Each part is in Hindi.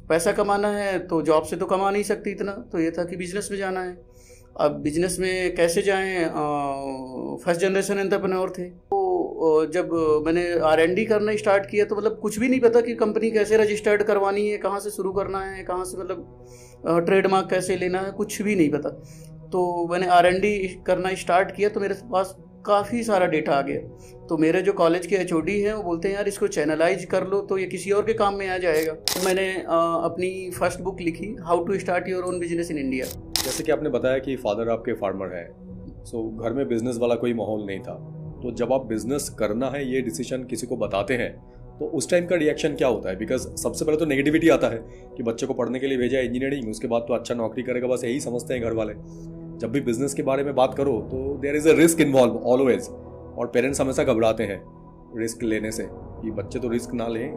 पैसा कमाना है तो जॉब से तो कमा नहीं सकती इतना, तो ये था कि बिजनेस में जाना है। अब बिजनेस में कैसे जाएं, फर्स्ट जनरेशन एंटरप्रेन्योर थे। तो जब मैंने R&D करना स्टार्ट किया तो मतलब कुछ भी नहीं पता कि कंपनी कैसे रजिस्टर्ड करवानी है, कहाँ से शुरू करना है, कहाँ से मतलब ट्रेडमार्क कैसे लेना है, कुछ भी नहीं पता। तो मैंने R&D करना स्टार्ट किया तो मेरे पास काफ़ी सारा डेटा आ गया। तो मेरे जो कॉलेज के HOD हैं वो बोलते हैं यार इसको चैनलाइज कर लो तो ये किसी और के काम में आ जाएगा। तो मैंने अपनी फर्स्ट बुक लिखी, how to start your own business in India. जैसे कि आपने बताया कि फादर आपके फार्मर हैं, सो घर में बिजनेस वाला कोई माहौल नहीं था, तो जब आप बिजनेस करना है ये डिसीजन किसी को बताते हैं तो उस टाइम का रिएक्शन क्या होता है? बिकॉज सबसे पहले तो नेगेटिविटी आता है कि बच्चे को पढ़ने के लिए भेजा इंजीनियरिंग, उसके बाद तो अच्छा नौकरी करेगा, बस यही समझते हैं घर वाले। जब भी बिजनेस के बारे में बात करो तो there is a risk involve always, और पेरेंट्स हमेशा घबराते हैं रिस्क लेने से कि बच्चे तो रिस्क ना लें,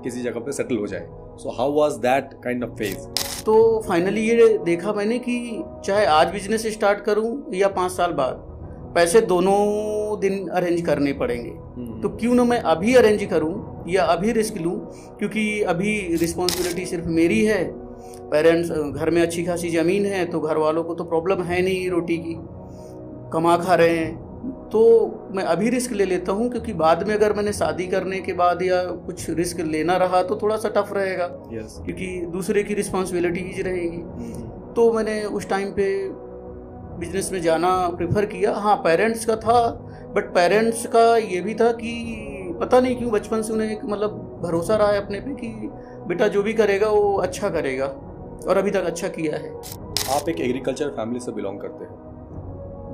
किसी जगह पे सेटल हो जाए। So how was that kind of phase? तो फाइनली ये देखा मैंने कि चाहे आज बिजनेस स्टार्ट करूं या 5 साल बाद, पैसे दोनों दिन अरेंज करने पड़ेंगे। तो क्यों ना मैं अभी अरेंज करूं या अभी रिस्क लूं, क्योंकि अभी रिस्पॉन्सिबिलिटी सिर्फ मेरी है। पेरेंट्स, घर में अच्छी खासी ज़मीन है तो घर वालों को तो प्रॉब्लम है नहीं, रोटी की कमा खा रहे हैं। तो मैं अभी रिस्क ले लेता हूँ, क्योंकि बाद में अगर मैंने शादी करने के बाद या कुछ रिस्क लेना रहा तो थोड़ा सा टफ रहेगा। क्योंकि दूसरे की रिस्पॉन्सिबिलिटीज रहेगी। तो मैंने उस टाइम पे बिजनेस में जाना प्रेफर किया। हाँ, पेरेंट्स का था, बट पेरेंट्स का ये भी था कि पता नहीं क्यों बचपन से उन्हें एक मतलब भरोसा रहा है अपने पे कि बेटा जो भी करेगा वो अच्छा करेगा, और अभी तक अच्छा किया है। आप एक एग्रीकल्चर फैमिली से बिलोंग करते हैं,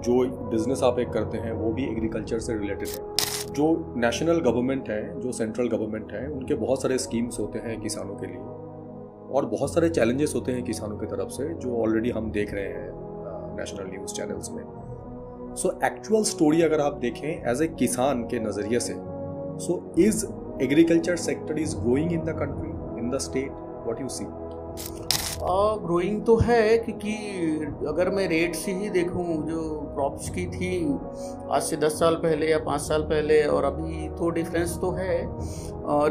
जो बिजनेस आप एक करते हैं वो भी एग्रीकल्चर से रिलेटेड है। जो नेशनल गवर्नमेंट है, जो सेंट्रल गवर्नमेंट है, उनके बहुत सारे स्कीम्स होते हैं किसानों के लिए, और बहुत सारे चैलेंजेस होते हैं किसानों की तरफ से, जो ऑलरेडी हम देख रहे हैं नेशनल न्यूज़ चैनल्स में। सो एक्चुअल स्टोरी अगर आप देखें एज ए किसान के नज़रिए से, so is agriculture sector is growing in the country, in the state, what you see? Growing तो है, क्योंकि अगर मैं रेट से ही देखूं जो क्रॉप्स की थी आज से 10 साल पहले या 5 साल पहले, और अभी तो डिफरेंस तो है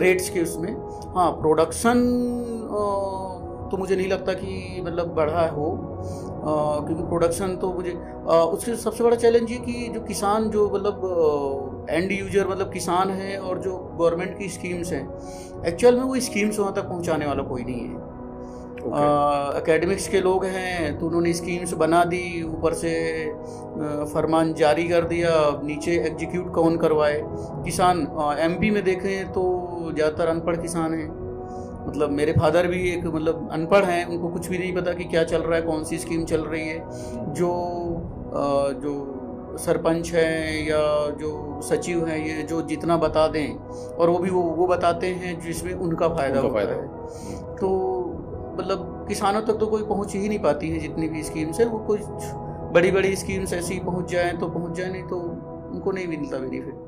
रेट्स के उसमें। हाँ, प्रोडक्शन तो मुझे नहीं लगता कि मतलब बढ़ा हो, क्योंकि प्रोडक्शन तो मुझे उसके सबसे बड़ा चैलेंज ये कि जो किसान, जो मतलब एंड यूजर मतलब किसान है, और जो गवर्नमेंट की स्कीम्स हैं, एक्चुअल में वो स्कीम्स वहाँ तक पहुँचाने वाला कोई नहीं है। एकेडमिक्स के लोग हैं तो उन्होंने स्कीम्स बना दी, ऊपर से फरमान जारी कर दिया, नीचे एग्जीक्यूट कौन करवाए? किसान MP में देखें तो ज़्यादातर अनपढ़ किसान हैं। मतलब मेरे फादर भी एक मतलब अनपढ़ हैं, उनको कुछ भी नहीं पता कि क्या चल रहा है, कौन सी स्कीम चल रही है। जो सरपंच हैं या जो सचिव हैं, ये जो जितना बता दें, और वो भी वो बताते हैं जिसमें उनका फ़ायदा होता है। तो मतलब किसानों तक तो कोई पहुंच ही नहीं पाती है जितनी भी स्कीम्स है। वो कुछ बड़ी बड़ी स्कीम्स ऐसी पहुंच जाए तो पहुंच जाए, नहीं तो उनको नहीं मिलता benefit.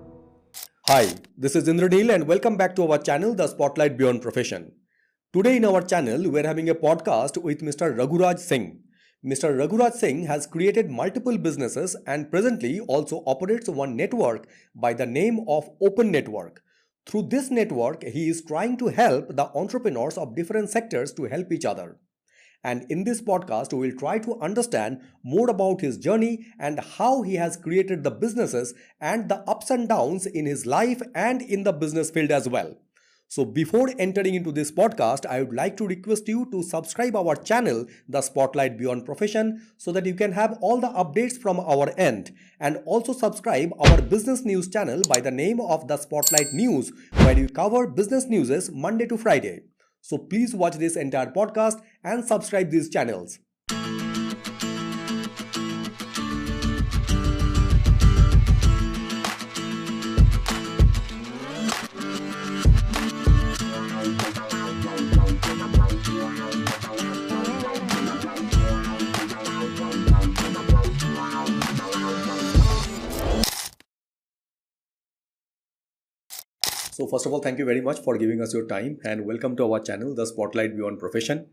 Hi, this is Indranil and welcome back to our channel, The Spotlight Beyond Profession. Today in our channel, we're having a podcast with Mr. Raghuraj Singh. Mr. Raghuraj Singh has created multiple businesses and presently also operates one network by the name of Open Network. Through this network, he is trying to help the entrepreneurs of different sectors to help each other. And in this podcast, we will try to understand more about his journey and how he has created the businesses and the ups and downs in his life and in the business field as well. So before entering into this podcast, I would like to request you to subscribe our channel, The Spotlight Beyond Profession, so that you can have all the updates from our end. And also subscribe our business news channel by the name of The Spotlight News, where we cover business news Monday to Friday. So please watch this entire podcast and subscribe these channels. So first of all, thank you very much for giving us your time and welcome to our channel, The Spotlight Beyond Profession.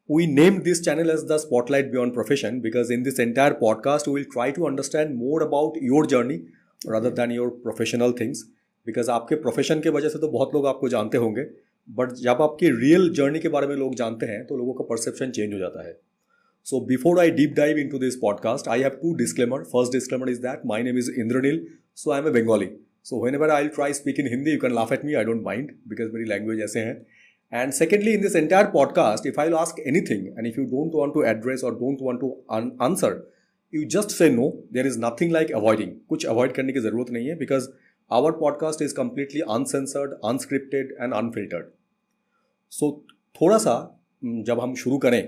We named this channel as The Spotlight Beyond Profession because in this entire podcast, we will try to understand more about your journey rather than your professional things. Because आपके प्रोफेशन के वजह से तो बहुत लोग आपको जानते होंगे, बट जब आपकी रियल जर्नी के बारे में लोग जानते हैं तो लोगों का परसेप्शन चेंज हो जाता है. So before I deep dive into this podcast, I have two disclaimers. First disclaimer is that my name is Indranil, so I am a Bengali. So whenever I'll try speak in Hindi, you can laugh at me. I don't mind because मेरी language ऐसे हैं. And secondly, in this entire podcast, if I'll ask anything and if you don't want to address or don't want to answer, you just say no. There is nothing like avoiding. कुछ avoid करने की ज़रूरत नहीं है because our podcast is completely uncensored, unscripted and unfiltered. So थोड़ा सा जब हम शुरू करें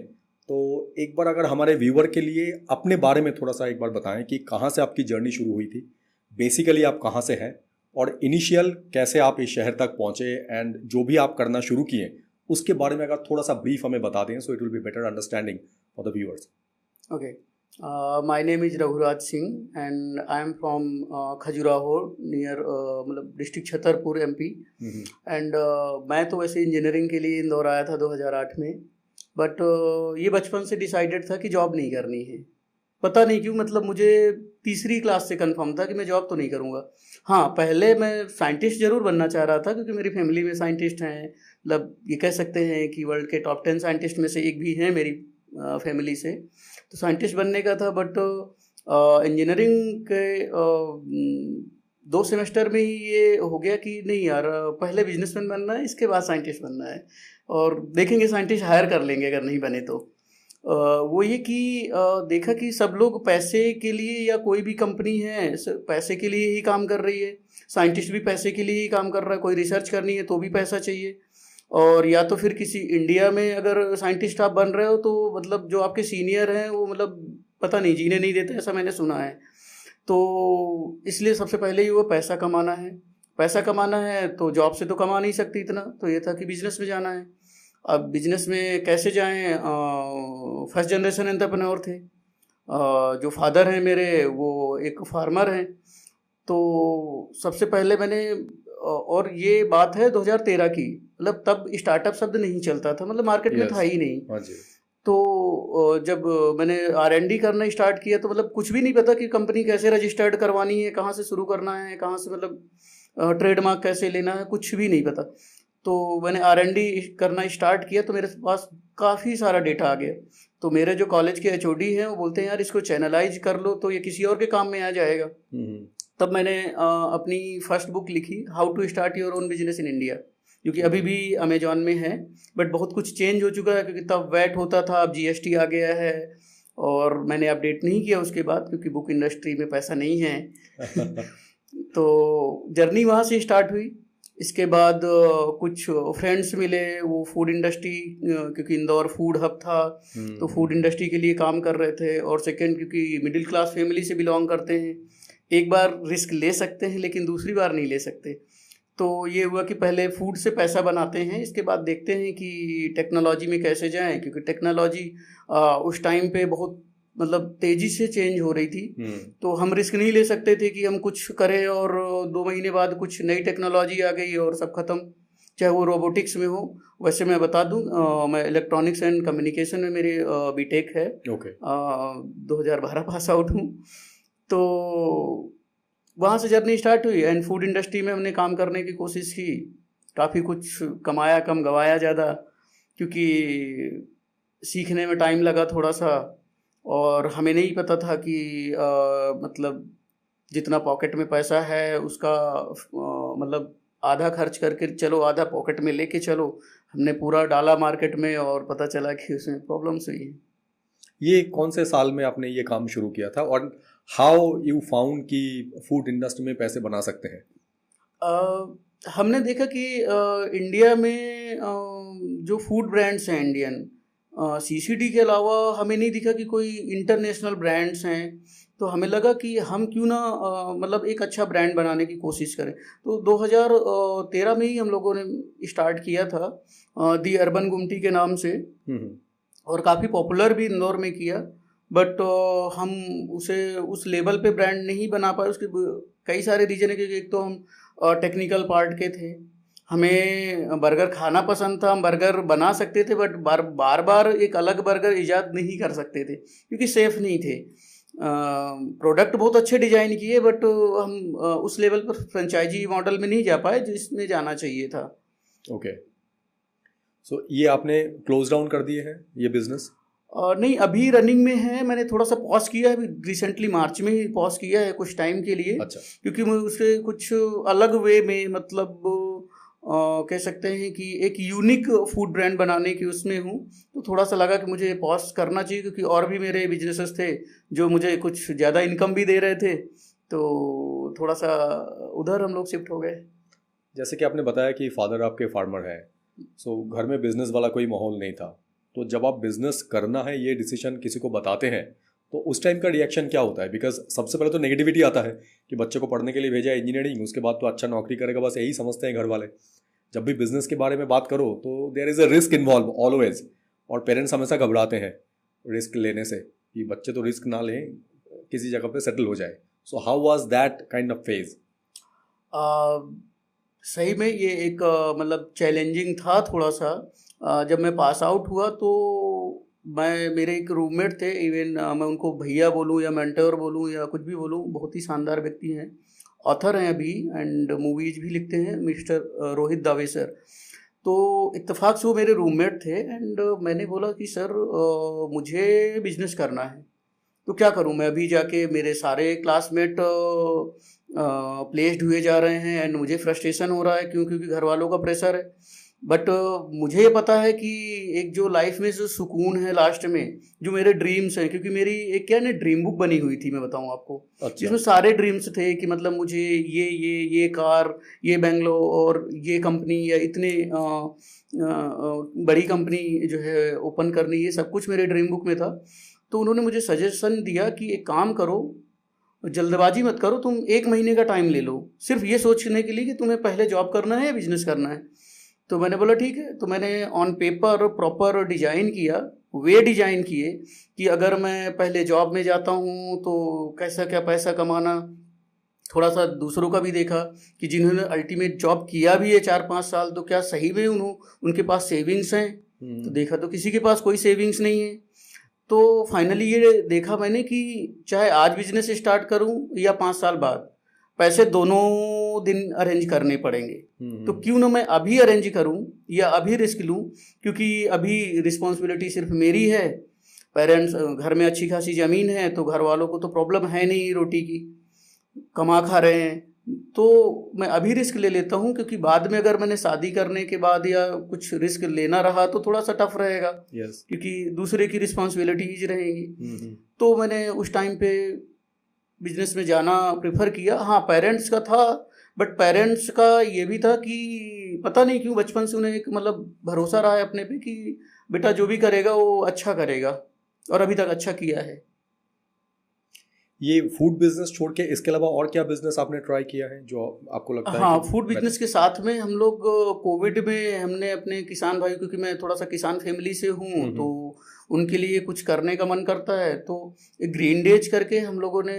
तो एक बार अगर हमारे व्यूअर के लिए अपने बारे में थोड़ा सा एक बार बताएं कि कहाँ से आपकी जर्नी शुरू हुई थी, बेसिकली आप कहाँ से हैं और इनिशियल कैसे आप इस शहर तक पहुँचे एंड जो भी आप करना शुरू किए उसके बारे में अगर थोड़ा सा ब्रीफ हमें बता दें, so it will be better understanding for the viewers. Okay, my name is Raghuraj Singh and I am from Khajuraho near मतलब डिस्ट्रिक्ट छतरपुर MP. एंड मैं तो वैसे इंजीनियरिंग के लिए इंदौर आया था 2008 में, बट ये बचपन से डिसाइडेड था कि जॉब नहीं करनी है. पता नहीं क्यों, मतलब मुझे तीसरी क्लास से कंफर्म था कि मैं जॉब तो नहीं करूँगा. हाँ, पहले मैं साइंटिस्ट ज़रूर बनना चाह रहा था क्योंकि मेरी फैमिली में साइंटिस्ट हैं, मतलब ये कह सकते हैं कि वर्ल्ड के टॉप 10 साइंटिस्ट में से एक भी हैं मेरी फैमिली से, तो साइंटिस्ट बनने का था. बट इंजीनियरिंग के 2 सेमेस्टर में ही ये हो गया कि नहीं यार, पहले बिजनेसमैन बनना है, इसके बाद साइंटिस्ट बनना है, और देखेंगे साइंटिस्ट हायर कर लेंगे अगर नहीं बने तो. वो ये कि देखा कि सब लोग पैसे के लिए, या कोई भी कंपनी है पैसे के लिए ही काम कर रही है, साइंटिस्ट भी पैसे के लिए ही काम कर रहा है, कोई रिसर्च करनी है तो भी पैसा चाहिए, और या तो फिर किसी इंडिया में अगर साइंटिस्ट आप बन रहे हो तो मतलब जो आपके सीनियर हैं वो मतलब पता नहीं जीने नहीं देते, ऐसा मैंने सुना है. तो इसलिए सबसे पहले ही वो पैसा कमाना है. पैसा कमाना है तो जॉब से तो कमा नहीं सकती इतना, तो ये था कि बिजनेस में जाना है. अब बिजनेस में कैसे जाएं? फर्स्ट जनरेशन एंटरप्रेन्योर थे. जो फादर हैं मेरे वो एक फार्मर हैं, तो सबसे पहले मैंने, और ये बात है 2013 की, मतलब तब स्टार्टअप शब्द नहीं चलता था, मतलब मार्केट में था ही नहीं. तो जब मैंने R&D करना स्टार्ट किया तो मतलब कुछ भी नहीं पता कि कंपनी कैसे रजिस्टर्ड करवानी है, कहाँ से शुरू करना है, कहाँ से मतलब ट्रेडमार्क कैसे लेना है, कुछ भी नहीं पता. तो मैंने R&D करना स्टार्ट किया तो मेरे पास काफ़ी सारा डेटा आ गया. तो मेरे जो कॉलेज के HOD हैं वो बोलते हैं यार इसको चैनलाइज कर लो तो ये किसी और के काम में आ जाएगा. तब मैंने अपनी फर्स्ट बुक लिखी, how to start your own business in India, क्योंकि अभी भी अमेजॉन में है, बट बहुत कुछ चेंज हो चुका है क्योंकि तब वैट होता था, अब GST आ गया है, और मैंने अपडेट नहीं किया उसके बाद क्योंकि बुक इंडस्ट्री में पैसा नहीं है. तो जर्नी वहाँ से स्टार्ट हुई. इसके बाद कुछ फ्रेंड्स मिले, वो फूड इंडस्ट्री, क्योंकि इंदौर फूड हब था तो फूड इंडस्ट्री के लिए काम कर रहे थे. और सेकंड, क्योंकि मिडिल क्लास फैमिली से बिलोंग करते हैं, एक बार रिस्क ले सकते हैं लेकिन दूसरी बार नहीं ले सकते. तो ये हुआ कि पहले फूड से पैसा बनाते हैं, इसके बाद देखते हैं कि टेक्नोलॉजी में कैसे जाएं, क्योंकि टेक्नोलॉजी उस टाइम पे बहुत मतलब तेज़ी से चेंज हो रही थी. तो हम रिस्क नहीं ले सकते थे कि हम कुछ करें और 2 महीने बाद कुछ नई टेक्नोलॉजी आ गई और सब खत्म, चाहे वो रोबोटिक्स में हो. वैसे मैं बता दूं, मैं इलेक्ट्रॉनिक्स एंड कम्युनिकेशन में मेरी B.Tech है. 2012 पास आउट हूँ. तो वहाँ से जर्नी स्टार्ट हुई एंड फूड इंडस्ट्री में हमने काम करने की कोशिश की. काफ़ी कुछ कमाया कम, गवाया ज़्यादा, क्योंकि सीखने में टाइम लगा थोड़ा सा, और हमें नहीं पता था कि मतलब जितना पॉकेट में पैसा है उसका मतलब आधा खर्च करके चलो, आधा पॉकेट में लेके चलो. हमने पूरा डाला मार्केट में और पता चला कि उसमें प्रॉब्लम्स हुई है. ये कौन से साल में आपने ये काम शुरू किया था और हाउ यू फाउंड कि फूड इंडस्ट्री में पैसे बना सकते हैं? हमने देखा कि इंडिया में जो फूड ब्रांड्स हैं इंडियन, CCD के अलावा हमें नहीं दिखा कि कोई इंटरनेशनल ब्रांड्स हैं. तो हमें लगा कि हम क्यों ना मतलब एक अच्छा ब्रांड बनाने की कोशिश करें. तो 2013 में ही हम लोगों ने स्टार्ट किया था दी अर्बन गुमटी के नाम से, और काफ़ी पॉपुलर भी इंदौर में किया. बट हम उसे उस लेवल पे ब्रांड नहीं बना पाए. उसके कई सारे रीजन है, क्योंकि एक तो हम टेक्निकल पार्ट के थे, हमें बर्गर खाना पसंद था, हम बर्गर बना सकते थे, बट बार बार एक अलग बर्गर ईजाद नहीं कर सकते थे क्योंकि सेफ नहीं थे. प्रोडक्ट बहुत अच्छे डिजाइन किए, बट हम उस लेवल पर फ्रेंचाइजी मॉडल में नहीं जा पाए जिसमें जाना चाहिए था. ओके. सो ये आपने क्लोज डाउन कर दिए हैं ये बिजनेस? नहीं, अभी रनिंग में है। मैंने थोड़ा सा पॉज किया है, अभी रिसेंटली मार्च में ही पॉज किया है कुछ टाइम के लिए। अच्छा। क्योंकि मैं उसे कुछ अलग वे में मतलब कह सकते हैं कि एक यूनिक फूड ब्रांड बनाने की उसमें हूँ। तो थोड़ा सा लगा कि मुझे पॉज करना चाहिए, क्योंकि और भी मेरे बिजनेसेस थे जो मुझे कुछ ज़्यादा इनकम भी दे रहे थे। तो थोड़ा सा उधर हम लोग शिफ्ट हो गए। जैसे कि आपने बताया कि फादर आपके फार्मर हैं, सो घर में बिजनेस वाला कोई माहौल नहीं था, तो जब आप बिजनेस करना है ये डिसीजन किसी को बताते हैं तो उस टाइम का रिएक्शन क्या होता है? बिकॉज सबसे पहले तो नेगेटिविटी आता है कि बच्चे को पढ़ने के लिए भेजा इंजीनियरिंग, उसके बाद तो अच्छा नौकरी करेगा, बस यही समझते हैं घर वाले। जब भी बिजनेस के बारे में बात करो तो there is a risk involve always, और पेरेंट्स हमेशा घबराते हैं रिस्क लेने से कि बच्चे तो रिस्क ना लें, किसी जगह पे सेटल हो जाए। So how was that kind of phase? सही में ये एक मतलब चैलेंजिंग था थोड़ा सा। जब मैं पास आउट हुआ तो मेरे एक रूममेट थे, इवन मैं उनको भैया बोलूँ या मेंटर बोलूँ या कुछ भी बोलूँ, बहुत ही शानदार व्यक्ति हैं, ऑथर हैं अभी एंड मूवीज भी लिखते हैं, मिस्टर रोहित दावे सर। तो इत्तेफाक से वो मेरे रूममेट थे एंड मैंने बोला कि सर मुझे बिजनेस करना है, तो क्या करूं मैं? अभी जाके मेरे सारे क्लासमेट प्लेस्ड हुए जा रहे हैं एंड मुझे फ्रस्ट्रेशन हो रहा है, क्योंकि घर वालों का प्रेशर है। बट मुझे ये पता है कि एक जो लाइफ में जो सुकून है लास्ट में, जो मेरे ड्रीम्स हैं, क्योंकि मेरी एक क्या ना ड्रीम बुक बनी हुई थी, मैं बताऊं आपको। अच्छा। जिसमें सारे ड्रीम्स थे कि मतलब मुझे ये कार, ये बेंगलोर और ये कंपनी या इतने बड़ी कंपनी जो है ओपन करनी, ये सब कुछ मेरे ड्रीम बुक में था। तो उन्होंने मुझे सजेशन दिया कि एक काम करो, जल्दबाजी मत करो, तुम 1 महीने का टाइम ले लो सिर्फ ये सोचने के लिए कि तुम्हें पहले जॉब करना है या बिजनेस करना है। तो मैंने बोला ठीक है। तो मैंने ऑन पेपर प्रॉपर डिजाइन किया, वे डिजाइन किए कि अगर मैं पहले जॉब में जाता हूँ तो कैसा क्या पैसा कमाना। थोड़ा सा दूसरों का भी देखा कि जिन्होंने अल्टीमेट जॉब किया भी है 4-5 साल, तो क्या सही में उनके पास सेविंग्स हैं? तो देखा तो किसी के पास कोई सेविंग्स नहीं है। तो फाइनली ये देखा मैंने कि चाहे आज बिजनेस स्टार्ट करूं या 5 साल बाद, पैसे दोनों दिन अरेंज करने पड़ेंगे। तो क्यों ना मैं अभी अरेंज करूं या अभी रिस्क लूं, क्योंकि अभी रिस्पॉन्सिबिलिटी सिर्फ मेरी है। पेरेंट्स, घर में अच्छी खासी ज़मीन है, तो घर वालों को तो प्रॉब्लम है नहीं, रोटी की कमा खा रहे हैं। तो मैं अभी रिस्क ले लेता हूँ, क्योंकि बाद में अगर मैंने शादी करने के बाद या कुछ रिस्क लेना रहा तो थोड़ा सा टफ रहेगा। yes. क्योंकि दूसरे की रिस्पॉन्सिबिलिटीज रहेंगी। तो मैंने उस टाइम पे बिजनेस में जाना प्रेफर किया। हाँ, पेरेंट्स का था, बट पेरेंट्स का ये भी था कि पता नहीं क्यों बचपन से उन्हें एक मतलब भरोसा रहा है अपने पे कि बेटा जो भी करेगा वो अच्छा करेगा, और अभी तक अच्छा किया है। ये फूड बिजनेस छोड़ के इसके अलावा और क्या बिजनेस आपने ट्राई किया है जो आपको लगता है? हाँ, फूड बिजनेस के साथ में हम लोग कोविड में हमने अपने किसान भाई, क्योंकि मैं थोड़ा सा किसान फैमिली से हूँ, तो उनके लिए कुछ करने का मन करता है। तो एक ग्रीन डेज करके हम लोगों ने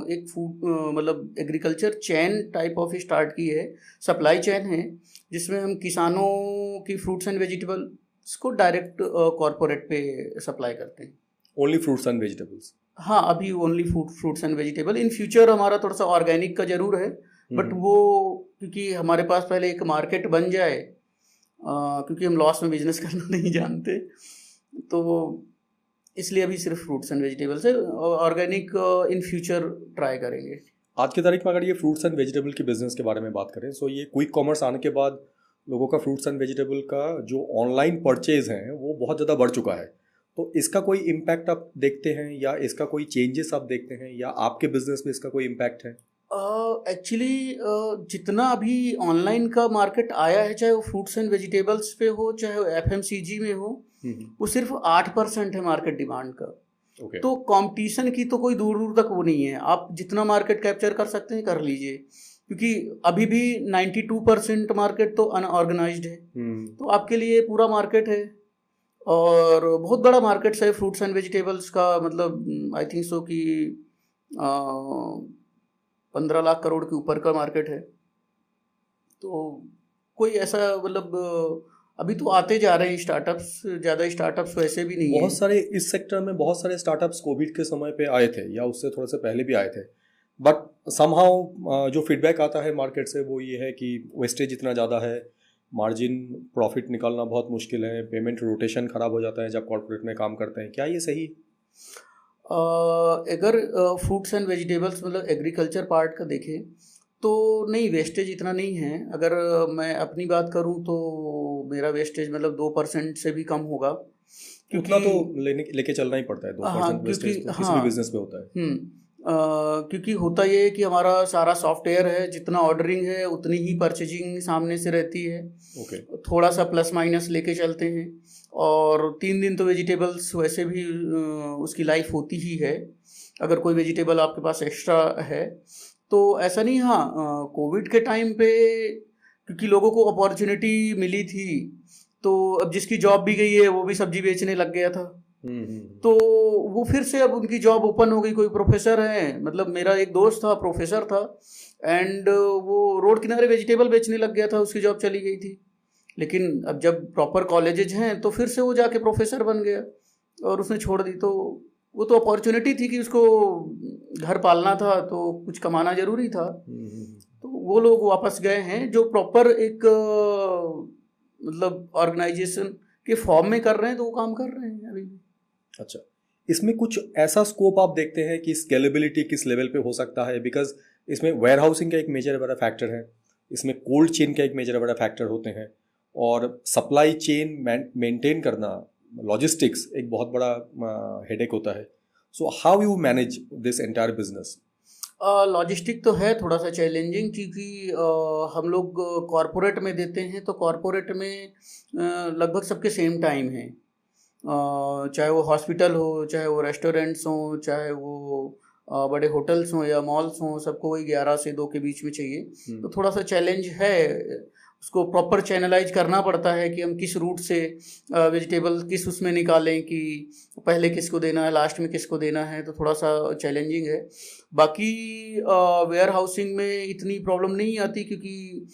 एक फूड मतलब agriculture chain type of start की है, सप्लाई चेन है, जिसमें हम किसानों की फ्रूट्स एंड वेजिटेबल्स को डायरेक्ट कॉरपोरेट पे सप्लाई करते हैं। Only fruits and vegetables? हाँ, अभी only fruits and vegetable. In future हमारा थोड़ा सा ऑर्गेनिक का जरूर है, बट वो क्योंकि हमारे पास पहले एक मार्केट बन जाए, क्योंकि हम लॉस में बिजनेस करना नहीं जानते, तो इसलिए अभी सिर्फ फ्रूट्स एंड वेजिटेबल्स है। ऑर्गेनिक इन फ्यूचर ट्राई करेंगे। आज की तारीख में अगर ये फ्रूट्स एंड वेजिटेबल के बिजनेस के बारे में बात करें, सो ये क्विक कॉमर्स आने के बाद लोगों का फ्रूट्स एंड वेजिटेबल का जो ऑनलाइन परचेज है वो बहुत ज़्यादा बढ़ चुका है। तो इसका कोई इम्पैक्ट आप देखते हैं, या इसका कोई चेंजेस आप देखते हैं, या आपके बिजनेस में इसका कोई इम्पैक्ट है? एक्चुअली जितना अभी ऑनलाइन का मार्केट आया है, चाहे वो फ्रूट्स एंड वेजिटेबल्स पे हो, चाहे वो FMCG में हो, वो सिर्फ 8% है मार्केट डिमांड का। तो कंपटीशन की तो कोई दूर दूर तक वो नहीं है। आप जितना मार्केट कैप्चर कर सकते हैं कर लीजिए, क्योंकि अभी भी 92% मार्केट तो अनऑर्गेनाइज्ड है। तो आपके लिए पूरा मार्केट है, और बहुत बड़ा मार्केट है फ्रूट्स एंड वेजिटेबल्स का। मतलब आई थिंक सो कि 15 लाख करोड़ के ऊपर का मार्केट है। तो कोई ऐसा मतलब अभी तो आते जा रहे हैं स्टार्टअप्स, ज़्यादा स्टार्टअप्स वैसे भी नहीं है। बहुत सारे इस सेक्टर में बहुत सारे स्टार्टअप्स कोविड के समय पे आए थे, या उससे थोड़ा से पहले भी आए थे, बट समहाउ जो फीडबैक आता है मार्केट से वो ये है कि वेस्टेज इतना ज़्यादा है, मार्जिन प्रॉफिट निकालना बहुत मुश्किल है, पेमेंट रोटेशन ख़राब हो जाता है जब कॉर्पोरेट में काम करते हैं, क्या ये सही? अगर फ्रूट्स एंड वेजिटेबल्स मतलब एग्रीकल्चर पार्ट का देखें तो नहीं, वेस्टेज इतना नहीं है। अगर मैं अपनी बात करूं तो मेरा वेस्टेज मतलब 2% से भी कम होगा, उतना तो लेके चलना ही पड़ता है। 2% वेस्टेज तो किसी भी बिजनेस में होता है। क्योंकि होता ये है कि हमारा सारा सॉफ्टवेयर है, जितना ऑर्डरिंग है उतनी ही परचेजिंग सामने से रहती है। थोड़ा सा प्लस माइनस लेके चलते हैं, और 3 दिन तो वेजिटेबल्स वैसे भी उसकी लाइफ होती ही है, अगर कोई वेजिटेबल आपके पास एक्स्ट्रा है तो ऐसा नहीं। हाँ, कोविड के टाइम पे क्योंकि लोगों को अपॉर्चुनिटी मिली थी, तो अब जिसकी जॉब भी गई है वो भी सब्जी बेचने लग गया था। तो वो फिर से अब उनकी जॉब ओपन हो गई। कोई प्रोफेसर है, मतलब मेरा एक दोस्त था, प्रोफेसर था, एंड वो रोड किनारे वेजिटेबल बेचने लग गया था, उसकी जॉब चली गई थी। लेकिन अब जब प्रॉपर कॉलेजेज हैं तो फिर से वो जाके प्रोफेसर बन गया और उसने छोड़ दी। तो वो तो अपॉर्चुनिटी थी कि उसको घर पालना था तो कुछ कमाना जरूरी था। तो वो लोग वापस गए हैं जो प्रॉपर एक मतलब ऑर्गेनाइजेशन के फॉर्म में कर रहे हैं, तो वो काम कर रहे हैं अभी। अच्छा, इसमें कुछ ऐसा स्कोप आप देखते हैं कि स्केलेबिलिटी किस लेवल पे हो सकता है? बिकॉज इसमें वेयर हाउसिंग का एक मेजर बड़ा फैक्टर है, इसमें कोल्ड चेन का एक मेजर बड़ा फैक्टर होते हैं, और सप्लाई चेन मेंटेन करना, लॉजिस्टिक्स एक बहुत बड़ा हेडेक होता है। So how you manage this entire business? Logistic तो है थोड़ा सा चैलेंजिंग, क्योंकि हम लोग कॉरपोरेट में देते हैं तो कॉरपोरेट में लगभग सबके सेम टाइम है, चाहे वो हॉस्पिटल हो, चाहे वो रेस्टोरेंट्स हों, चाहे वो बड़े होटल्स हों या मॉल्स हों, सबको वही 11 से 2 के बीच में चाहिए। तो थोड़ा सा चैलेंज है, उसको प्रॉपर चैनलाइज करना पड़ता है कि हम किस रूट से वेजिटेबल किस उसमें निकालें, कि पहले किसको देना है, लास्ट में किसको देना है। तो थोड़ा सा चैलेंजिंग है। बाकी वेयर हाउसिंग में इतनी प्रॉब्लम नहीं आती, क्योंकि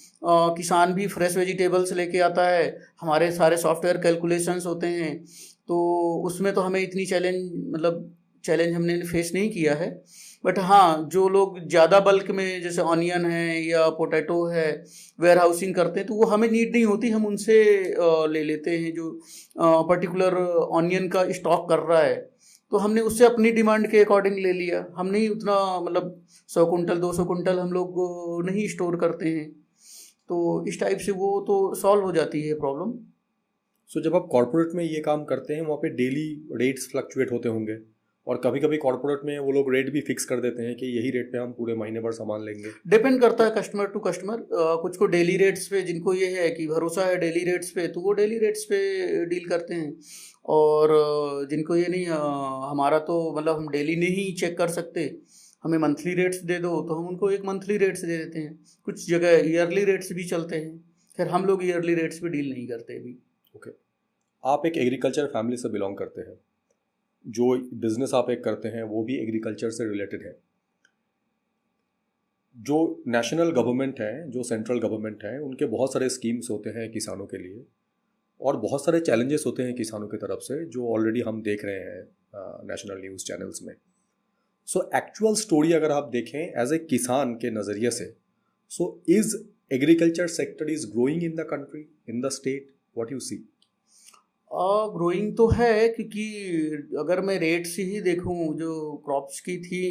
किसान भी फ्रेश वेजिटेबल्स लेके आता है, हमारे सारे सॉफ्टवेयर कैलकुलेशंस होते हैं, तो उसमें तो हमें इतनी चैलेंज हमने फेस नहीं किया है। बट हाँ, जो लोग ज़्यादा बल्क में जैसे ऑनियन है या पोटैटो है वेयर हाउसिंग करते हैं, तो वो हमें नीड नहीं होती, हम उनसे ले लेते हैं। जो पर्टिकुलर ऑनियन का स्टॉक कर रहा है तो हमने उससे अपनी डिमांड के अकॉर्डिंग ले लिया। हम नहीं उतना 100 कुंटल 200 कुंटल हम लोग नहीं स्टोर करते हैं, तो इस टाइप से वो तो सॉल्व हो जाती है प्रॉब्लम। सो जब आप कॉर्पोरेट में ये काम करते हैं, वहाँ पे डेली रेट्स फ्लक्चुएट होते होंगे, और कभी कभी कॉर्पोरेट में वो लोग रेट भी फिक्स कर देते हैं कि यही रेट पे हम पूरे महीने भर सामान लेंगे। डिपेंड करता है कस्टमर टू कस्टमर। कुछ को डेली रेट्स पे, जिनको ये है कि भरोसा है डेली रेट्स पे, तो वो डेली रेट्स पे डील करते हैं। और जिनको ये नहीं, हमारा तो मतलब हम डेली नहीं चेक कर सकते, हमें मंथली रेट्स दे दो, तो हम उनको एक मंथली रेट्स दे देते हैं। कुछ जगह ईयरली रेट्स भी चलते हैं, फिर हम लोग ईयरली रेट्स पे डील नहीं करते अभी। ओके, आप एक एग्रीकल्चर फैमिली से बिलोंग करते हैं, जो बिजनेस आप एक करते हैं वो भी एग्रीकल्चर से रिलेटेड है। जो नेशनल गवर्नमेंट है, जो सेंट्रल गवर्नमेंट है, उनके बहुत सारे स्कीम्स होते हैं किसानों के लिए, और बहुत सारे चैलेंजेस होते हैं किसानों की तरफ से, जो ऑलरेडी हम देख रहे हैं नेशनल न्यूज़ चैनल्स में। सो एक्चुअल स्टोरी अगर आप देखें एज ए किसान के नज़रिए से, so is agriculture sector is growing in the country, in the state, what you see? Growing तो है, क्योंकि अगर मैं रेट्स ही देखूं जो क्रॉप्स की थी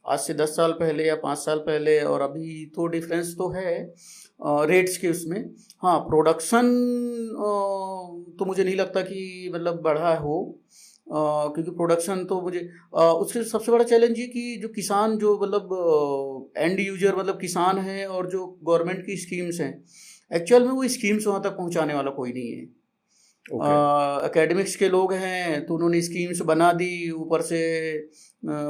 आज से 10 साल पहले या 5 साल पहले और अभी, तो डिफरेंस तो है रेट्स के उसमें। हाँ, प्रोडक्शन तो मुझे नहीं लगता कि मतलब बढ़ा हो, क्योंकि प्रोडक्शन तो मुझे उससे सबसे बड़ा चैलेंज ये कि जो किसान, जो मतलब एंड यूजर मतलब किसान है, और जो गवर्नमेंट की स्कीम्स हैं, एक्चुअल में वो स्कीम्स वहाँ तक पहुँचाने वाला कोई नहीं है। एकेडमिक्स के लोग हैं तो उन्होंने स्कीम्स बना दी, ऊपर से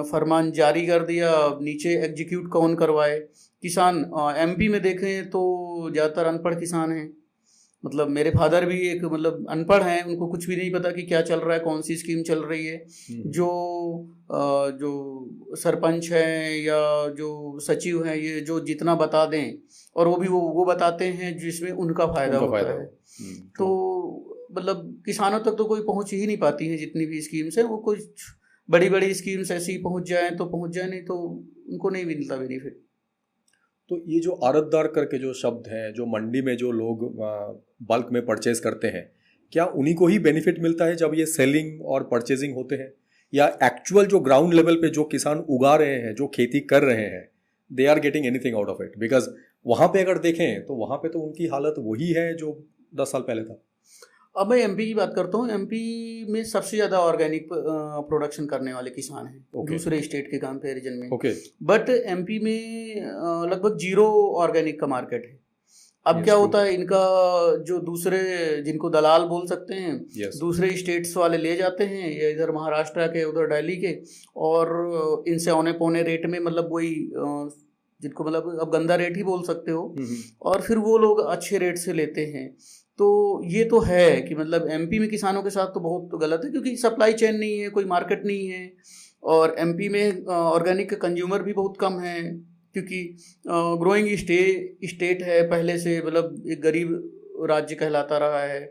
फरमान जारी कर दिया, नीचे एग्जीक्यूट कौन करवाए? किसान एमपी में देखें तो ज़्यादातर अनपढ़ किसान हैं। मतलब मेरे फादर भी एक मतलब अनपढ़ हैं, उनको कुछ भी नहीं पता कि क्या चल रहा है, कौन सी स्कीम चल रही है। जो सरपंच हैं या जो सचिव हैं, ये जो जितना बता दें, और वो भी वो बताते हैं जिसमें उनका फ़ायदा होता है। तो मतलब किसानों तक तो कोई पहुंच ही नहीं पाती है, जितनी भी स्कीम्स हैं। वो कुछ बड़ी बड़ी स्कीम्स ऐसी पहुंच जाएं तो पहुंच जाए, नहीं तो उनको नहीं मिलता बेनिफिट। तो ये जो आड़तदार करके जो शब्द हैं, जो मंडी में जो लोग बल्क में परचेज करते हैं, क्या उन्हीं को ही बेनिफिट मिलता है जब ये सेलिंग और परचेजिंग होते हैं, या एक्चुअल जो ग्राउंड लेवल पे जो किसान उगा रहे हैं, जो खेती कर रहे हैं, they are getting anything out of it? Because वहाँ पे अगर देखें तो वहाँ पे तो उनकी हालत वही है जो 10 साल पहले था। अब मैं एमपी की बात करता हूँ। एमपी में सबसे ज़्यादा ऑर्गेनिक प्रोडक्शन करने वाले किसान हैं दूसरे स्टेट के कंपैरिजन में। बट एमपी में लगभग 0 ऑर्गेनिक का मार्केट है। अब क्या होता है, इनका जो दूसरे, जिनको दलाल बोल सकते हैं, दूसरे स्टेट्स वाले ले जाते हैं, या इधर महाराष्ट्र के, उधर दिल्ली के, और इनसे औने पौने रेट में, मतलब वही जिनको मतलब अब गंदा रेट ही बोल सकते हो, और फिर वो लोग अच्छे रेट से लेते हैं। तो ये तो है कि मतलब एमपी में किसानों के साथ तो बहुत गलत है, क्योंकि सप्लाई चेन नहीं है, कोई मार्केट नहीं है, और एमपी में ऑर्गेनिक के कंज्यूमर भी बहुत कम है, क्योंकि ग्रोइंग स्टेट है पहले से, मतलब एक गरीब राज्य कहलाता रहा है।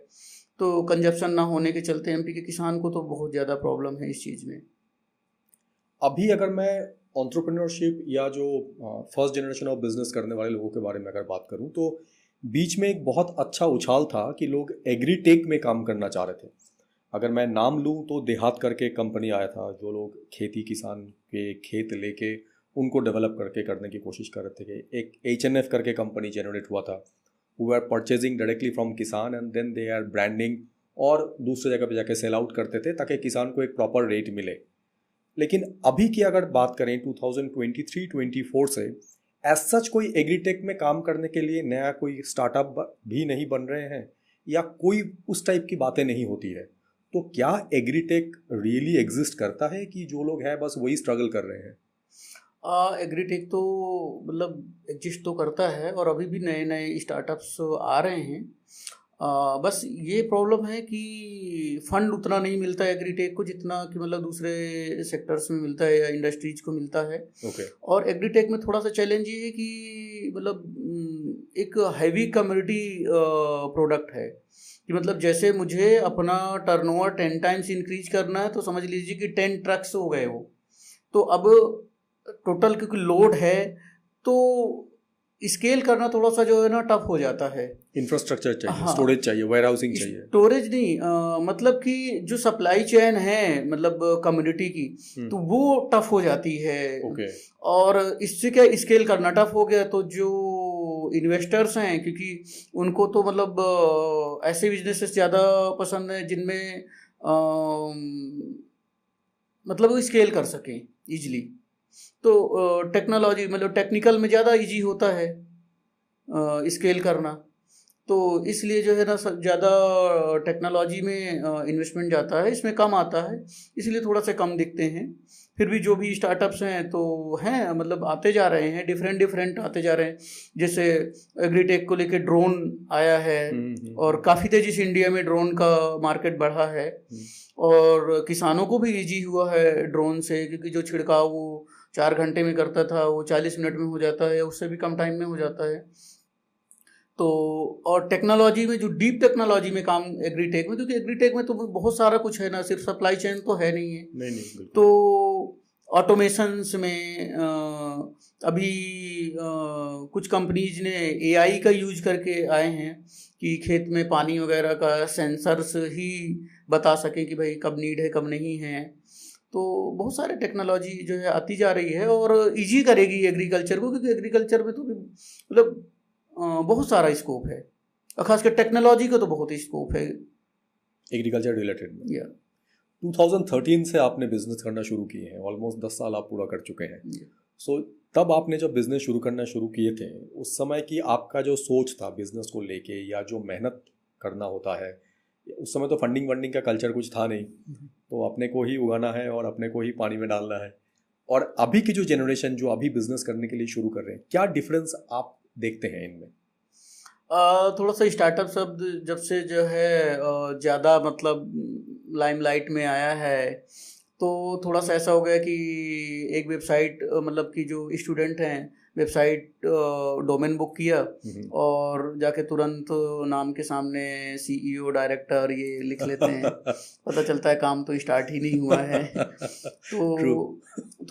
तो कंजप्शन ना होने के चलते एमपी के किसान को तो बहुत ज़्यादा प्रॉब्लम है इस चीज़ में। अभी अगर मैं एंटरप्रेन्योरशिप या जो फर्स्ट जनरेशन ऑफ बिजनेस करने वाले लोगों के बारे में अगर बात करूं, तो बीच में एक बहुत अच्छा उछाल था कि लोग एग्रीटेक में काम करना चाह रहे थे। अगर मैं नाम लूं तो देहात करके कंपनी आया था, जो लोग खेती किसान के खेत लेके उनको डेवलप करके करने की कोशिश कर रहे थे। एक HNF करके कंपनी जनरेट हुआ था, वो आर परचेजिंग डायरेक्टली फ्रॉम किसान and then they are branding और दूसरे जगह पे जाके सेल आउट करते थे ताकि किसान को एक प्रॉपर रेट मिले। लेकिन अभी की अगर बात करें 2023-24 से, एज सच कोई एग्रीटेक में काम करने के लिए नया कोई स्टार्टअप भी नहीं बन रहे हैं, या कोई उस टाइप की बातें नहीं होती है। तो क्या एग्रीटेक रियली एग्जिस्ट करता है कि जो लोग हैं बस वही स्ट्रगल कर रहे हैं? एग्रीटेक तो मतलब एग्जिस्ट तो करता है, और अभी भी नए नए स्टार्टअप्स आ रहे हैं। बस ये प्रॉब्लम है कि फंड उतना नहीं मिलता है एग्रीटेक को, जितना कि मतलब दूसरे सेक्टर्स में मिलता है या इंडस्ट्रीज को मिलता है। और एग्रीटेक में थोड़ा सा चैलेंज ये है कि मतलब एक हैवी कमोडिटी प्रोडक्ट है, कि मतलब जैसे मुझे अपना टर्नओवर 10 टाइम्स इंक्रीज करना है, तो समझ लीजिए कि 10 ट्रक्स हो गए वो। तो अब टोटल क्योंकि लोड है, तो स्केल करना थोड़ा सा जो है ना टफ हो जाता है। इंफ्रास्ट्रक्चर चाहिए, स्टोरेज चाहिए, वेयरहाउसिंग चाहिए। स्टोरेज नहीं, मतलब कि जो सप्लाई चेन है मतलब कम्युनिटी की, तो वो टफ हो जाती है। और इससे क्या स्केल करना टफ हो गया, तो जो इन्वेस्टर्स हैं, क्योंकि उनको तो मतलब ऐसे बिजनेसेस ज़्यादा पसंद है जिनमें मतलब वो स्केल कर सकें इजीली। तो टेक्नोलॉजी मतलब टेक्निकल में ज़्यादा इजी होता है स्केल करना, तो इसलिए जो है ना ज़्यादा टेक्नोलॉजी में इन्वेस्टमेंट जाता है, इसमें कम आता है, इसलिए थोड़ा सा कम दिखते हैं। फिर भी जो भी स्टार्टअप्स हैं तो हैं, मतलब आते जा रहे हैं, डिफरेंट आते जा रहे हैं। जैसे एग्रीटेक को लेके ड्रोन आया है, और काफ़ी तेज़ी से इंडिया में ड्रोन का मार्केट बढ़ा है, और किसानों को भी इजी हुआ है ड्रोन से, क्योंकि जो छिड़काव वो 4 घंटे में करता था वो 40 मिनट में हो जाता है, उससे भी कम टाइम में हो जाता है। तो और टेक्नोलॉजी में जो डीप टेक्नोलॉजी में काम एग्रीटेक में, क्योंकि एग्रीटेक में तो बहुत सारा कुछ है ना, सिर्फ सप्लाई चेन तो है नहीं है। नहीं। तो ऑटोमेशंस में अभी कुछ कंपनीज ने AI का यूज करके आए हैं कि खेत में पानी वगैरह का सेंसर्स ही बता सकें कि भाई कब नीड है कब नहीं है। तो बहुत सारे टेक्नोलॉजी जो है आती जा रही है और इजी करेगी एग्रीकल्चर को, क्योंकि एग्रीकल्चर में तो मतलब बहुत सारा स्कोप है, और खासकर टेक्नोलॉजी का तो बहुत ही स्कोप है एग्रीकल्चर रिलेटेड में। 2013 से आपने बिजनेस करना शुरू किए हैं, ऑलमोस्ट 10 साल आप पूरा कर चुके हैं। सो तब आपने जब बिजनेस शुरू करना शुरू किए थे, उस समय की आपका जो सोच था बिजनेस को लेके, या जो मेहनत करना होता है, उस समय तो फंडिंग का कल्चर कुछ था नहीं, तो अपने को ही उगाना है और अपने को ही पानी में डालना है। और अभी की जो जनरेशन जो अभी बिजनेस करने के लिए शुरू कर रहे हैं, क्या डिफरेंस आप देखते हैं इनमें? थोड़ा सा स्टार्टअप शब्द जब से जो है ज़्यादा मतलब लाइमलाइट में आया है, तो थोड़ा सा ऐसा हो गया कि एक वेबसाइट मतलब कि जो स्टूडेंट हैं वेबसाइट डोमेन बुक किया और जाके तुरंत नाम के सामने CEO डायरेक्टर ये लिख लेते हैं, पता चलता है काम तो स्टार्ट ही नहीं हुआ है। तो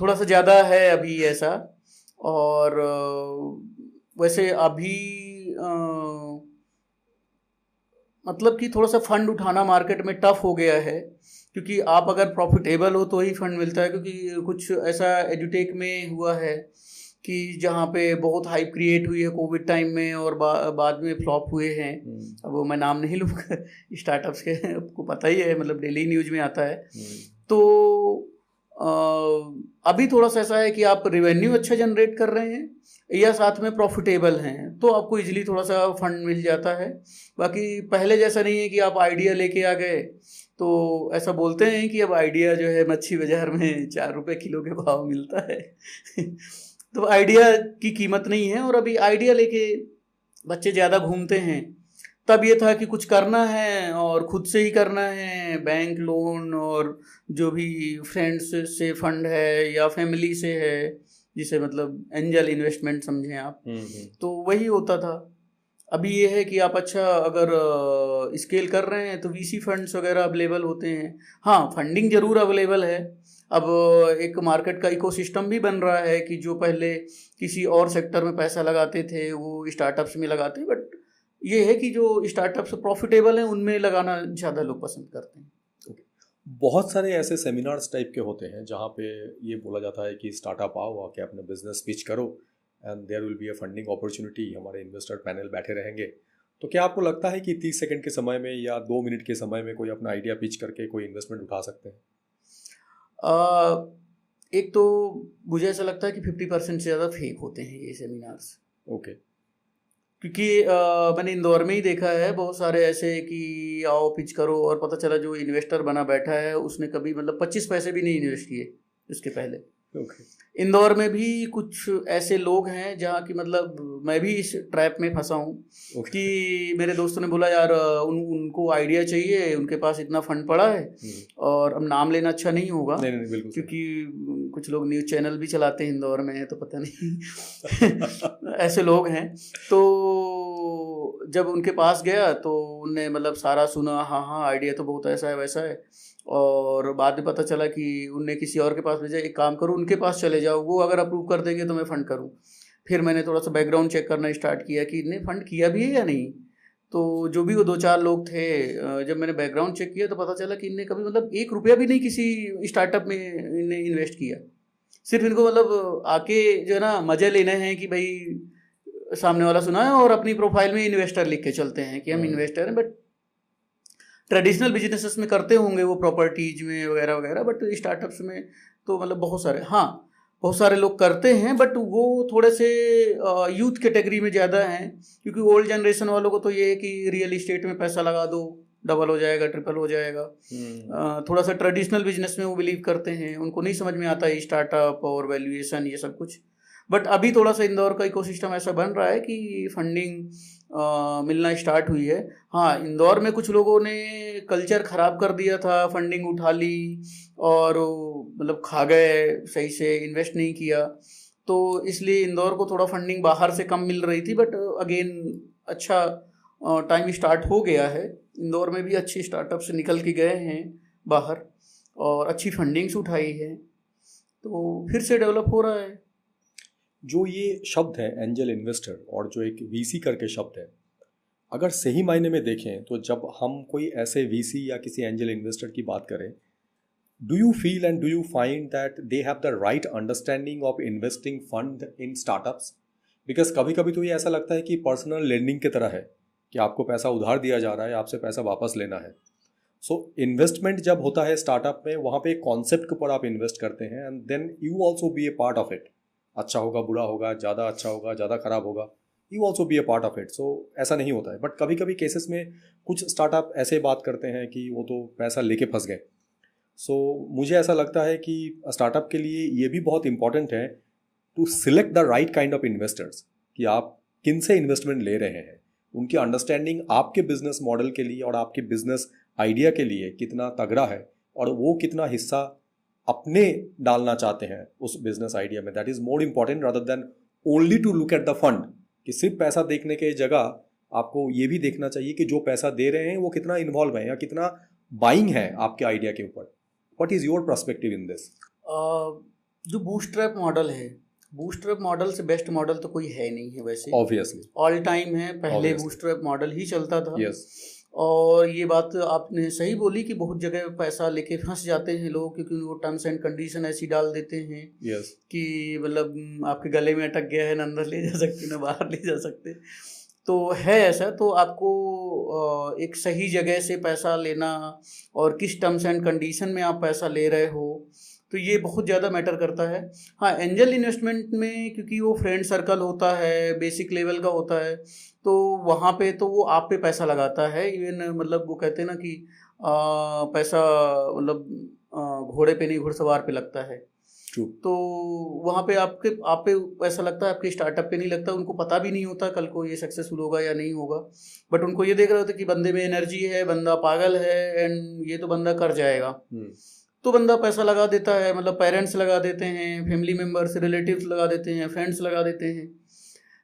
थोड़ा सा ज़्यादा है अभी ऐसा। और वैसे अभी मतलब कि थोड़ा सा फंड उठाना मार्केट में टफ हो गया है, क्योंकि आप अगर प्रॉफिटेबल हो तो ही फंड मिलता है। क्योंकि कुछ ऐसा एजुटेक में हुआ है कि जहाँ पे बहुत हाइप क्रिएट हुई है कोविड टाइम में, और बाद में फ्लॉप हुए हैं। अब वो मैं नाम नहीं लूँगा स्टार्टअप्स के, आपको पता ही है, मतलब डेली न्यूज में आता है। तो अभी थोड़ा सा ऐसा है कि आप रेवेन्यू अच्छा जनरेट कर रहे हैं या साथ में प्रॉफिटेबल हैं, तो आपको इजीली थोड़ा सा फंड मिल जाता है। बाकी पहले जैसा नहीं है कि आप आइडिया लेके आ गए। तो ऐसा बोलते हैं कि अब आइडिया जो है मच्छी बाजार में 4 रुपए किलो के भाव मिलता है तो आइडिया की कीमत नहीं है। और अभी आइडिया लेके बच्चे ज़्यादा घूमते हैं। तब ये था कि कुछ करना है और खुद से ही करना है, बैंक लोन और जो भी फ्रेंड्स से फंड है या फैमिली से है, जिसे मतलब एंजल इन्वेस्टमेंट समझें आप, तो वही होता था। अभी ये है कि आप अच्छा अगर स्केल कर रहे हैं तो वीसी फंड्स वगैरह अवेलेबल होते हैं। हाँ, फंडिंग जरूर अवेलेबल है। अब एक मार्केट का इकोसिस्टम भी बन रहा है कि जो पहले किसी और सेक्टर में पैसा लगाते थे वो स्टार्टअप्स में लगाते हैं। बट ये है कि जो स्टार्टअप्स प्रॉफिटेबल हैं उनमें लगाना ज़्यादा लोग पसंद करते हैं। बहुत सारे ऐसे सेमिनार्स टाइप के होते हैं जहाँ पे ये बोला जाता है कि स्टार्टअप आओ, आके अपने बिजनेस पिच करो and there will be a funding opportunity, हमारे इन्वेस्टर पैनल बैठे रहेंगे। तो क्या आपको लगता है कि 30 सेकंड के समय में या 2 मिनट के समय में कोई अपना आइडिया पिच करके कोई इन्वेस्टमेंट उठा सकते हैं? एक तो मुझे ऐसा लगता है कि 50% से ज़्यादा फेक होते हैं ये सेमिनार्स। ओके। क्योंकि मैंने इंदौर में ही देखा है बहुत सारे ऐसे कि आओ पिच करो, और पता चला जो इन्वेस्टर बना बैठा है उसने कभी मतलब 25 पैसे भी नहीं इन्वेस्ट किए उसके पहले। ओके। इंदौर में भी कुछ ऐसे लोग हैं जहाँ की मतलब मैं भी इस ट्रैप में फंसा हूँ कि मेरे दोस्तों ने बोला यार उनको आइडिया चाहिए, उनके पास इतना फंड पड़ा है, और अब नाम लेना अच्छा नहीं होगा क्योंकि कुछ लोग न्यूज़ चैनल भी चलाते हैं इंदौर में, तो पता नहीं ऐसे लोग हैं। तो जब उनके पास गया तो उनने मतलब सारा सुना, हाँ हाँ आइडिया तो बहुत ऐसा है वैसा है, और बाद में पता चला कि उनने किसी और के पास भेजा, एक काम करो उनके पास चले जाओ, वो अगर अप्रूव कर देंगे तो मैं फ़ंड करूँ। फिर मैंने थोड़ा सा बैकग्राउंड चेक करना स्टार्ट किया कि इनने फ़ंड किया भी है या नहीं। तो जो भी वो 2-4 लोग थे, जब मैंने बैकग्राउंड चेक किया तो पता चला कि इनने कभी मतलब 1 रुपया भी नहीं किसी स्टार्टअप में इनने इन्वेस्ट किया। सिर्फ इनको मतलब आके जो है ना मज़े लेने हैं कि भाई सामने वाला सुना है, और अपनी प्रोफाइल में इन्वेस्टर लिख के चलते हैं कि हम इन्वेस्टर हैं। बट ट्रेडिशनल बिजनेसेस में करते होंगे वो प्रॉपर्टीज में वगैरह वगैरह, बट स्टार्टअप्स में तो मतलब बहुत सारे लोग करते हैं। बट वो थोड़े से यूथ कैटेगरी में ज़्यादा हैं, क्योंकि ओल्ड जनरेशन वालों को तो ये है कि रियल इस्टेट में पैसा लगा दो, डबल हो जाएगा, ट्रिपल हो जाएगा। थोड़ा सा ट्रेडिशनल बिजनेस में वो बिलीव करते हैं, उनको नहीं समझ में आता है स्टार्टअप और वैल्यूएशन ये सब कुछ। बट अभी थोड़ा सा इंदौर का इकोसिस्टम ऐसा बन रहा है कि फंडिंग मिलना स्टार्ट हुई है। हाँ, इंदौर में कुछ लोगों ने कल्चर ख़राब कर दिया था, फंडिंग उठा ली और मतलब खा गए, सही से इन्वेस्ट नहीं किया, तो इसलिए इंदौर को थोड़ा फंडिंग बाहर से कम मिल रही थी। बट अगेन अच्छा टाइम स्टार्ट हो गया है, इंदौर में भी अच्छे स्टार्टअप्स निकल के गए हैं बाहर और अच्छी फंडिंग्स उठाई है, तो फिर से डेवलप हो रहा है। जो ये शब्द है एंजल इन्वेस्टर और जो एक वीसी करके शब्द है, अगर सही मायने में देखें तो जब हम कोई ऐसे वीसी या किसी एंजल इन्वेस्टर की बात करें, do you feel and do you find that they have the right understanding of investing fund in startups? Because कभी कभी तो ये ऐसा लगता है कि पर्सनल लेंडिंग की तरह है कि आपको पैसा उधार दिया जा रहा है, आपसे पैसा वापस लेना है। सो इन्वेस्टमेंट जब होता है स्टार्टअप में, वहाँ पे एक कॉन्सेप्ट के ऊपर आप इन्वेस्ट करते हैं and then you also be a part of it. अच्छा होगा, बुरा होगा, ज़्यादा अच्छा होगा, ज़्यादा खराब होगा, you also be a part of it. So ऐसा नहीं होता है। बट कभी कभी केसेस में कुछ स्टार्टअप ऐसे बात करते हैं कि वो तो पैसा लेके फंस गए। सो मुझे ऐसा लगता है कि स्टार्टअप के लिए ये भी बहुत इंपॉर्टेंट है to select the right kind of investors, कि आप किन से इन्वेस्टमेंट ले रहे हैं, उनकी अंडरस्टैंडिंग आपके बिजनेस मॉडल के लिए और आपके बिजनेस आइडिया के लिए कितना तगड़ा है, और वो कितना हिस्सा अपने डालना चाहते हैं उस बिजनेस आइडिया में। That is more important rather than only to look at the fund, कि सिर्फ पैसा देखने के जगह आपको ये भी देखना चाहिए कि जो पैसा दे रहे हैं वो कितना इन्वॉल्व है या कितना बाइंग है आपके आइडिया के ऊपर। What is your perspective in this? जो बूटस्ट्रैप मॉडल है बूस्टरअप मॉडल से बेस्ट मॉडल तो कोई है नहीं है वैसे, ऑब्वियसली ऑल टाइम है, पहले बूस्टरअप मॉडल ही चलता था। और ये बात आपने सही बोली कि बहुत जगह पैसा लेके फंस जाते हैं लोग, क्योंकि वो टर्म्स एंड कंडीशन ऐसी डाल देते हैं कि मतलब आपके गले में अटक गया है, ना अंदर ले जा सकते ना बाहर ले जा सकते। तो है ऐसा, तो आपको एक सही जगह से पैसा लेना और किस टर्म्स एंड कंडीशन में आप पैसा ले रहे हो, तो ये बहुत ज़्यादा मैटर करता है। हाँ, एंजल इन्वेस्टमेंट में क्योंकि वो फ्रेंड सर्कल होता है, बेसिक लेवल का होता है, तो वहाँ पे तो वो आप पे पैसा लगाता है। इवन मतलब वो कहते हैं ना कि पैसा मतलब घोड़े पे नहीं घुड़सवार पे लगता है। तो वहाँ पे आप पे पैसा लगता है, आपके स्टार्टअप पे नहीं लगता। उनको पता भी नहीं होता कल को ये सक्सेसफुल होगा या नहीं होगा, बट उनको ये देख रहे होते कि बंदे में एनर्जी है, बंदा पागल है एंड ये तो बंदा कर जाएगा। तो बंदा पैसा लगा देता है, मतलब पेरेंट्स लगा देते हैं, फैमिली मेम्बर्स, रिलेटिव्स लगा देते हैं, फ्रेंड्स लगा देते हैं।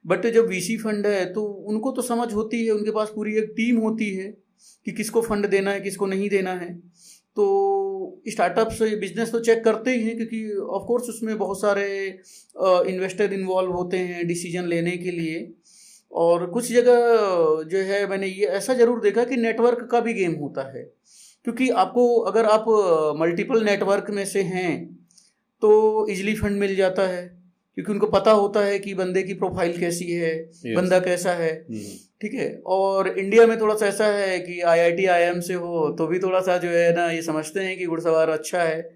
बट जब वीसी फंड है तो उनको तो समझ होती है, उनके पास पूरी एक टीम होती है कि किसको फंड देना है, किसको नहीं देना है। तो स्टार्टअप्स बिजनेस तो चेक करते ही हैं, क्योंकि ऑफ कोर्स उसमें बहुत सारे इन्वेस्टर इन्वॉल्व होते हैं डिसीजन लेने के लिए। और कुछ जगह जो है मैंने ये ऐसा ज़रूर देखा कि नेटवर्क का भी गेम होता है, क्योंकि आपको अगर आप मल्टीपल नेटवर्क में से हैं तो इजीली फंड मिल जाता है, क्योंकि उनको पता होता है कि बंदे की प्रोफाइल कैसी है, बंदा कैसा है। ठीक है। और इंडिया में थोड़ा सा ऐसा है कि IIT IIM से हो तो भी थोड़ा सा जो है ना ये समझते हैं कि घुड़सवार अच्छा है,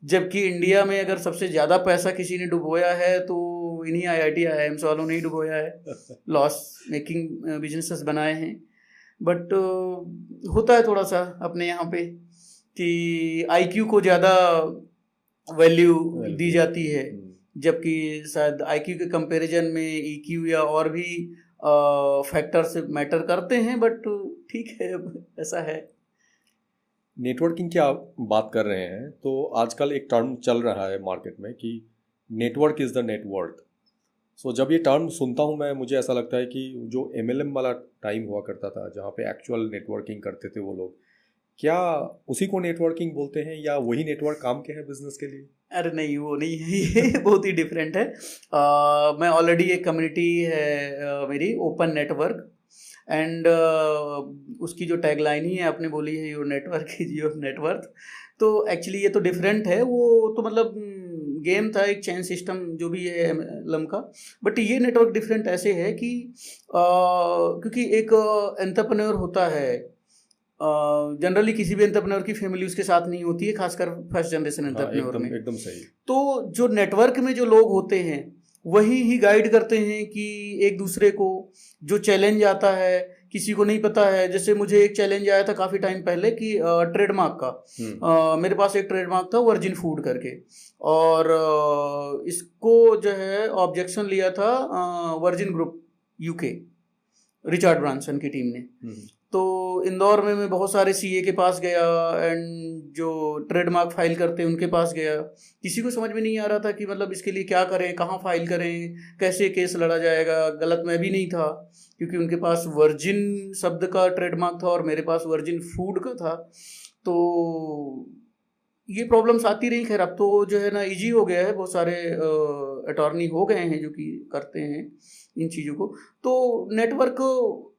जबकि इंडिया में अगर सबसे ज़्यादा पैसा किसी ने डुबोया है तो इन्हीं IIT IIM वालों ने ही डुबोया है, लॉस मेकिंग बिजनेसेस बनाए हैं। बट होता है थोड़ा सा अपने यहाँ पे कि IQ को ज़्यादा वैल्यू दी जाती है, जबकि शायद IQ के कंपैरिजन में EQ या और भी फैक्टर्स मैटर करते हैं। बट ठीक है, ऐसा है। नेटवर्किंग की आप बात कर रहे हैं तो आजकल एक टर्म चल रहा है मार्केट में कि नेटवर्क इज़ द नेटवर्थ। सो जब ये टर्म सुनता हूँ मैं, मुझे ऐसा लगता है कि जो MLM वाला टाइम हुआ करता था जहाँ पे एक्चुअल नेटवर्किंग करते थे वो लोग, क्या उसी को नेटवर्किंग बोलते हैं या वही नेटवर्क काम के हैं बिजनेस के लिए? अरे नहीं, वो नहीं है, ये बहुत ही डिफरेंट है। मैं ऑलरेडी एक कम्युनिटी है मेरी, ओपन नेटवर्क, एंड उसकी जो टैगलाइन ही है आपने बोली है, your network is your net worth. तो एक्चुअली ये तो डिफरेंट है, वो तो मतलब गेम था, एक चेन सिस्टम जो भी है MLM का। बट ये नेटवर्क डिफरेंट ऐसे है कि क्योंकि एक एंटरप्रेन्योर होता है, जनरली किसी भी एंटरप्रेन्योर की फैमिली उसके साथ नहीं होती है, खासकर फर्स्ट जनरेशन एंटरप्रेन्योर में। एकदम सही। तो जो नेटवर्क में जो लोग होते हैं वही ही गाइड करते हैं कि एक दूसरे को जो चैलेंज आता है, किसी को नहीं पता है। जैसे मुझे एक चैलेंज आया था काफ़ी टाइम पहले कि ट्रेडमार्क का, मेरे पास एक ट्रेडमार्क था वर्जिन फूड करके, और इसको जो है ऑब्जेक्शन लिया था virgin group UK, Richard Branson की टीम ने। तो इंदौर में मैं बहुत सारे CA के पास गया एंड जो ट्रेडमार्क फाइल करते हैं उनके पास गया। किसी को समझ में नहीं आ रहा था कि मतलब इसके लिए क्या करें, कहाँ फाइल करें, कैसे केस लड़ा जाएगा। गलत मैं भी नहीं था, क्योंकि उनके पास वर्जिन शब्द का ट्रेडमार्क था और मेरे पास वर्जिन फूड का था। तो ये प्रॉब्लम्स आती रही। खैर अब तो जो है ना ईजी हो गया है, बहुत सारे अटॉर्नी हो गए हैं जो कि करते हैं इन चीज़ों को। तो नेटवर्क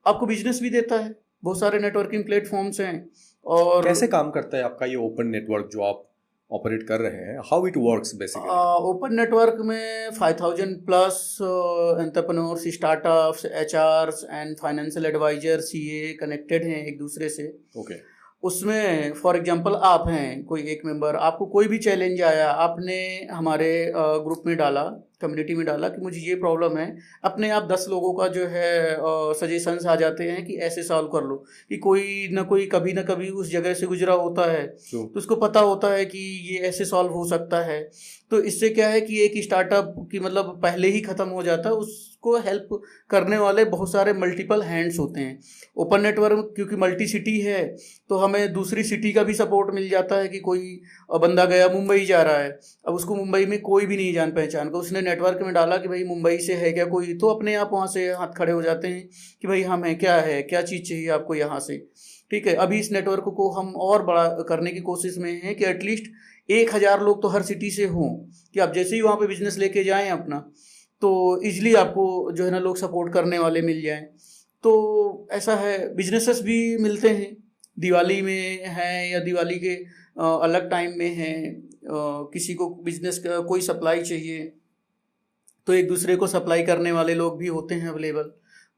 आपको बिजनेस भी देता है, बहुत सारे नेटवर्किंग प्लेटफॉर्म्स हैं। और कैसे काम करता है आपका ये ओपन नेटवर्क जो आप ऑपरेट कर रहे हैं, how it works basically? Open network में 5000 plus entrepreneurs, startups, HRs and financial advisor, CA connected हैं एक दूसरे से। ओके। उसमें फॉर एग्जांपल आप हैं कोई एक मेंबर, आपको कोई भी चैलेंज आया, आपने हमारे ग्रुप में डाला, कम्युनिटी में डाला कि मुझे ये प्रॉब्लम है, अपने आप 10 लोगों का जो है सजेशंस आ जाते हैं कि ऐसे सॉल्व कर लो। कि कोई ना कोई कभी ना कभी उस जगह से गुजरा होता है तो उसको पता होता है कि ये ऐसे सॉल्व हो सकता है। तो इससे क्या है कि एक स्टार्टअप की मतलब पहले ही ख़त्म हो जाता है, उसको हेल्प करने वाले बहुत सारे मल्टीपल हैंड्स होते हैं। ओपन नेटवर्क क्योंकि मल्टी सिटी है तो हमें दूसरी सिटी का भी सपोर्ट मिल जाता है कि कोई बंदा गया मुंबई जा रहा है, अब उसको मुंबई में कोई भी नहीं जान पहचान का, उसने नेटवर्क में डाला कि भाई मुंबई से है क्या कोई, तो अपने आप वहाँ से हाथ खड़े हो जाते हैं कि भाई हम हैं, क्या है, क्या चीज़ चाहिए आपको यहाँ से। ठीक है, अभी इस नेटवर्क को हम और बड़ा करने की कोशिश में हैं कि एटलीस्ट 1,000 लोग तो हर सिटी से हों, कि आप जैसे ही वहाँ पे बिजनेस लेके जाएं अपना, तो इजली आपको जो है ना लोग सपोर्ट करने वाले मिल जाएं। तो ऐसा है, बिजनेसेस भी मिलते हैं, दिवाली में हैं या दिवाली के अलग टाइम में हैं, किसी को बिजनेस का कोई सप्लाई चाहिए तो एक दूसरे को सप्लाई करने वाले लोग भी होते हैं अवेलेबल।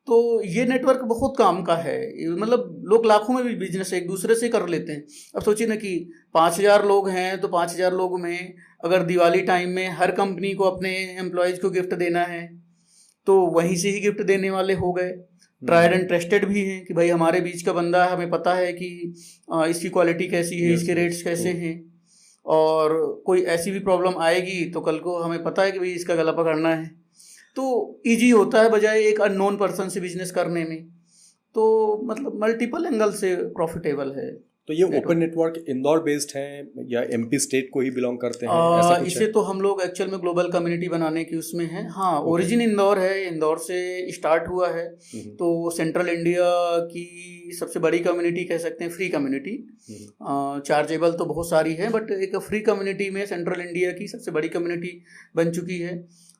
तो ये नेटवर्क बहुत काम का है, मतलब लोग लाखों में भी बिजनेस एक दूसरे से कर लेते हैं। अब सोचिए ना कि 5,000 लोग हैं, तो 5,000 लोग में अगर दिवाली टाइम में हर कंपनी को अपने एम्प्लॉयज़ को गिफ्ट देना है तो वहीं से ही गिफ्ट देने वाले हो गए। ट्राइड एंड ट्रस्टेड भी हैं कि भाई हमारे बीच का बंदा है, हमें पता है कि इसकी क्वालिटी कैसी है, इसके रेट्स कैसे हैं, और कोई ऐसी भी प्रॉब्लम आएगी तो कल को हमें पता है कि भाई इसका गला पकड़ना है। तो इजी होता है बजाय एक अननोन पर्सन से बिजनेस करने में। तो मतलब मल्टीपल एंगल से प्रॉफिटेबल है। तो ये ओपन नेटवर्क इंदौर बेस्ड है या एमपी स्टेट को ही बिलोंग करते हैं, ऐसा कुछ इसे है? तो हम लोग एक्चुअल में ग्लोबल कम्युनिटी बनाने की उसमें हैं। हाँ, ओरिजिन इंदौर है, इंदौर से स्टार्ट हुआ है। तो सेंट्रल इंडिया की सबसे बड़ी कम्युनिटी कह सकते हैं, फ्री कम्युनिटी। चार्जेबल तो बहुत सारी है, बट एक फ्री कम्युनिटी में सेंट्रल इंडिया की सबसे बड़ी कम्युनिटी बन चुकी है।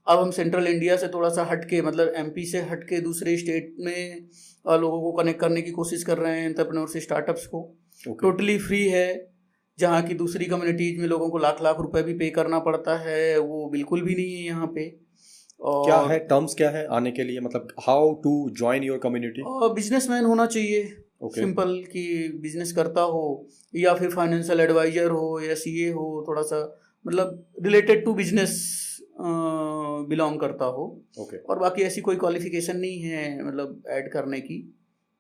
अब हम सेंट्रल इंडिया से थोड़ा सा हट के, मतलब एमपी से हट के दूसरे स्टेट में लोगों को कनेक्ट करने की कोशिश कर रहे हैं, एंटरप्रेन्योर से स्टार्टअप्स को। टोटली फ्री है, जहाँ की दूसरी कम्युनिटीज में लोगों को लाख लाख रुपए भी पे करना पड़ता है, वो बिल्कुल भी नहीं है यहाँ पे। और क्या है टर्म्स, क्या है आने के लिए, मतलब how to join your community? Businessman होना चाहिए, सिंपल, कि बिजनेस करता हो, या फिर फाइनेंशियल एडवाइजर हो या सीए हो, थोड़ा सा मतलब रिलेटेड टू बिजनेस बिलोंग करता हो। और बाकी ऐसी कोई क्वालिफिकेशन नहीं है मतलब ऐड करने की।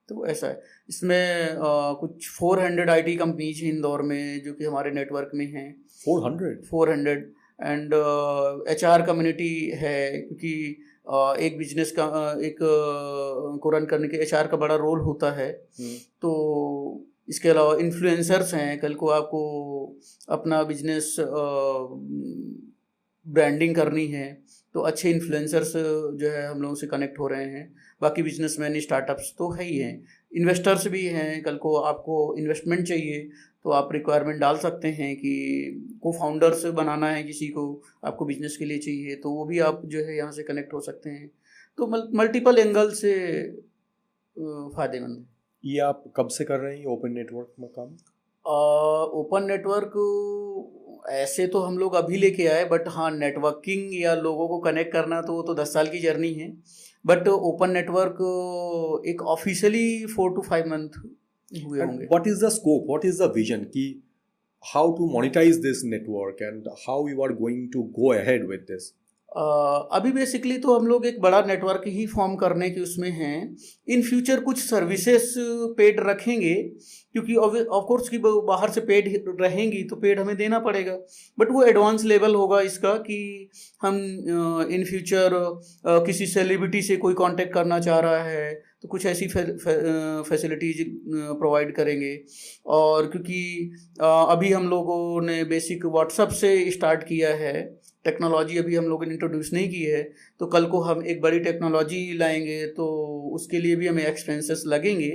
तो ऐसा है, इसमें कुछ 400 आईटी कंपनीज हैं इंदौर में जो कि हमारे नेटवर्क में हैं। 400 एंड एचआर कम्युनिटी है, क्योंकि एक बिजनेस का को रन करने के एचआर का बड़ा रोल होता है। तो इसके अलावा इन्फ्लुएंसर्स हैं, कल को आपको अपना बिजनेस ब्रांडिंग करनी है तो अच्छे इन्फ्लुएंसर्स जो है हम लोगों से कनेक्ट हो रहे हैं। बाकी बिजनेसमैन स्टार्टअप्स तो है ही हैं, इन्वेस्टर्स भी हैं। कल को आपको इन्वेस्टमेंट चाहिए तो आप रिक्वायरमेंट डाल सकते हैं कि को फाउंडर्स बनाना है, किसी को आपको बिजनेस के लिए चाहिए, तो वो भी आप जो है यहाँ से कनेक्ट हो सकते हैं। तो मल्टीपल एंगल से फ़ायदेमंद है। ये आप कब से कर रहे हैं ओपन नेटवर्क में काम? ओपन नेटवर्क ऐसे तो हम लोग अभी लेके आए, बट हाँ नेटवर्किंग या लोगों को कनेक्ट करना तो वो तो 10 साल की जर्नी है। बट ओपन नेटवर्क एक ऑफिशियली 4 to 5 मंथ हुए होंगे। What is the scope, what is the vision कि how to monetize this network and how you are going to go ahead with this? अभी बेसिकली तो हम लोग एक बड़ा नेटवर्क ही फॉर्म करने की उसमें हैं। इन फ्यूचर कुछ सर्विसेज पेड रखेंगे, क्योंकि ऑफ कोर्स की बाहर से पेड रहेंगी तो पेड हमें देना पड़ेगा, बट वो एडवांस लेवल होगा इसका कि हम इन फ्यूचर किसी सेलिब्रिटी से कोई कांटेक्ट करना चाह रहा है तो कुछ ऐसी फैसिलिटीज प्रोवाइड करेंगे। और क्योंकि अभी हम लोगों ने बेसिक व्हाट्सएप से स्टार्ट किया है, टेक्नोलॉजी अभी हम लोगों ने इंट्रोड्यूस नहीं की है, तो कल को हम एक बड़ी टेक्नोलॉजी लाएंगे तो उसके लिए भी हमें एक्सपेंसेस लगेंगे।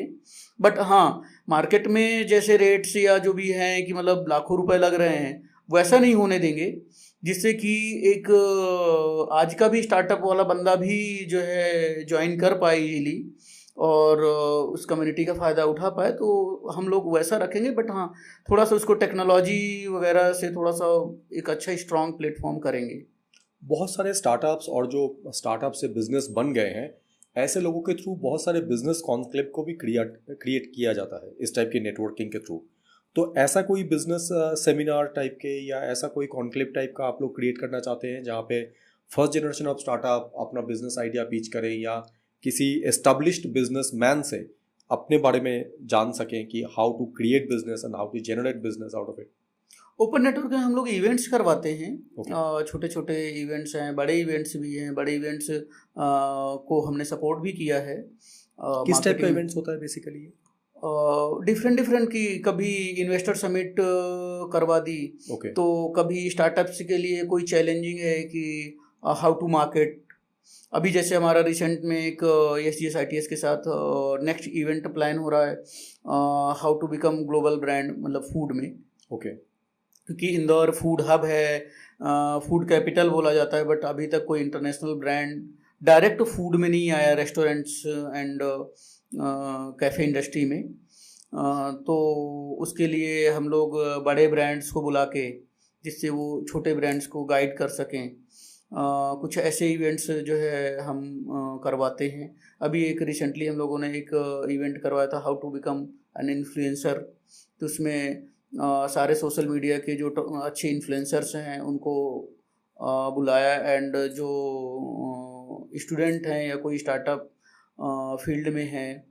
बट हाँ, मार्केट में जैसे रेट्स या जो भी हैं कि मतलब लाखों रुपए लग रहे हैं, वैसा नहीं होने देंगे, जिससे कि एक आज का भी स्टार्टअप वाला बंदा भी जो है ज्वाइन कर पाए इजीली और उस कम्युनिटी का फ़ायदा उठा पाए। तो हम लोग वैसा रखेंगे, बट हाँ थोड़ा सा उसको टेक्नोलॉजी वगैरह से थोड़ा सा एक अच्छा स्ट्रॉन्ग प्लेटफॉर्म करेंगे। बहुत सारे स्टार्टअप्स और जो स्टार्टअप से बिजनेस बन गए हैं, ऐसे लोगों के थ्रू बहुत सारे बिजनेस कॉन्क्लेव को भी क्रिएट किया जाता है इस टाइप की नेटवर्किंग के थ्रू। तो ऐसा कोई बिजनेस सेमिनार टाइप के या ऐसा कोई कॉन्क्लेव टाइप का आप लोग क्रिएट करना चाहते हैं जहाँ पे फर्स्ट जनरेशन ऑफ स्टार्टअप अपना बिजनेस आइडिया पिच करें या किसी एस्टेब्लिश्ड बिजनेसमैन से अपने बारे में जान सकें कि how to create business and how to generate business out of it? Open network में हम लोग इवेंट्स करवाते हैं। छोटे छोटे इवेंट्स हैं, बड़े इवेंट्स भी हैं। बड़े इवेंट्स को हमने सपोर्ट भी किया है। किस टाइप का इवेंट्स होता है बेसिकली? डिफरेंट की कभी इन्वेस्टर समिट करवा दी, तो कभी स्टार्टअप्स के लिए कोई चैलेंजिंग है कि हाउ टू मार्केट, अभी जैसे हमारा रिसेंट में एक SGS के साथ नेक्स्ट इवेंट प्लान हो रहा है, how to become global brand, मतलब फूड में। ओके। क्योंकि इंदौर फूड हब है, फूड कैपिटल बोला जाता है, बट अभी तक कोई इंटरनेशनल ब्रांड डायरेक्ट फूड में नहीं आया, रेस्टोरेंट्स एंड कैफ़े इंडस्ट्री में। तो उसके लिए हम लोग बड़े ब्रांड्स को बुला के, जिससे वो छोटे ब्रांड्स को गाइड कर सकें, कुछ ऐसे इवेंट्स जो है हम करवाते हैं। अभी एक रिसेंटली हम लोगों ने एक इवेंट करवाया था, how to become an influencer. तो उसमें सारे सोशल मीडिया के जो अच्छे इन्फ्लुएंसर्स हैं उनको बुलाया, एंड जो स्टूडेंट हैं या कोई स्टार्टअप फील्ड में हैं,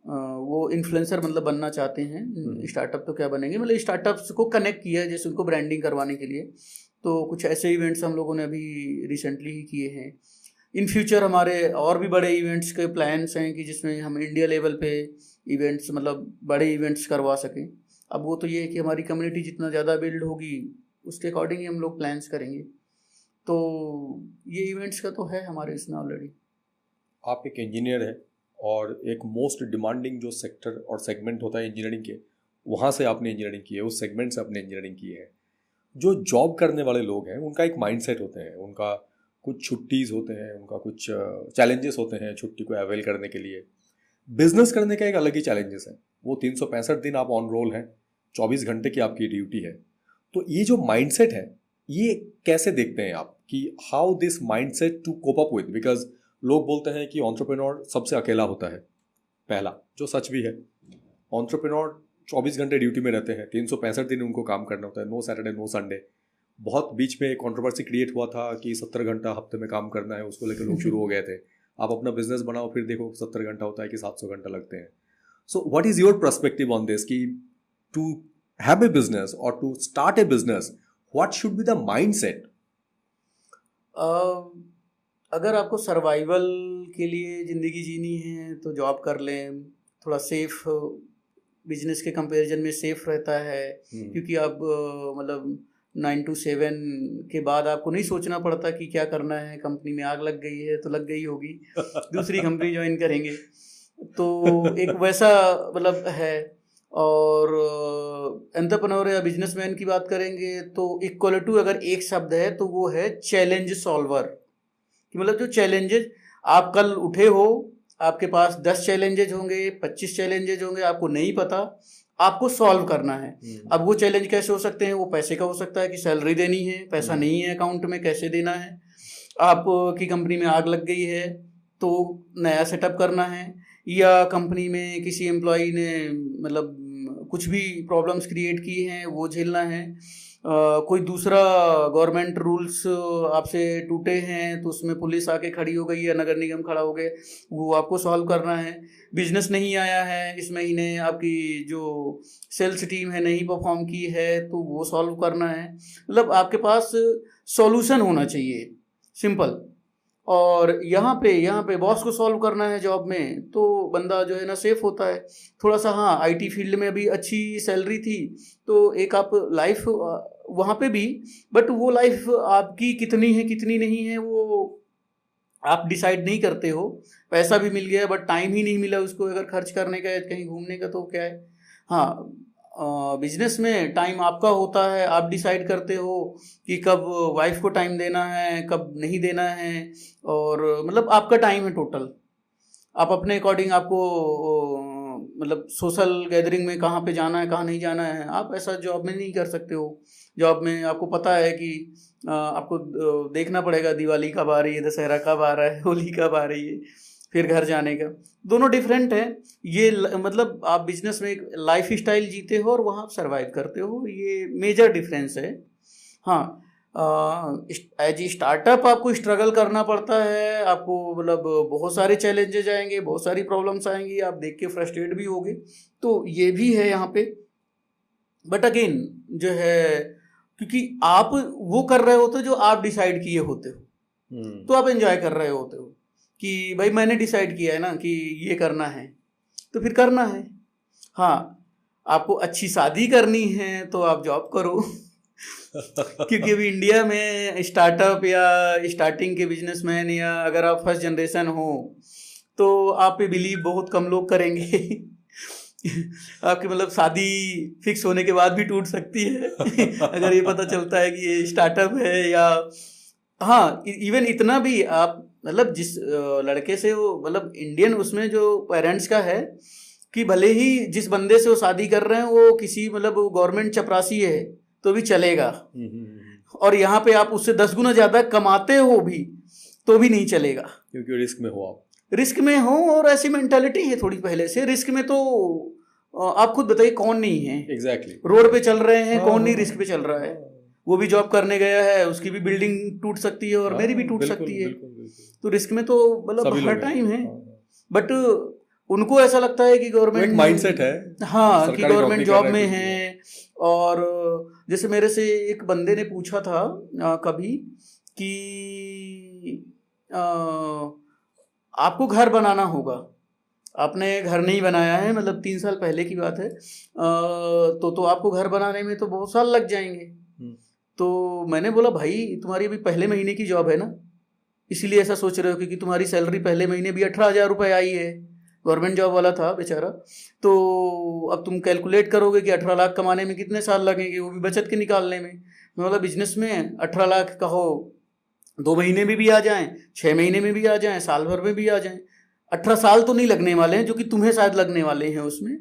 वो इन्फ्लुएंसर मतलब बनना चाहते हैं, स्टार्टअप तो क्या बनेंगे, मतलब स्टार्टअप्स को कनेक्ट किया है जैसे उनको ब्रांडिंग करवाने के लिए। तो कुछ ऐसे इवेंट्स हम लोगों ने अभी रिसेंटली ही किए हैं। इन फ्यूचर हमारे और भी बड़े इवेंट्स के प्लान्स हैं कि जिसमें हम इंडिया लेवल पे इवेंट्स, मतलब बड़े इवेंट्स करवा सकें। अब वो तो ये है कि हमारी कम्युनिटी जितना ज़्यादा बिल्ड होगी उसके अकॉर्डिंग ही हम लोग प्लान्स करेंगे। तो ये इवेंट्स का तो है हमारे इसमें ऑलरेडी। आप एक इंजीनियर है और एक मोस्ट डिमांडिंग जो सेक्टर और सेगमेंट होता है इंजीनियरिंग के, वहाँ से आपने इंजीनियरिंग की है, उस सेगमेंट से आपने इंजीनियरिंग की है। जो जॉब करने वाले लोग हैं उनका एक माइंडसेट होते हैं, उनका कुछ छुट्टीज़ होते हैं, उनका कुछ चैलेंजेस होते हैं छुट्टी को अवेल करने के लिए। बिजनेस करने का एक अलग ही चैलेंजेस है। वो 365 दिन आप ऑन रोल हैं, 24 घंटे की आपकी ड्यूटी है। तो ये जो माइंडसेट है, ये कैसे देखते हैं आप कि how this mindset to cope up with? Because लोग बोलते हैं कि एंटरप्रेन्योर सबसे अकेला होता है, पहला, जो सच भी है। एंटरप्रेन्योर 24 घंटे ड्यूटी में रहते हैं, 365 दिन उनको काम करना होता है, नो सैटरडे नो संडे। बहुत बीच में कंट्रोवर्सी क्रिएट हुआ था कि 70 घंटा हफ्ते में काम करना है, उसको लेकर लोग शुरू हो गए थे। आप अपना बिजनेस बनाओ, फिर देखो 70 घंटा होता है कि 700 घंटा लगते हैं। So what is your perspective on this कि टू हैव ए बिजनेस और to start a business, what should be the mindset? अगर आपको सर्वाइवल के लिए ज़िंदगी जीनी है तो जॉब कर लें, थोड़ा सेफ, बिजनेस के कंपैरिजन में सेफ रहता है। क्योंकि आप मतलब 9 to 7 के बाद आपको नहीं सोचना पड़ता कि क्या करना है, कंपनी में आग लग गई है तो लग गई होगी, दूसरी कंपनी ज्वाइन करेंगे। तो एक वैसा मतलब है। और एंटरप्रेन्योर या बिजनेसमैन की बात करेंगे तो इक्वल टू अगर एक शब्द है तो वो है चैलेंज सॉल्वर। कि मतलब जो चैलेंजेज, आप कल उठे हो, आपके पास 10 चैलेंजेज होंगे, 25 चैलेंजेज होंगे, आपको नहीं पता, आपको सॉल्व करना है। अब वो चैलेंज कैसे हो सकते हैं? वो पैसे का हो सकता है कि सैलरी देनी है, पैसा नहीं है अकाउंट में, कैसे देना है। आपकी कंपनी में आग लग गई है तो नया सेटअप करना है, या कंपनी में किसी एम्प्लॉई ने मतलब कुछ भी प्रॉब्लम्स क्रिएट की हैं वो झेलना है। कोई दूसरा गवर्नमेंट रूल्स आपसे टूटे हैं तो उसमें पुलिस आके खड़ी हो गई या नगर निगम खड़ा हो गए, वो आपको सॉल्व करना है। बिजनेस नहीं आया है इस महीने, आपकी जो सेल्स टीम है नहीं परफॉर्म की है तो वो सॉल्व करना है। मतलब आपके पास सॉल्यूशन होना चाहिए, सिंपल। और यहाँ पे बॉस को सॉल्व करना है जॉब में, तो बंदा जो है ना सेफ होता है थोड़ा सा। हाँ, आईटी फील्ड में अभी अच्छी सैलरी थी तो एक आप लाइफ वहाँ पे भी, बट वो लाइफ आपकी कितनी है कितनी नहीं है वो आप डिसाइड नहीं करते हो। पैसा भी मिल गया बट टाइम ही नहीं मिला उसको अगर खर्च करने का, कहीं घूमने का, तो क्या है। हाँ, बिजनेस में टाइम आपका होता है, आप डिसाइड करते हो कि कब वाइफ को टाइम देना है, कब नहीं देना है, और मतलब आपका टाइम है टोटल। आप अपने अकॉर्डिंग आपको मतलब सोशल गैदरिंग में कहाँ पे जाना है कहाँ नहीं जाना है, आप ऐसा जॉब में नहीं कर सकते हो। जॉब में आपको पता है कि आपको देखना पड़ेगा दिवाली कब आ रही है, दशहरा कब आ रहा है, होली कब आ रही है, फिर घर जाने का। दोनों डिफरेंट है। ये मतलब आप बिजनेस में एक लाइफ स्टाइल जीते हो और वहाँ आप सर्वाइव करते हो, ये मेजर डिफरेंस है। हाँ, एज ए स्टार्टअप आपको स्ट्रगल करना पड़ता है, आपको मतलब बहुत सारे चैलेंजेस आएंगे, बहुत सारी प्रॉब्लम्स आएंगी, आप देख के फ्रस्ट्रेट भी होगे, तो ये भी है यहाँ पे। बट अगेन जो है, क्योंकि आप वो कर रहे होते हो जो आप डिसाइड किए होते हो, तो आप एंजॉय कर रहे होते हो कि भाई मैंने डिसाइड किया है ना कि ये करना है तो फिर करना है। हाँ, आपको अच्छी शादी करनी है तो आप जॉब करो क्योंकि अभी इंडिया में स्टार्टअप या स्टार्टिंग के बिजनेसमैन या अगर आप फर्स्ट जनरेशन हो तो आप पे बिलीव बहुत कम लोग करेंगे। आपकी मतलब शादी फिक्स होने के बाद भी टूट सकती है अगर ये पता चलता है कि ये स्टार्टअप है। या हाँ, इवन इतना भी आप मतलब जिस लड़के से वो मतलब इंडियन उसमें जो पेरेंट्स का है कि भले ही जिस बंदे से वो शादी कर रहे हैं वो किसी मतलब गवर्नमेंट चपरासी है तो भी चलेगा, और यहाँ पे आप उससे 10 गुना ज्यादा कमाते हो भी तो भी नहीं चलेगा, क्योंकि रिस्क में हो, आप रिस्क में हो। और ऐसी मेंटालिटी है थोड़ी पहले से। रिस्क में तो आप खुद बताइए कौन नहीं है। एग्जैक्टली रोड पे चल रहे हैं, कौन नहीं रिस्क पे चल रहा है। वो भी जॉब करने गया है, उसकी भी बिल्डिंग टूट सकती है और मेरी भी टूट सकती है। तो रिस्क में तो मतलब हर टाइम है। बट उनको ऐसा लगता है कि गवर्नमेंट माइंडसेट है, हाँ, कि गवर्नमेंट जॉब में है। और जैसे मेरे से एक बंदे ने पूछा था कभी कि आपको घर बनाना होगा, आपने घर नहीं बनाया है, मतलब 3 साल पहले की बात है, तो आपको घर बनाने में तो बहुत साल लग जाएंगे। तो मैंने बोला भाई तुम्हारी अभी पहले महीने की जॉब है ना, इसीलिए ऐसा सोच रहे हो, क्योंकि तुम्हारी सैलरी पहले महीने भी 18,000 रुपये आई है। गवर्नमेंट जॉब वाला था बेचारा। तो अब तुम कैलकुलेट करोगे कि 18 लाख कमाने में कितने साल लगेंगे, वो भी बचत के निकालने में। मैं बोला बिजनेस में 18 लाख कहो 2 महीने में भी आ जाएं, 6 महीने में भी आ जाएं, साल भर में भी आ जाएं, 18 साल तो नहीं लगने वाले हैं, जो कि तुम्हें शायद लगने वाले हैं उसमें।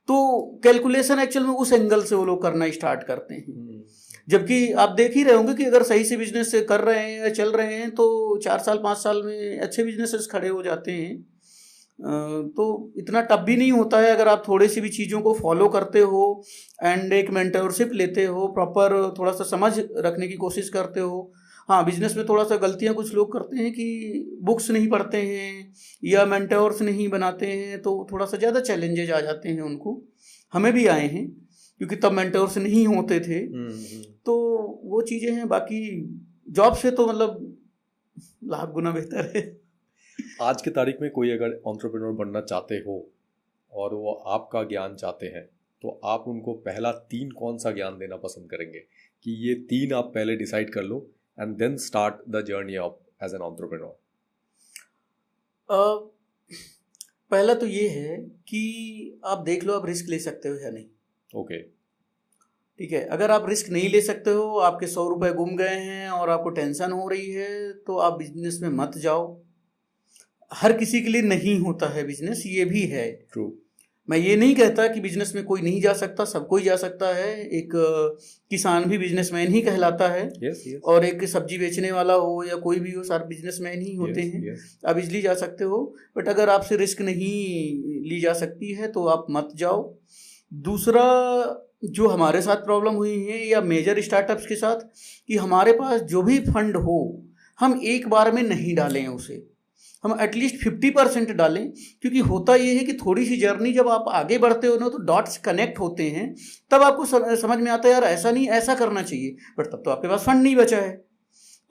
तो कैलकुलेशन एक्चुअल में उस एंगल से वो लोग करना स्टार्ट करते हैं। जबकि आप देख ही रहे होंगे कि अगर सही से बिजनेस कर रहे हैं या चल रहे हैं तो 4 साल 5 साल में अच्छे बिजनेसेस खड़े हो जाते हैं। तो इतना टफ भी नहीं होता है अगर आप थोड़ी सी भी चीज़ों को फॉलो करते हो एंड एक मेंटरशिप लेते हो, प्रॉपर थोड़ा सा समझ रखने की कोशिश करते हो। हाँ, बिजनेस में थोड़ा सा गलतियाँ कुछ लोग करते हैं कि बुक्स नहीं पढ़ते हैं या मेंटर्स नहीं बनाते हैं, तो थोड़ा सा ज़्यादा चैलेंजेज आ जाते हैं उनको। हमें भी आए हैं क्योंकि तब मेंटर्स नहीं होते थे। तो वो चीज़ें हैं। बाकी जॉब से तो मतलब लाख गुना बेहतर है। आज की तारीख में कोई अगर एंटरप्रेन्योर बनना चाहते हो और वो आपका ज्ञान चाहते हैं तो आप उनको पहला 3 कौन सा ज्ञान देना पसंद करेंगे कि ये 3 आप पहले डिसाइड कर लो and then start the journey of as an entrepreneur? पहला तो ये है कि आप देख लो आप रिस्क ले सकते हो या नहीं। ओके, ठीक है। अगर आप रिस्क नहीं ले सकते हो, आपके 100 रुपये गुम गए हैं और आपको टेंशन हो रही है, तो आप बिजनेस में मत जाओ। हर किसी के लिए नहीं होता है बिजनेस, ये भी है ट्रू। मैं ये नहीं कहता कि बिजनेस में कोई नहीं जा सकता, सब कोई जा सकता है। एक किसान भी बिजनेसमैन ही कहलाता है। yes, yes. और एक सब्जी बेचने वाला हो या कोई भी हो, सारे बिजनेसमैन ही होते हैं। yes. आप इजली जा सकते हो, बट अगर आपसे रिस्क नहीं ली जा सकती है तो आप मत जाओ। दूसरा, जो हमारे साथ प्रॉब्लम हुई है या मेजर स्टार्टअप्स के साथ, कि हमारे पास जो भी फंड हो हम एक बार में नहीं डालें उसे, हम एटलीस्ट 50% डालें। क्योंकि होता ये है कि थोड़ी सी जर्नी जब आप आगे बढ़ते हो ना तो डॉट्स कनेक्ट होते हैं, तब आपको समझ में आता है यार ऐसा नहीं ऐसा करना चाहिए, बट तब तो आपके पास फंड नहीं बचा है।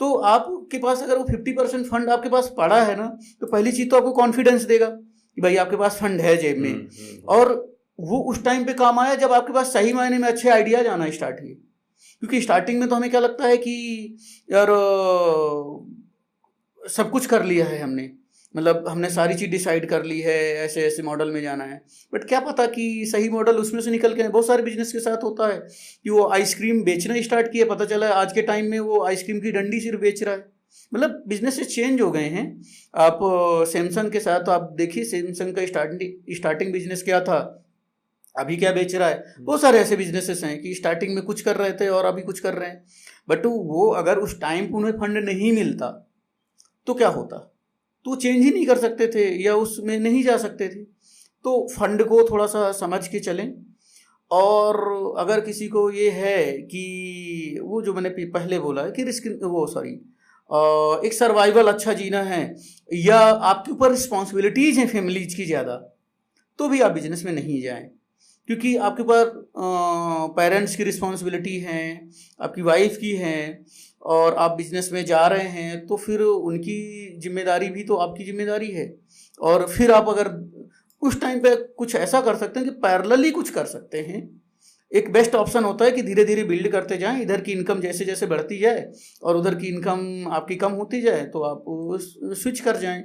तो आपके पास अगर वो 50% फंड आपके पास पड़ा है ना, तो पहली चीज़ तो आपको कॉन्फिडेंस देगा कि भाई आपके पास फंड है जेब में, और वो उस टाइम पे काम आया जब आपके पास सही मायने में अच्छे आइडियाज आना स्टार्ट हुए। क्योंकि स्टार्टिंग में तो हमें क्या लगता है कि यार सब कुछ कर लिया है हमने, मतलब हमने सारी चीज़ डिसाइड कर ली है, ऐसे ऐसे मॉडल में जाना है, बट क्या पता कि सही मॉडल उसमें से निकल के। बहुत सारे बिजनेस के साथ होता है कि वो आइसक्रीम बेचना स्टार्ट किया, पता चला आज के टाइम में वो आइसक्रीम की डंडी सिर्फ बेच रहा है। मतलब बिजनेसेस चेंज हो गए हैं। आप सैमसंग के साथ तो आप देखिए, सैमसंग का स्टार्टिंग बिजनेस क्या था, अभी क्या बेच रहा है। बहुत सारे ऐसे बिजनेसेस हैं कि स्टार्टिंग में कुछ कर रहे थे और अभी कुछ कर रहे हैं, बट वो अगर उस टाइम पर उन्हें फंड नहीं मिलता तो क्या होता, तो चेंज ही नहीं कर सकते थे या उसमें नहीं जा सकते थे। तो फंड को थोड़ा सा समझ के चलें। और अगर किसी को ये है कि वो जो मैंने पहले बोला है कि एक सर्वाइवल अच्छा जीना है या आपके ऊपर रिस्पॉन्सिबिलिटीज़ हैं फैमिलीज की ज़्यादा, तो भी आप बिजनेस में नहीं जाएं। क्योंकि आपके ऊपर पेरेंट्स की रिस्पॉन्सिबिलिटी है, आपकी वाइफ की है, और आप बिजनेस में जा रहे हैं तो फिर उनकी जिम्मेदारी भी तो आपकी जिम्मेदारी है। और फिर आप अगर उस टाइम पे कुछ ऐसा कर सकते हैं कि पैरेलली कुछ कर सकते हैं, एक बेस्ट ऑप्शन होता है कि धीरे धीरे बिल्ड करते जाएं, इधर की इनकम जैसे जैसे बढ़ती जाए और उधर की इनकम आपकी कम होती जाए तो आप स्विच कर जाएं।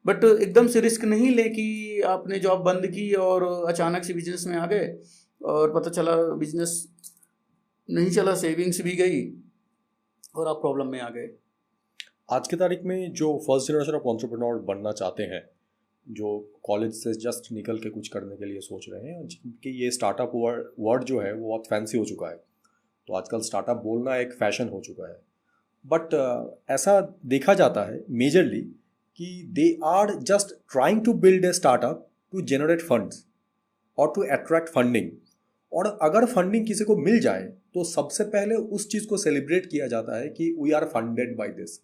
बट एकदम से रिस्क नहीं लें कि आपने जॉब बंद की और अचानक से बिजनेस में आ गए और पता चला बिजनेस नहीं चला, सेविंग्स भी गई और आप प्रॉब्लम में आ गए। आज की तारीख में जो फर्स्ट जनरेशन ऑफ एंटरप्रेन्योर बनना चाहते हैं, जो कॉलेज से जस्ट निकल के कुछ करने के लिए सोच रहे हैं, जिनकी ये स्टार्टअप वर्ड जो है वो बहुत फैंसी हो चुका है, तो आजकल स्टार्टअप बोलना एक फैशन हो चुका है। बट ऐसा देखा जाता है मेजरली कि they are just trying to build a startup to generate funds और टू अट्रैक्ट फंडिंग। और अगर फंडिंग किसी को मिल जाए तो सबसे पहले उस चीज़ को सेलिब्रेट किया जाता है कि we are funded by this.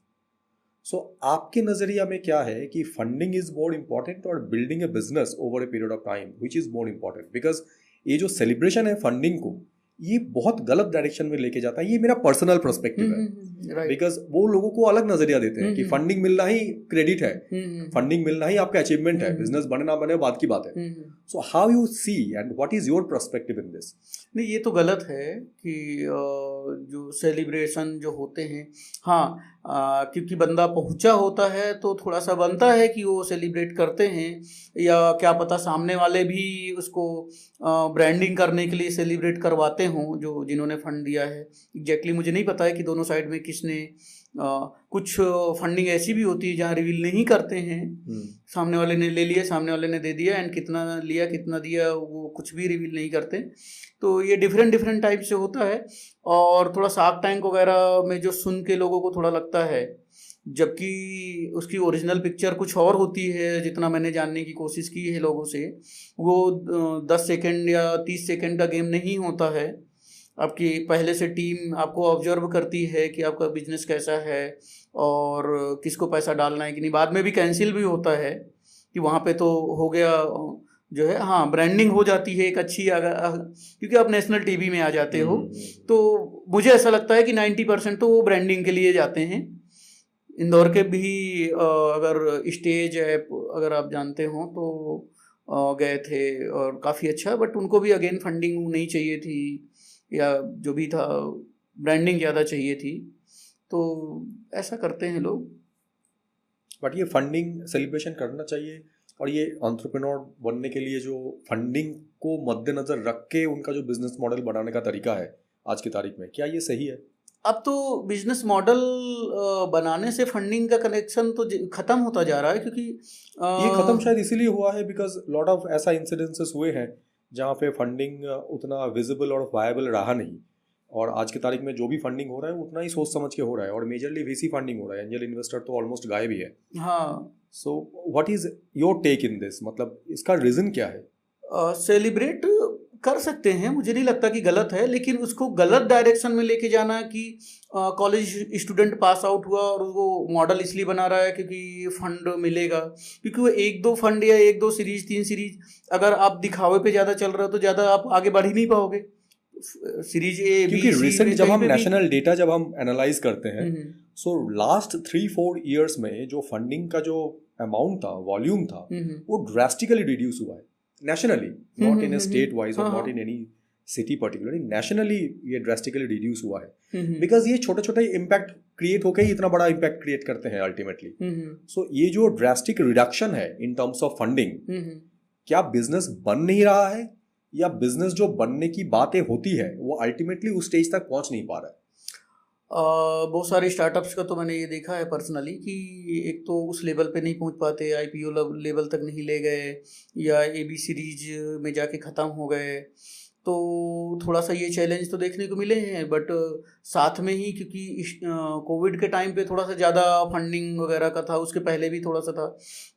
So आपके नज़रिया में क्या है कि फंडिंग इज मोर इम्पॉर्टेंट और building a business over a period of time which is more important? Because ये जो सेलिब्रेशन है फंडिंग को, ये बहुत गलत डायरेक्शन में लेके जाता है। ये मेरा पर्सनल पर्सपेक्टिव है, बिकॉज वो लोगों को अलग नजरिया देते हैं कि फंडिंग मिलना ही क्रेडिट है, फंडिंग मिलना ही आपका अचीवमेंट है, बिजनेस बने ना बने बात की बात है। So how you see and what is your perspective in this? नहीं, ये तो गलत है कि जो सेलिब्रेशन जो होते हैं, हाँ क्योंकि बंदा पहुंचा होता है तो थोड़ा सा बनता है कि वो सेलिब्रेट करते हैं, या क्या पता सामने वाले भी उसको ब्रांडिंग करने के लिए सेलिब्रेट करवाते हों जो जिन्होंने फंड दिया है। एग्जैक्टली मुझे नहीं पता है कि दोनों साइड में किसने कुछ फंडिंग ऐसी भी होती है जहाँ रिवील नहीं करते हैं, सामने वाले ने ले लिया, सामने वाले ने दे दिया, एंड कितना लिया कितना दिया वो कुछ भी रिवील नहीं करते। तो ये डिफरेंट टाइप से होता है। और थोड़ा शार्क टैंक वगैरह में जो सुन के लोगों को थोड़ा लगता है, जबकि उसकी ओरिजिनल पिक्चर कुछ और होती है। जितना मैंने जानने की कोशिश की है लोगों से, वो 10 सेकंड या 30 सेकंड का गेम नहीं होता है। आपकी पहले से टीम आपको ऑब्जर्व करती है कि आपका बिजनेस कैसा है और किसको पैसा डालना है कि नहीं। बाद में भी कैंसिल भी होता है कि वहाँ पे तो हो गया जो है, हाँ ब्रांडिंग हो जाती है एक अच्छी, क्योंकि आप नेशनल टीवी में आ जाते हो। तो मुझे ऐसा लगता है कि 90% तो वो ब्रांडिंग के लिए जाते हैं। इंदौर के भी अगर स्टेज ऐप अगर आप जानते हो तो गए थे और काफ़ी अच्छा, बट उनको भी अगेन फंडिंग नहीं चाहिए थी या जो भी था, ब्रांडिंग ज़्यादा चाहिए थी। तो ऐसा करते हैं लोग। बट ये फंडिंग सेलिब्रेशन करना चाहिए, और ये एंटरप्रेन्योर बनने के लिए जो फंडिंग को मद्देनजर रख के उनका जो बिजनेस मॉडल बनाने का तरीका है आज की तारीख में, क्या ये सही है? अब तो बिजनेस मॉडल बनाने से फंडिंग का कनेक्शन तो खत्म होता जा रहा है, क्योंकि ये खत्म शायद इसीलिए हुआ है बिकॉज लॉट ऑफ ऐसा इंसिडेंसेस हुए हैं जहाँ पे फंडिंग उतना विजिबल और वायबल रहा नहीं, और आज की तारीख में जो भी फंडिंग हो रहा है उतना ही सोच समझ के हो रहा है, और मेजरली वीसी फंडिंग हो रहा है। एंजल इन्वेस्टर तो ऑलमोस्ट गायब ही है। हाँ, so what is your take in this? मतलब इसका रीजन क्या है? सेलिब्रेट कर सकते हैं, मुझे नहीं लगता कि गलत है, लेकिन उसको गलत डायरेक्शन में लेके जाना कि कॉलेज स्टूडेंट पास आउट हुआ और वो मॉडल इसलिए बना रहा है क्योंकि फंड मिलेगा। क्योंकि वो 1-2 फंड या 1-2 सीरीज 3 सीरीज अगर आप दिखावे पे ज़्यादा चल रहे हो तो ज़्यादा आप आगे बढ़ ही नहीं पाओगे। सीरीज ए, क्योंकि रिसेंट जब हम नेशनल डेटा जब हम एनालाइज करते हैं, सो लास्ट 3-4 ईयर्स में जो फंडिंग का जो अमाउंट था, वॉल्यूम था, वो ड्रास्टिकली रिड्यूस हुआ है nationally, not in a state wise और not in any city particularly, nationally ये ड्रास्टिकली रिड्यूस हुआ है। बिकॉज ये छोटे छोटे इम्पैक्ट क्रिएट होकर ही इतना बड़ा इम्पैक्ट क्रिएट करते हैं अल्टीमेटली। सो ये जो ड्रास्टिक रिडक्शन है इन टर्म्स ऑफ फंडिंग, क्या बिजनेस बन नहीं रहा है या बिजनेस जो बनने की बातें होती है वो अल्टीमेटली उस स्टेज तक पहुंच नहीं पा रहा है? बहुत सारे स्टार्टअप्स का तो मैंने ये देखा है पर्सनली कि एक तो उस लेवल पे नहीं पहुंच पाते, आईपीओ लेवल तक नहीं ले गए, या एबी सीरीज में जाके ख़त्म हो गए। तो थोड़ा सा ये चैलेंज तो देखने को मिले हैं। बट साथ में ही क्योंकि कोविड के टाइम पे थोड़ा सा ज़्यादा फंडिंग वगैरह का था, उसके पहले भी थोड़ा सा था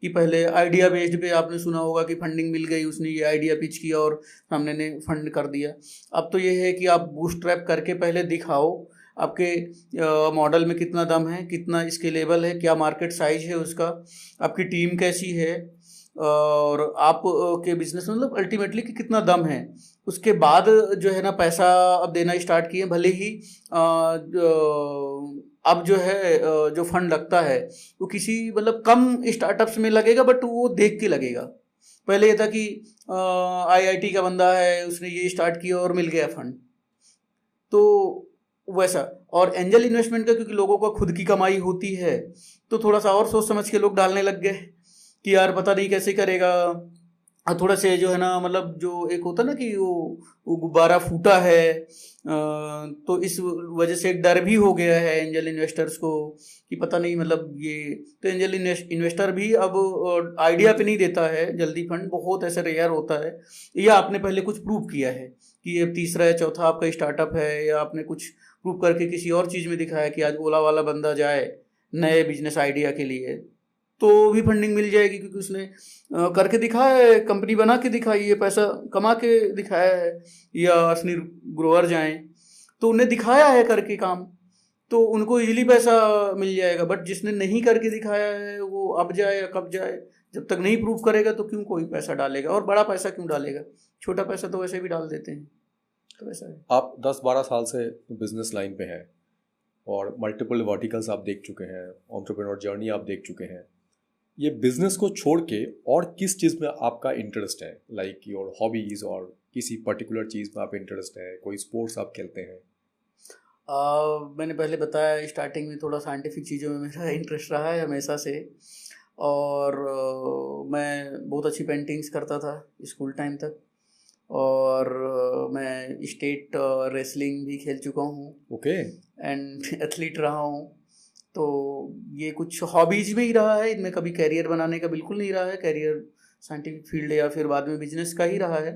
कि पहले आइडिया बेस्ड पे आपने सुना होगा कि फंडिंग मिल गई, उसने ये आइडिया पिच किया और सामने ने फंड कर दिया। अब तो ये है कि आप बूस्ट्रैप करके पहले दिखाओ आपके मॉडल में कितना दम है, कितना स्केलेबल है, क्या मार्केट साइज है उसका, आपकी टीम कैसी है, और आप के बिजनेस में मतलब अल्टीमेटली कि कितना दम है। उसके बाद जो है ना पैसा अब देना स्टार्ट किए। भले ही अब जो है जो फंड लगता है वो किसी मतलब कम स्टार्टअप्स में लगेगा, बट वो देख के लगेगा। पहले ये था कि IIT का बंदा है, उसने ये स्टार्ट किया और मिल गया फंड, तो वैसा। और एंजल इन्वेस्टमेंट का क्योंकि लोगों का खुद की कमाई होती है, तो थोड़ा सा और सोच समझ के लोग डालने लग गए कि यार पता नहीं कैसे करेगा, और थोड़ा से जो है ना, मतलब जो एक होता ना कि वो गुब्बारा फूटा है, तो इस वजह से एक डर भी हो गया है एंजल इन्वेस्टर्स को कि पता नहीं, मतलब ये तो एंजल इन्वेस्टर भी अब आइडिया पे नहीं देता है जल्दी फंड, बहुत ऐसा रेयर होता है, या आपने पहले कुछ प्रूव किया है कि ये तीसरा या चौथा आपका स्टार्टअप है, या आपने कुछ प्रूव करके किसी और चीज़ में दिखाया कि आज ओला वाला बंदा जाए नए बिजनेस आइडिया के लिए, तो भी फंडिंग मिल जाएगी, क्योंकि उसने करके दिखाया है, कंपनी बना के दिखाई है, पैसा कमा के दिखाया है, या असली ग्रोअर जाएं तो उन्हें दिखाया है करके काम, तो उनको इजीली पैसा मिल जाएगा। बट जिसने नहीं करके दिखाया है वो अब जाए या कब जाए, जब तक नहीं प्रूव करेगा तो क्यों कोई पैसा डालेगा, और बड़ा पैसा क्यों डालेगा, छोटा पैसा तो वैसे भी डाल देते हैं, तो ऐसा है। आप 10-12 साल से बिजनेस लाइन पे हैं और मल्टीपल वर्टिकल्स आप देख चुके हैं, एंटरप्रेन्योर जर्नी आप देख चुके हैं। ये बिजनेस को छोड़ के और किस चीज़ में आपका इंटरेस्ट है, लाइक योर हॉबीज, और किसी पर्टिकुलर चीज़ में आप इंटरेस्ट है, कोई स्पोर्ट्स आप खेलते हैं? मैंने पहले बताया स्टार्टिंग में, थोड़ा साइंटिफिक चीज़ों में मेरा इंटरेस्ट रहा है हमेशा से, और मैं बहुत अच्छी पेंटिंग्स करता था स्कूल टाइम तक, और मैं स्टेट रेसलिंग भी खेल चुका हूँ, ओके, एंड एथलीट रहा हूँ। तो ये कुछ हॉबीज में ही रहा है, इनमें कभी कैरियर बनाने का बिल्कुल नहीं रहा है, कैरियर साइंटिफिक फील्ड या फिर बाद में बिजनेस का ही रहा है।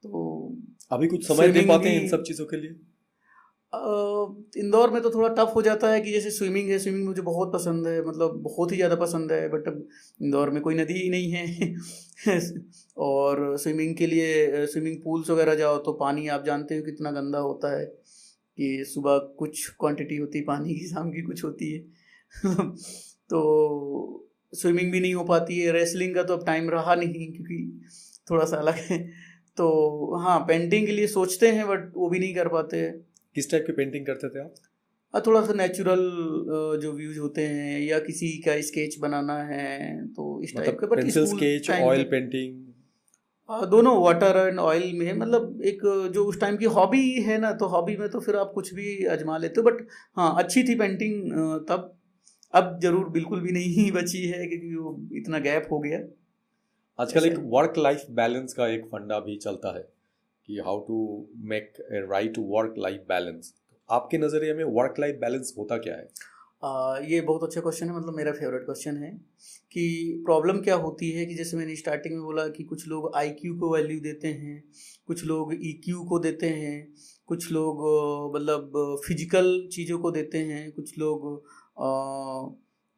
तो अभी कुछ समय दे पाते हैं इन सब चीज़ों के लिए? इंदौर में तो थोड़ा टफ हो जाता है कि जैसे स्विमिंग है, स्विमिंग मुझे बहुत पसंद है, मतलब बहुत ही ज़्यादा पसंद है, बट अब इंदौर में कोई नदी ही नहीं है और स्विमिंग के लिए स्विमिंग पूल्स वगैरह जाओ तो पानी आप जानते हो कितना गंदा होता है, कि सुबह कुछ क्वांटिटी होती है पानी की, शाम की कुछ होती है तो स्विमिंग भी नहीं हो पाती है। रेसलिंग का तो अब टाइम रहा नहीं क्योंकि थोड़ा सा अलग है, तो हाँ पेंटिंग के लिए सोचते हैं बट वो भी नहीं कर पाते। किस टाइप की पेंटिंग करते थे आप? थोड़ा सा नेचुरल जो व्यूज होते हैं, या किसी का स्केच बनाना है तो इस टाइप का। But pencil sketch, oil painting, दोनों वाटर एंड ऑयल में, मतलब एक जो उस टाइम की हॉबी है ना, तो हॉबी में तो फिर आप कुछ भी आजमा लेते हो। बट हाँ अच्छी थी पेंटिंग तब, अब जरूर बिल्कुल भी नहीं बची है क्योंकि वो इतना गैप हो गया। आजकल एक वर्क लाइफ बैलेंस का एक फंडा भी चलता है कि how to make a right work life balance. आपके नज़रिए में वर्क लाइफ बैलेंस होता क्या है? ये बहुत अच्छा क्वेश्चन है, मतलब मेरा फेवरेट क्वेश्चन है कि प्रॉब्लम क्या होती है कि जैसे मैंने स्टार्टिंग में बोला कि कुछ लोग IQ को वैल्यू देते हैं, कुछ लोग EQ को देते हैं, कुछ लोग मतलब फिजिकल चीज़ों को देते हैं, कुछ लोग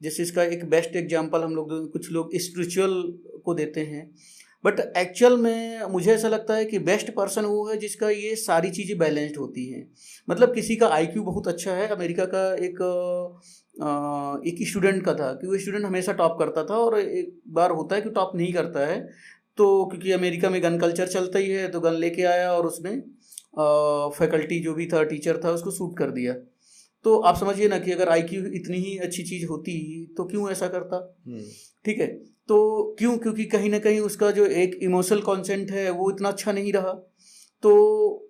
जैसे इसका एक बेस्ट एग्जांपल हम लोग, कुछ लोग स्पिरिचुअल को देते हैं। बट एक्चुअल में मुझे ऐसा लगता है कि बेस्ट पर्सन वो है जिसका ये सारी चीज़ें बैलेंस्ड होती हैं। मतलब किसी का IQ बहुत अच्छा है, अमेरिका का एक स्टूडेंट का था कि वो स्टूडेंट हमेशा टॉप करता था, और एक बार होता है कि टॉप नहीं करता है, तो क्योंकि अमेरिका में गन कल्चर चलता ही है, तो गन लेके आया और उसने फैकल्टी जो भी था, टीचर था, उसको शूट कर दिया। तो आप समझिए ना कि अगर IQ इतनी ही अच्छी चीज़ होती तो क्यों ऐसा करता। ठीक है, तो क्यों? क्योंकि कहीं ना कहीं उसका जो एक इमोशनल कॉन्सेंट है वो इतना अच्छा नहीं रहा। तो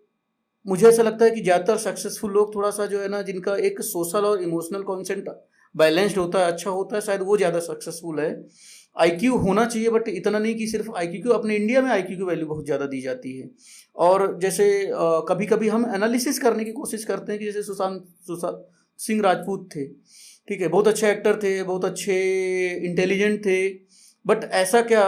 मुझे ऐसा लगता है कि ज़्यादातर सक्सेसफुल लोग थोड़ा सा जो है ना, जिनका एक सोशल और इमोशनल कॉन्सेंट बैलेंस्ड होता है, अच्छा होता है, शायद वो ज़्यादा सक्सेसफुल है। IQ होना चाहिए बट इतना नहीं कि सिर्फ IQ को, अपने इंडिया में IQ की वैल्यू बहुत ज़्यादा दी जाती है। और जैसे कभी कभी हम एनालिसिस करने की कोशिश करते हैं कि जैसे सुशांत सिंह राजपूत थे, ठीक है, बहुत अच्छे एक्टर थे, बहुत अच्छे इंटेलिजेंट थे, बट ऐसा क्या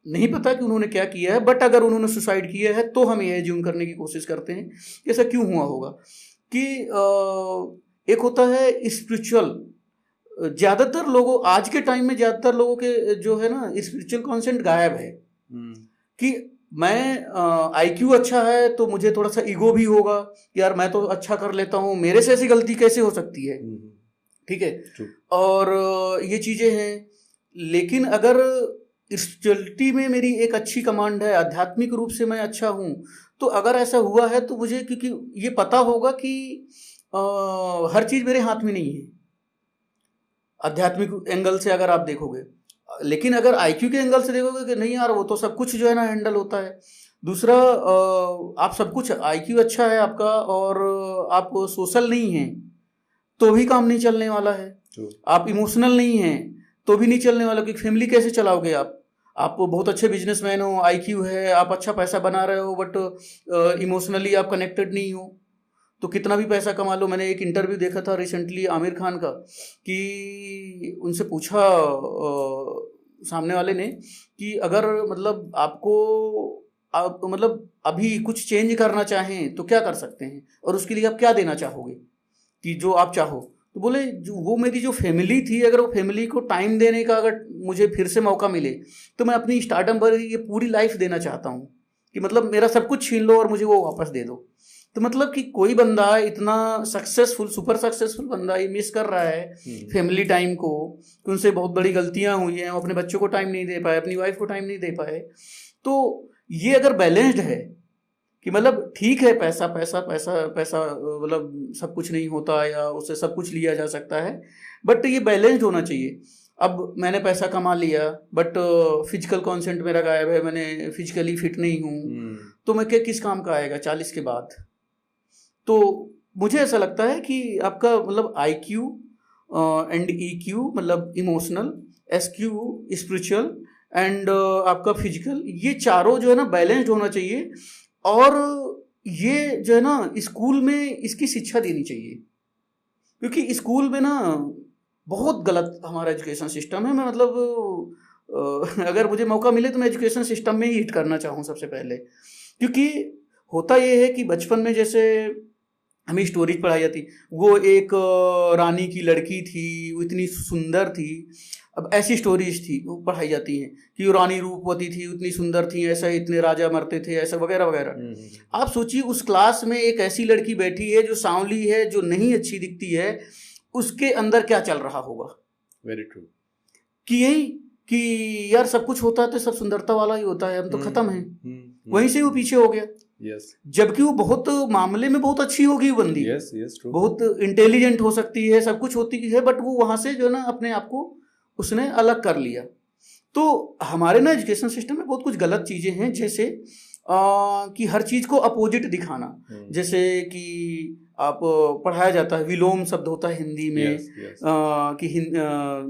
नहीं पता कि उन्होंने क्या किया है, बट अगर उन्होंने सुसाइड किया है तो हम ये एज्यूम करने की कोशिश करते हैं कि ऐसा क्यों हुआ होगा। कि एक होता है स्पिरिचुअल, ज़्यादातर लोगों आज के टाइम में ज़्यादातर लोगों के जो है ना स्पिरिचुअल कॉन्सेंट गायब है। कि मैं IQ अच्छा है तो मुझे थोड़ा सा ईगो भी होगा, यार मैं तो अच्छा कर लेता हूँ, मेरे से ऐसी गलती कैसे हो सकती है। ठीक है, और ये चीज़ें हैं। लेकिन अगर स्पिरिचुअलिटी में मेरी एक अच्छी कमांड है, आध्यात्मिक रूप से मैं अच्छा हूँ, तो अगर ऐसा हुआ है तो मुझे क्योंकि ये पता होगा कि हर चीज़ मेरे हाथ में नहीं है। आध्यात्मिक एंगल से अगर आप देखोगे, लेकिन अगर आईक्यू के एंगल से देखोगे कि नहीं यार वो तो सब कुछ जो है ना हैंडल होता है। दूसरा, आप सब कुछ आईक्यू अच्छा है आपका और आप सोशल नहीं हैं तो भी काम नहीं चलने वाला है। आप इमोशनल नहीं हैं तो भी नहीं चलने वाला, क्योंकि फैमिली कैसे चलाओगे आप बहुत अच्छे बिजनेसमैन हो, आईक्यू है, आप अच्छा पैसा बना रहे हो, बट इमोशनली आप कनेक्टेड नहीं हो तो कितना भी पैसा कमा लो। मैंने एक इंटरव्यू देखा था रिसेंटली आमिर खान का, कि उनसे पूछा सामने वाले ने कि अगर मतलब आपको आप मतलब अभी कुछ चेंज करना चाहें तो क्या कर सकते हैं और उसके लिए आप क्या देना चाहोगे कि जो आप चाहो। तो बोले जो वो मेरी जो फैमिली थी, अगर वो फैमिली को टाइम देने का अगर मुझे फिर से मौका मिले तो मैं अपनी स्टार्टअप पर ये पूरी लाइफ देना चाहता हूँ कि मतलब मेरा सब कुछ छीन लो और मुझे वो वापस दे दो। तो मतलब कि कोई बंदा इतना सक्सेसफुल, सुपर सक्सेसफुल बंदा ये मिस कर रहा है फैमिली टाइम को, कि उनसे बहुत बड़ी गलतियां हुई हैं, वो अपने बच्चों को टाइम नहीं दे पाए, अपनी वाइफ को टाइम नहीं दे पाए। तो ये अगर बैलेंस्ड है कि मतलब ठीक है पैसा पैसा पैसा पैसा मतलब सब कुछ नहीं होता या उससे सब कुछ लिया जा सकता है, बट ये बैलेंस्ड होना चाहिए। अब मैंने पैसा कमा लिया बट फिजिकल कॉन्सेंट मेरा गायब है, मैंने फिजिकली फिट नहीं हूँ, तो मैं क्या किस काम का आएगा 40 के बाद। तो मुझे ऐसा लगता है कि आपका मतलब IQ एंड EQ मतलब इमोशनल, SQ स्पिरिचुअल एंड आपका फिजिकल, ये चारों जो है ना बैलेंस्ड होना चाहिए। और ये जो है ना स्कूल में इसकी शिक्षा देनी चाहिए, क्योंकि स्कूल में ना बहुत गलत हमारा एजुकेशन सिस्टम है। मैं मतलब अगर मुझे मौका मिले तो मैं एजुकेशन सिस्टम में ही हिट करना चाहूँ सबसे पहले, क्योंकि होता ये है कि बचपन में जैसे हमें स्टोरीज पढ़ाई जाती, वो एक रानी की लड़की थी, वो इतनी सुंदर थी, अब ऐसी स्टोरीज थी वो पढ़ाई जाती हैं कि वो रानी रूपवती थी, उतनी सुंदर थी, ऐसा इतने राजा मरते थे, ऐसा वगैरह वगैरह। आप सोचिए उस क्लास में एक ऐसी लड़की बैठी है जो सांवली है, जो नहीं अच्छी दिखती है, उसके अंदर क्या चल रहा होगा। Very true. कि यही कि यार सब कुछ होता है तो सब सुंदरता वाला ही होता है, हम तो खत्म हैं। वहीं से वो पीछे हो गया। Yes. जबकि वो बहुत मामले में बहुत अच्छी होगी बंदी, yes, yes, true. बहुत इंटेलिजेंट हो सकती है, सब कुछ होती है, बट वो वहां से जो है ना अपने आप को उसने अलग कर लिया। तो हमारे ना एजुकेशन सिस्टम में बहुत कुछ गलत चीजें हैं, जैसे कि हर चीज को अपोजिट दिखाना। जैसे कि आप पढ़ाया जाता है, विलोम शब्द होता है हिंदी में, कि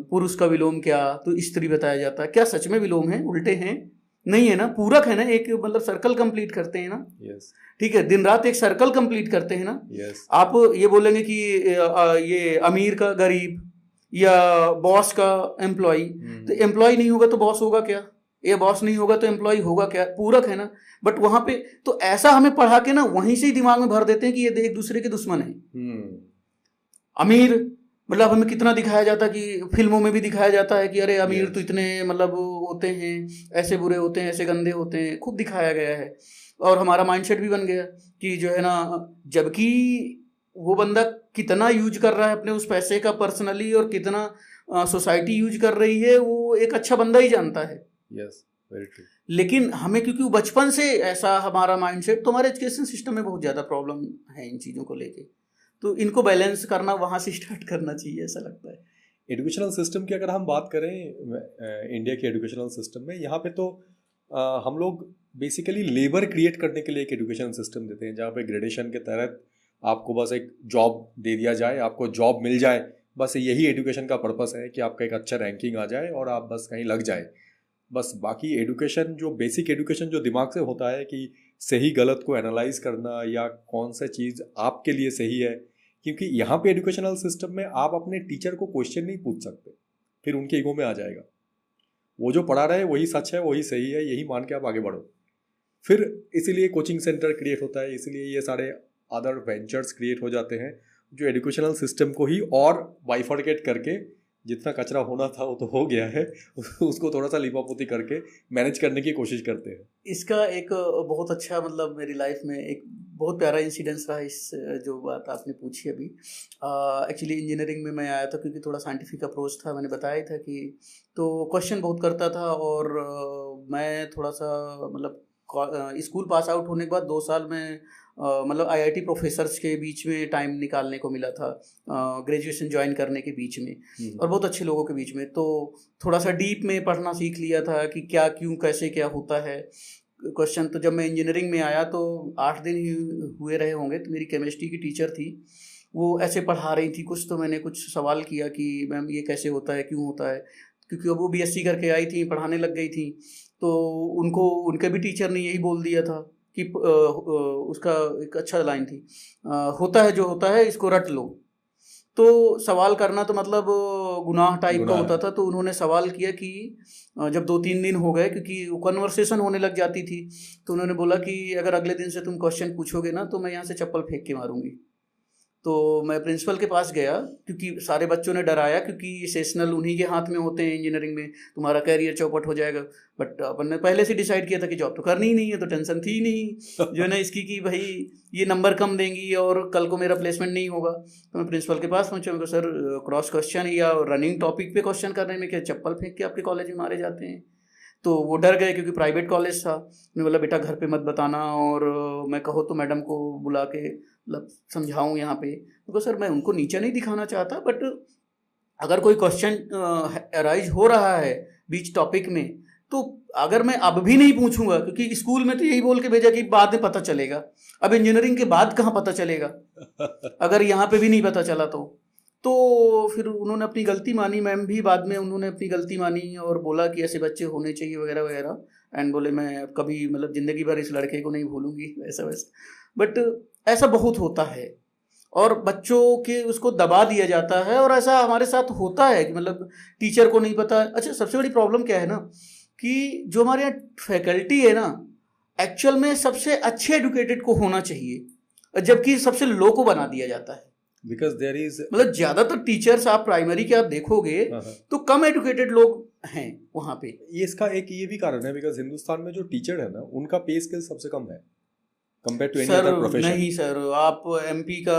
पुरुष का विलोम क्या, तो स्त्री बताया जाता है। क्या सच में विलोम है? उल्टे हैं? नहीं है ना, पूरक है ना, एक मतलब सर्कल कंप्लीट करते हैं ना। ठीक है, दिन रात एक सर्कल कंप्लीट करते हैं ना। आप ये बोलेंगे कि ये अमीर का गरीब या बॉस का एम्प्लॉय, तो एम्प्लॉय नहीं होगा तो बॉस होगा क्या, ये बॉस नहीं होगा तो एम्प्लॉय होगा क्या, पूरक है ना। बट वहां पे तो ऐसा हमें पढ़ा के ना वहीं से ही दिमाग में भर देते हैं कि ये एक दूसरे के दुश्मन है। अमीर मतलब हमें कितना दिखाया जाता है कि फिल्मों में भी दिखाया जाता है कि अरे अमीर तो इतने मतलब होते हैं, ऐसे बुरे होते हैं, ऐसे गंदे होते हैं, खूब दिखाया गया है। और हमारा माइंडसेट भी बन गया कि जो है ना, जबकि वो बंदा कितना यूज कर रहा है अपने उस पैसे का पर्सनली और कितना सोसाइटी यूज कर रही है, वो एक अच्छा बंदा ही जानता है। Very true. लेकिन हमें क्योंकि बचपन से ऐसा हमारा माइंडसेट, तो हमारे एजुकेशन सिस्टम में बहुत ज़्यादा प्रॉब्लम है इन चीज़ों को लेके। तो इनको बैलेंस करना वहाँ से स्टार्ट करना चाहिए, ऐसा लगता है। एजुकेशनल सिस्टम की अगर हम बात करें, इंडिया के एजुकेशनल सिस्टम में, यहाँ पे तो हम लोग बेसिकली लेबर क्रिएट करने के लिए एक एजुकेशन सिस्टम देते हैं, जहाँ पे ग्रेडेशन के तहत आपको बस एक जॉब दे दिया जाए, आपको जॉब मिल जाए, बस यही एजुकेशन का पर्पस है कि आपका एक अच्छा रैंकिंग आ जाए और आप बस कहीं लग जाए। बस बाकी एजुकेशन, जो बेसिक एजुकेशन जो दिमाग से होता है कि सही गलत को एनालाइज करना या कौन सा चीज़ आपके लिए सही है, क्योंकि यहाँ पे एजुकेशनल सिस्टम में आप अपने टीचर को क्वेश्चन नहीं पूछ सकते, फिर उनके ईगो में आ जाएगा। वो जो पढ़ा रहे वही सच है, वही सही है, यही मान के आप आगे बढ़ो। फिर इसीलिए कोचिंग सेंटर क्रिएट होता है, इसीलिए ये सारे अदर वेंचर्स क्रिएट हो जाते हैं जो एजुकेशनल सिस्टम को ही और बाइफर्केट करके, जितना कचरा होना था वो तो हो गया है, उसको थोड़ा सा लिपापोती करके मैनेज करने की कोशिश करते हैं। इसका एक बहुत अच्छा मतलब मेरी लाइफ में एक बहुत प्यारा इंसिडेंस रहा, इस जो बात आपने पूछी अभी। एक्चुअली इंजीनियरिंग में मैं आया था क्योंकि थोड़ा साइंटिफिक अप्रोच था, मैंने बताया था कि, तो क्वेश्चन बहुत करता था और मैं थोड़ा सा मतलब स्कूल पास आउट होने के बाद 2 साल में मतलब आईआईटी प्रोफेसर्स के बीच में टाइम निकालने को मिला था, ग्रेजुएशन ज्वाइन करने के बीच में, और बहुत अच्छे लोगों के बीच में। तो थोड़ा सा डीप में पढ़ना सीख लिया था कि क्या क्यों कैसे क्या होता है क्वेश्चन। तो जब मैं इंजीनियरिंग में आया तो 8 दिन ही हुए रहे होंगे, तो मेरी केमिस्ट्री की टीचर थी, वो ऐसे पढ़ा रही थी कुछ, तो मैंने कुछ सवाल किया कि मैम ये कैसे होता है, क्यों होता है, क्योंकि अब वो बीएससी करके आई थी, पढ़ाने लग गई थी। तो उनके भी टीचर ने यही बोल दिया था कि उसका एक अच्छा लाइन थी, होता है जो होता है इसको रट लो। तो सवाल करना तो मतलब गुनाह टाइप का होता था। तो उन्होंने सवाल किया कि जब 2-3 दिन हो गए, क्योंकि कन्वर्सेशन होने लग जाती थी, तो उन्होंने बोला कि अगर अगले दिन से तुम क्वेश्चन पूछोगे ना तो मैं यहाँ से चप्पल फेंक के मारूंगी। तो मैं प्रिंसिपल के पास गया, क्योंकि सारे बच्चों ने डराया, क्योंकि सेशनल उन्हीं के हाथ में होते हैं इंजीनियरिंग में, तुम्हारा कैरियर चौपट हो जाएगा। बट अपन ने पहले से डिसाइड किया था कि जॉब तो करनी ही नहीं है, तो टेंशन थी ही नहीं जो है ना इसकी कि भाई ये नंबर कम देंगी और कल को मेरा प्लेसमेंट नहीं होगा। तो मैं प्रिंसिपल के पास पहुंचा, मैं सर क्रॉस क्वेश्चन या रनिंग टॉपिक पे क्वेश्चन करने में क्या चप्पल फेंक के आपके कॉलेज में मारे जाते हैं? तो वो डर गए, क्योंकि प्राइवेट कॉलेज था। मैंने बोला बेटा घर पे मत बताना, और मैं कहो तो मैडम को बुला के मतलब समझाऊँ यहाँ पे। तो सर मैं उनको नीचे नहीं दिखाना चाहता, बट अगर कोई क्वेश्चन अराइज हो रहा है बीच टॉपिक में, तो अगर मैं अब भी नहीं पूछूंगा, क्योंकि स्कूल में तो यही बोल के भेजा कि बाद में पता चलेगा, अब इंजीनियरिंग के बाद कहाँ पता चलेगा अगर यहाँ पे भी नहीं पता चला तो फिर उन्होंने अपनी गलती मानी, मैम भी बाद में उन्होंने अपनी गलती मानी और बोला कि ऐसे बच्चे होने चाहिए वगैरह वगैरह। एंड बोले मैं कभी मतलब ज़िंदगी भर इस लड़के को नहीं भूलूंगी, वैसा वैसा। बट ऐसा बहुत होता है और बच्चों के उसको दबा दिया जाता है, और ऐसा हमारे साथ होता है कि मतलब टीचर को नहीं पता। अच्छा, सबसे बड़ी प्रॉब्लम क्या है ना कि जो हमारे यहाँ फैकल्टी है ना, एक्चुअल में सबसे अच्छे एडुकेटेड को होना चाहिए, जबकि सबसे लो को बना दिया जाता है। बिकॉज देयर इज मतलब ज्यादातर टीचर्स आप प्राइमरी के आप देखोगे तो कम एडुकेटेड लोग हैं वहाँ पे। ये इसका एक ये भी कारण है, बिकॉज हिंदुस्तान में जो टीचर है ना उनका पे स्केल सबसे कम है compare to any other profession. नहीं सर, आप एमपी का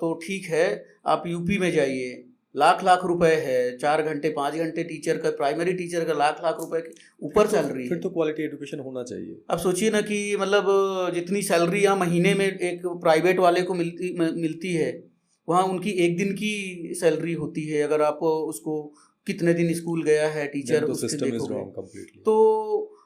तो ठीक है, आप यूपी में जाइए, लाख लाख रुपए है, 4 घंटे 5 घंटे टीचर का, प्राइमरी टीचर का लाख लाख रुपए के ऊपर सैलरी है। फिर तो क्वालिटी एजुकेशन होना चाहिए। अब सोचिए ना कि मतलब जितनी सैलरी यहाँ महीने में एक प्राइवेट वाले को मिलती है, वहाँ उनकी एक दिन की सैलरी होती है। अगर आप उसको कितने दिन स्कूल गया है टीचर, तो सिस्टम इज रॉन्ग कंप्लीटली। तो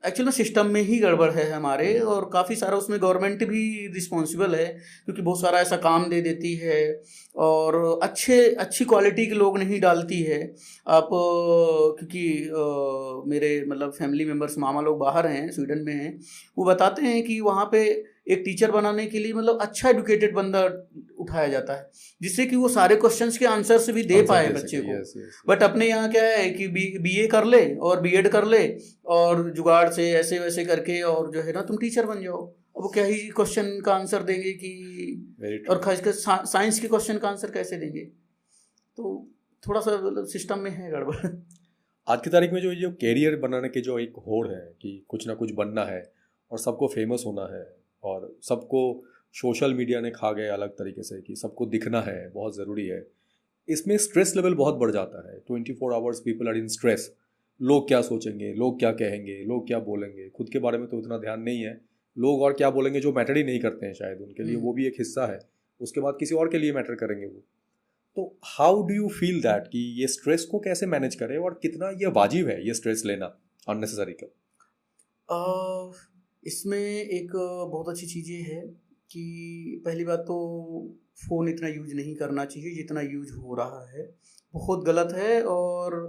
एक्चुअल में सिस्टम में ही गड़बड़ है हमारे, और काफ़ी सारा उसमें गवर्नमेंट भी रिस्पॉन्सिबल है, क्योंकि बहुत सारा ऐसा काम दे देती है और अच्छी क्वालिटी के लोग नहीं डालती है। आप क्योंकि मेरे मतलब फैमिली मेम्बर्स मामा लोग बाहर हैं, स्वीडन में हैं, वो बताते हैं कि वहाँ पे एक टीचर बनाने के लिए मतलब अच्छा एडुकेटेड बंदा उठाया जाता है, जिससे कि वो सारे क्वेश्चंस के आंसर भी दे पाए बच्चे को। बट अपने यहाँ क्या है कि बीए कर ले और बीएड कर ले और जुगाड़ से ऐसे वैसे करके और जो है ना तुम टीचर बन जाओ। अब वो क्या ही क्वेश्चन का आंसर देंगे कि, और खासकर साइंस के क्वेश्चन का आंसर कैसे देंगे? तो थोड़ा सा मतलब सिस्टम में है गड़बड़। आज की तारीख में जो कैरियर बनाने के जो एक होड़ है कि कुछ ना कुछ बनना है और सबको फेमस होना है, और सबको सोशल मीडिया ने खा गए अलग तरीके से कि सबको दिखना है, बहुत ज़रूरी है। इसमें स्ट्रेस लेवल बहुत बढ़ जाता है। 24 hours people are in stress. लोग क्या सोचेंगे, लोग क्या कहेंगे, लोग क्या बोलेंगे, खुद के बारे में तो उतना ध्यान नहीं है। लोग और क्या बोलेंगे जो मैटर ही नहीं करते हैं शायद उनके लिए, वो भी एक हिस्सा है। उसके बाद किसी और के लिए मैटर करेंगे वो। तो how do you feel that कि ये स्ट्रेस को कैसे मैनेज करें और कितना ये वाजिब है ये स्ट्रेस लेना अननेसेसरी का? इसमें एक बहुत अच्छी चीज़ ये है कि पहली बात तो फ़ोन इतना यूज नहीं करना चाहिए जितना यूज हो रहा है, बहुत गलत है, और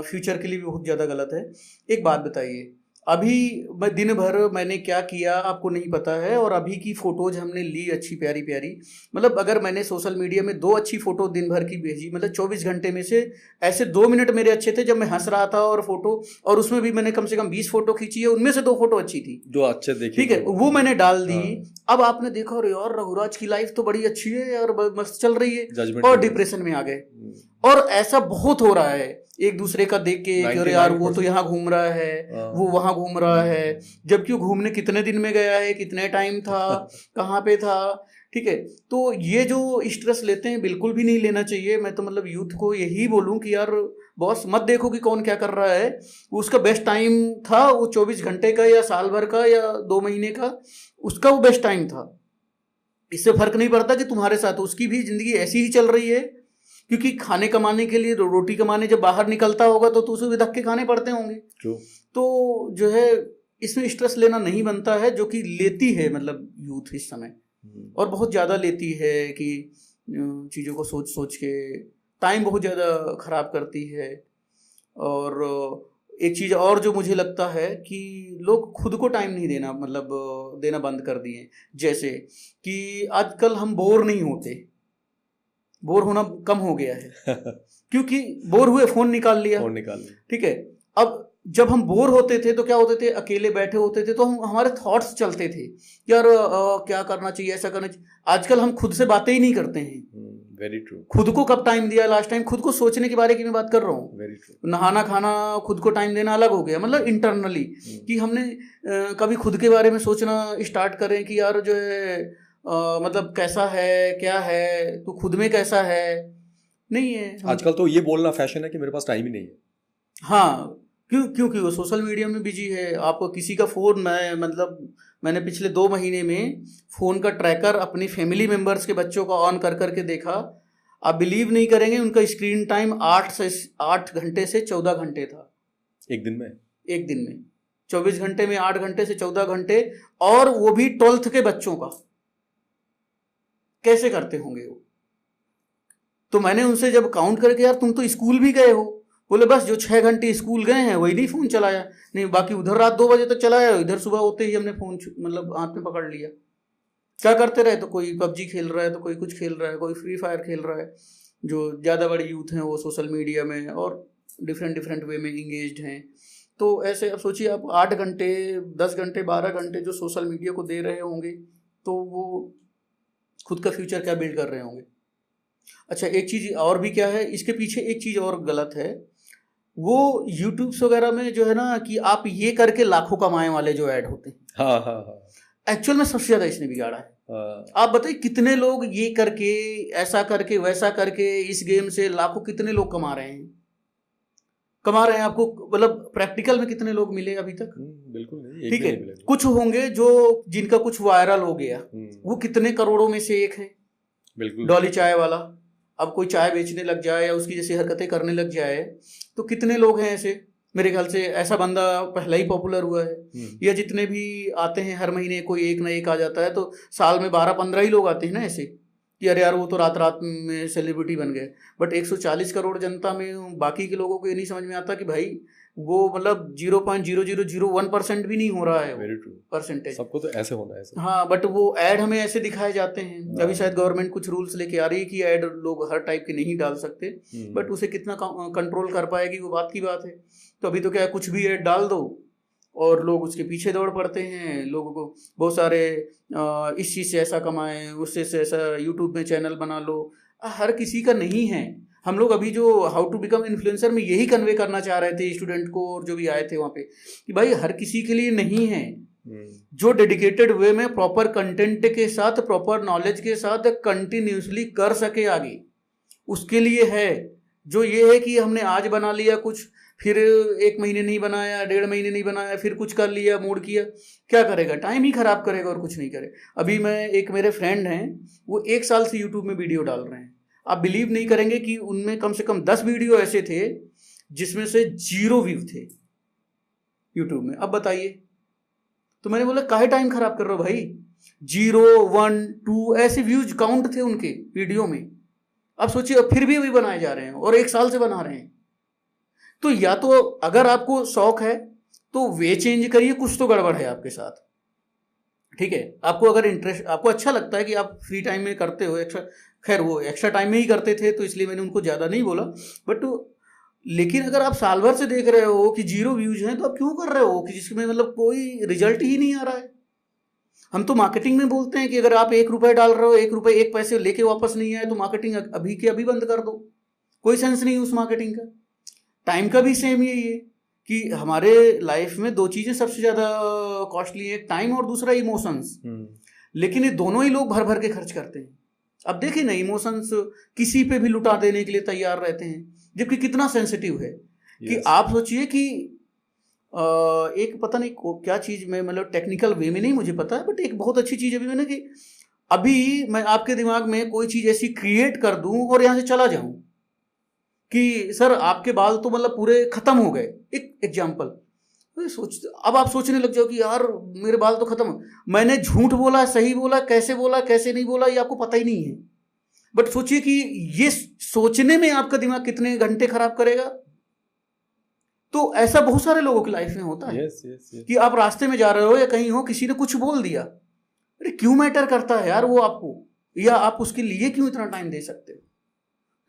फ्यूचर के लिए भी बहुत ज़्यादा गलत है। एक बात बताइए, अभी मैं दिन भर मैंने क्या किया आपको नहीं पता है, और अभी की फ़ोटोज़ हमने ली अच्छी प्यारी प्यारी, मतलब अगर मैंने सोशल मीडिया में 2 अच्छी फ़ोटो दिन भर की भेजी, मतलब 24 घंटे में से ऐसे 2 मिनट मेरे अच्छे थे जब मैं हंस रहा था, और फोटो, और उसमें भी मैंने कम से कम 20 फोटो खींची है, उनमें से 2 फोटो अच्छी थी जो अच्छे देखी, ठीक है, वो मैंने डाल दी। अब आपने देखा अरे यार रघुराज की लाइफ तो बड़ी अच्छी है यार, मस्त चल रही है, और डिप्रेशन में आ गए। और ऐसा बहुत हो रहा है एक दूसरे का देख के, अरे यार वो तो यहाँ घूम रहा है, वो वहाँ घूम रहा है, जबकि वो घूमने कितने दिन में गया है, कितने टाइम था, कहाँ पे था, ठीक है। तो ये जो स्ट्रेस लेते हैं बिल्कुल भी नहीं लेना चाहिए। मैं तो मतलब यूथ को यही बोलूँ कि यार बॉस मत देखो कि कौन क्या कर रहा है, उसका बेस्ट टाइम था वो 24 घंटे का या साल भर का या 2 महीने का, उसका वो बेस्ट टाइम था। इससे फर्क नहीं पड़ता कि तुम्हारे साथ उसकी भी जिंदगी ऐसी ही चल रही है, क्योंकि खाने कमाने के लिए, रोटी कमाने जब बाहर निकलता होगा तो उसे भी धक्के खाने पड़ते होंगे। तो जो है इसमें स्ट्रेस लेना नहीं बनता है, जो कि लेती है मतलब यूथ इस समय, और बहुत ज़्यादा लेती है कि चीज़ों को सोच सोच के टाइम बहुत ज़्यादा ख़राब करती है। और एक चीज़ और जो मुझे लगता है कि लोग खुद को टाइम नहीं देना, मतलब देना बंद कर दिए। जैसे कि आजकल हम बोर नहीं होते, बोर होना कम हो गया है क्योंकि बोर हुए फ़ोन निकाल लिया, ठीक है। अब जब हम बोर होते थे तो क्या होते थे, अकेले बैठे होते थे तो हमारे थॉट्स चलते थे, यार क्या करना चाहिए, ऐसा करना चाहिए। आजकल हम खुद से बातें ही नहीं करते हैं। Very true. खुद को कब टाइम दिया लास्ट टाइम, खुद को सोचने के बारे की मैं बात कर रहा हूँ। Very true. नहाना खाना खुद को टाइम देना अलग हो गया, मतलब इंटरनली कि हमने कभी खुद के बारे में सोचना स्टार्ट करें कि यार जो है मतलब कैसा है, क्या है, तो खुद में कैसा है, नहीं है। आजकल तो ये बोलना फैशन है कि मेरे पास टाइम ही नहीं है। हाँ, क्योंकि वो सोशल मीडिया में बिजी है। आपको किसी का फ़ोन, मैंने पिछले 2 महीने में फ़ोन का ट्रैकर अपनी फैमिली मेम्बर्स के बच्चों का ऑन कर करके देखा। आप बिलीव नहीं करेंगे, उनका स्क्रीन टाइम 8 घंटे से 14 घंटे था। एक दिन में 24 घंटे में 8 घंटे से 14 घंटे, और वो भी 12th के बच्चों का। कैसे करते होंगे वो? तो मैंने उनसे जब काउंट करके, यार तुम तो स्कूल भी गए हो, बोले बस जो 6 घंटे स्कूल गए हैं वही नहीं फ़ोन चलाया, नहीं बाकी उधर रात 2 बजे तक चलाया, इधर सुबह होते ही हमने फ़ोन मतलब हाथ में पकड़ लिया। क्या करते रहे, तो कोई पबजी खेल रहा है, तो कोई कुछ खेल रहा है, कोई फ्री फायर खेल रहा है। जो ज़्यादा बड़ी यूथ हैं वो सोशल मीडिया में और डिफरेंट वे में इंगेज्ड हैं। तो ऐसे अब सोचिए, आप 8 घंटे 10 घंटे 12 घंटे जो सोशल मीडिया को दे रहे होंगे, तो वो खुद का फ्यूचर क्या बिल्ड कर रहे होंगे। अच्छा, एक चीज़ और भी क्या है इसके पीछे, एक चीज़ और गलत है, वो यूट्यूब्स वगैरह में जो है ना कि आप ये करके लाखों कमाए वाले जो ऐड होते हैं, हाँ, एक्चुअल में सबसे ज़्यादा इसने बिगाड़ा है। आप बताइए कितने लोग ये करके, ऐसा करके, वैसा करके, इस गेम से लाखों कितने लोग कमा रहे हैं आपको मतलब प्रैक्टिकल में कितने लोग मिले अभी तक? बिल्कुल नहीं, ठीक है। कुछ होंगे जो जिनका कुछ वायरल हो गया, वो कितने करोड़ों में से एक है। बिल्कुल। डॉली चाय वाला, अब कोई चाय बेचने लग जाए या उसकी जैसी हरकतें करने लग जाए, तो कितने लोग हैं ऐसे। मेरे ख्याल से ऐसा बंदा पहला ही पॉपुलर हुआ है। या जितने भी आते हैं हर महीने कोई एक ना एक आ जाता है, तो साल में 12-15 ही लोग आते हैं ना ऐसे कि अरे यार वो तो रात रात में सेलिब्रिटी बन गए। बट 140 करोड़ जनता में बाकी के लोगों को ये नहीं समझ में आता कि भाई वो मतलब 0.0001% भी नहीं हो रहा है परसेंटेज। सबको तो ऐसे होना है ऐसे। हाँ, बट वो ऐड हमें ऐसे दिखाए जाते हैं। अभी शायद गवर्नमेंट कुछ रूल्स लेके आ रही है कि ऐड लोग हर टाइप के नहीं डाल सकते, बट उसे कितना कंट्रोल कर पाएगी वो बात की बात है। तो अभी तो क्या है, कुछ भी ऐड डाल दो और लोग उसके पीछे दौड़ पड़ते हैं। लोगों को बहुत सारे इस चीज़ से ऐसा कमाएं, उससे से ऐसा यूट्यूब में चैनल बना लो। हर किसी का नहीं है। हम लोग अभी जो हाउ टू बिकम इन्फ्लुएंसर में यही कन्वे करना चाह रहे थे स्टूडेंट को और जो भी आए थे वहाँ पे, कि भाई हर किसी के लिए नहीं है। जो डेडिकेटेड वे में प्रॉपर कंटेंट के साथ, प्रॉपर नॉलेज के साथ कंटिन्यूसली कर सके आगे, उसके लिए है। जो ये है कि हमने आज बना लिया कुछ, फिर 1 महीने नहीं बनाया, 1.5 महीने नहीं बनाया, फिर कुछ कर लिया, मूड किया, क्या करेगा, टाइम ही खराब करेगा और कुछ नहीं करे। अभी एक मेरे फ्रेंड हैं, वो 1 साल से यूट्यूब में वीडियो डाल रहे हैं। आप बिलीव नहीं करेंगे कि उनमें कम से कम 10 वीडियो ऐसे थे जिसमें से 0 व्यू थे यूट्यूब में। अब बताइए, तो मैंने बोला काहे टाइम खराब कर रहे हो भाई। 0, 1, 2 ऐसे व्यूज काउंट थे उनके वीडियो में। अब सोचिए, फिर भी वही बनाए जा रहे हैं और 1 साल से बना रहे हैं। तो या तो अगर आपको शौक है तो वे चेंज करिए, कुछ तो गड़बड़ है आपके साथ, ठीक है। आपको अगर इंटरेस्ट, आपको अच्छा लगता है कि आप फ्री टाइम में करते हो, खैर वो एक्स्ट्रा टाइम में ही करते थे तो इसलिए मैंने उनको ज़्यादा नहीं बोला, बट लेकिन अगर आप साल भर से देख रहे हो कि 0 व्यूज हैं, तो आप क्यों कर रहे हो कि जिसमें मतलब कोई रिजल्ट ही नहीं आ रहा है। हम तो मार्केटिंग में बोलते हैं कि अगर आप 1 रुपये डाल रहे हो, 1 रुपये 1 पैसे लेके वापस नहीं आए तो मार्केटिंग अभी के अभी बंद कर दो, कोई सेंस नहीं उस मार्केटिंग का। टाइम का भी सेम यही है कि हमारे लाइफ में 2 चीज़ें सबसे ज़्यादा कॉस्टली है, एक टाइम और दूसरा इमोशंस। लेकिन ये दोनों ही लोग भर भर के खर्च करते हैं। अब देखिए ना, इमोशंस किसी पे भी लुटा देने के लिए तैयार रहते हैं, जबकि कितना सेंसिटिव है कि आप सोचिए कि एक पता नहीं क्या चीज़ में, मतलब टेक्निकल वे में नहीं मुझे पता है, बट एक बहुत अच्छी चीज़ अभी मैंने कि अभी मैं आपके दिमाग में कोई चीज़ ऐसी क्रिएट कर दूं और यहाँ से चला जाऊं कि सर आपके बाल तो मतलब पूरे खत्म हो गए, एक एग्जाम्पल। अब आप सोचने लग जाओ कि यार मेरे बाल तो खत्म, मैंने झूठ बोला, सही बोला, कैसे नहीं बोला, ये आपको पता ही नहीं है। बट सोचिए कि ये सोचने में आपका दिमाग कितने घंटे खराब करेगा। तो ऐसा बहुत सारे लोगों की लाइफ में होता है। कि आप रास्ते में जा रहे हो या कहीं हो, किसी ने कुछ बोल दिया, अरे क्यों मैटर करता है यार वो आपको, या आप उसके लिए क्यों इतना टाइम दे सकते हो।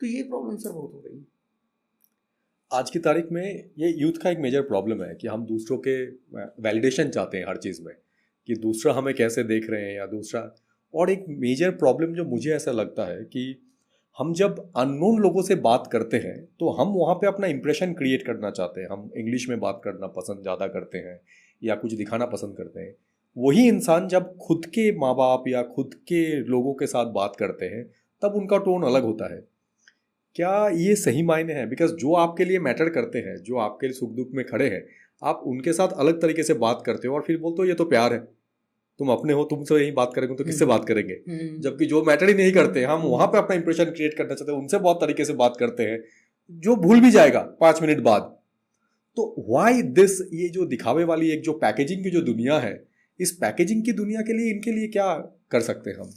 तो ये प्रॉब्लम सर बहुत हो रही है आज की तारीख में। ये यूथ का एक मेजर प्रॉब्लम है कि हम दूसरों के वैलिडेशन चाहते हैं हर चीज़ में, कि दूसरा हमें कैसे देख रहे हैं या दूसरा। और एक मेजर प्रॉब्लम जो मुझे ऐसा लगता है कि हम जब अननोन लोगों से बात करते हैं तो हम वहाँ पे अपना इंप्रेशन क्रिएट करना चाहते हैं। हम इंग्लिश में बात करना पसंद ज़्यादा करते हैं या कुछ दिखाना पसंद करते हैं। वही इंसान जब खुद के माँ बाप या खुद के लोगों के साथ बात करते हैं तब उनका टोन अलग होता है। क्या ये सही मायने हैं? बिकॉज जो आपके लिए मैटर करते हैं, जो आपके लिए सुख दुख में खड़े हैं, आप उनके साथ अलग तरीके से बात करते हो और फिर बोलते हो ये तो प्यार है, तुम अपने हो, तुमसे यही बात करेंगे तो किससे बात करेंगे। जबकि जो मैटर ही नहीं करते, हम वहां पे अपना इंप्रेशन क्रिएट करना चाहते हैं, उनसे बहुत तरीके से बात करते हैं जो भूल भी जाएगा 5 मिनट बाद। तो व्हाई दिस, ये जो दिखावे वाली एक जो पैकेजिंग की जो दुनिया है, इस पैकेजिंग की दुनिया के लिए इनके लिए क्या कर सकते हैं हम?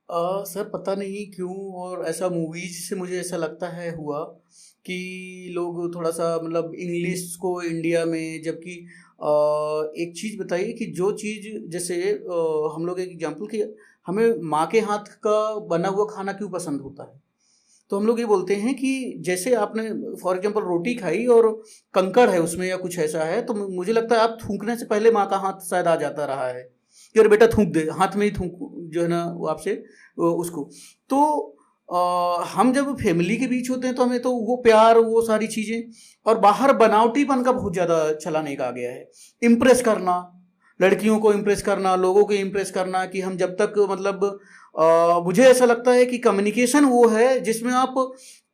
सर पता नहीं क्यों, और ऐसा मूवीज से मुझे ऐसा लगता है हुआ कि लोग थोड़ा सा मतलब इंग्लिश को इंडिया में, जबकि एक चीज़ बताइए कि जो चीज़ जैसे हम लोग एक एग्जांपल कि हमें माँ के हाथ का बना हुआ खाना क्यों पसंद होता है, तो हम लोग ये बोलते हैं कि जैसे आपने फॉर एग्जांपल रोटी खाई और कंकड़ है उसमें या कुछ ऐसा है, तो मुझे लगता है आप थूकने से पहले माँ का हाथ शायद आ जाता रहा है कि अरे बेटा थूक दे, हाथ में ही थूक जो है ना वो आपसे उसको। तो हम जब फैमिली के बीच होते हैं तो हमें तो वो प्यार, वो सारी चीज़ें, और बाहर बनावटीपन का बहुत ज़्यादा चलन एक आ गया है। इम्प्रेस करना, लड़कियों को इम्प्रेस करना, लोगों को इम्प्रेस करना, कि हम जब तक मतलब मुझे ऐसा लगता है कि कम्युनिकेशन वो है जिसमें आप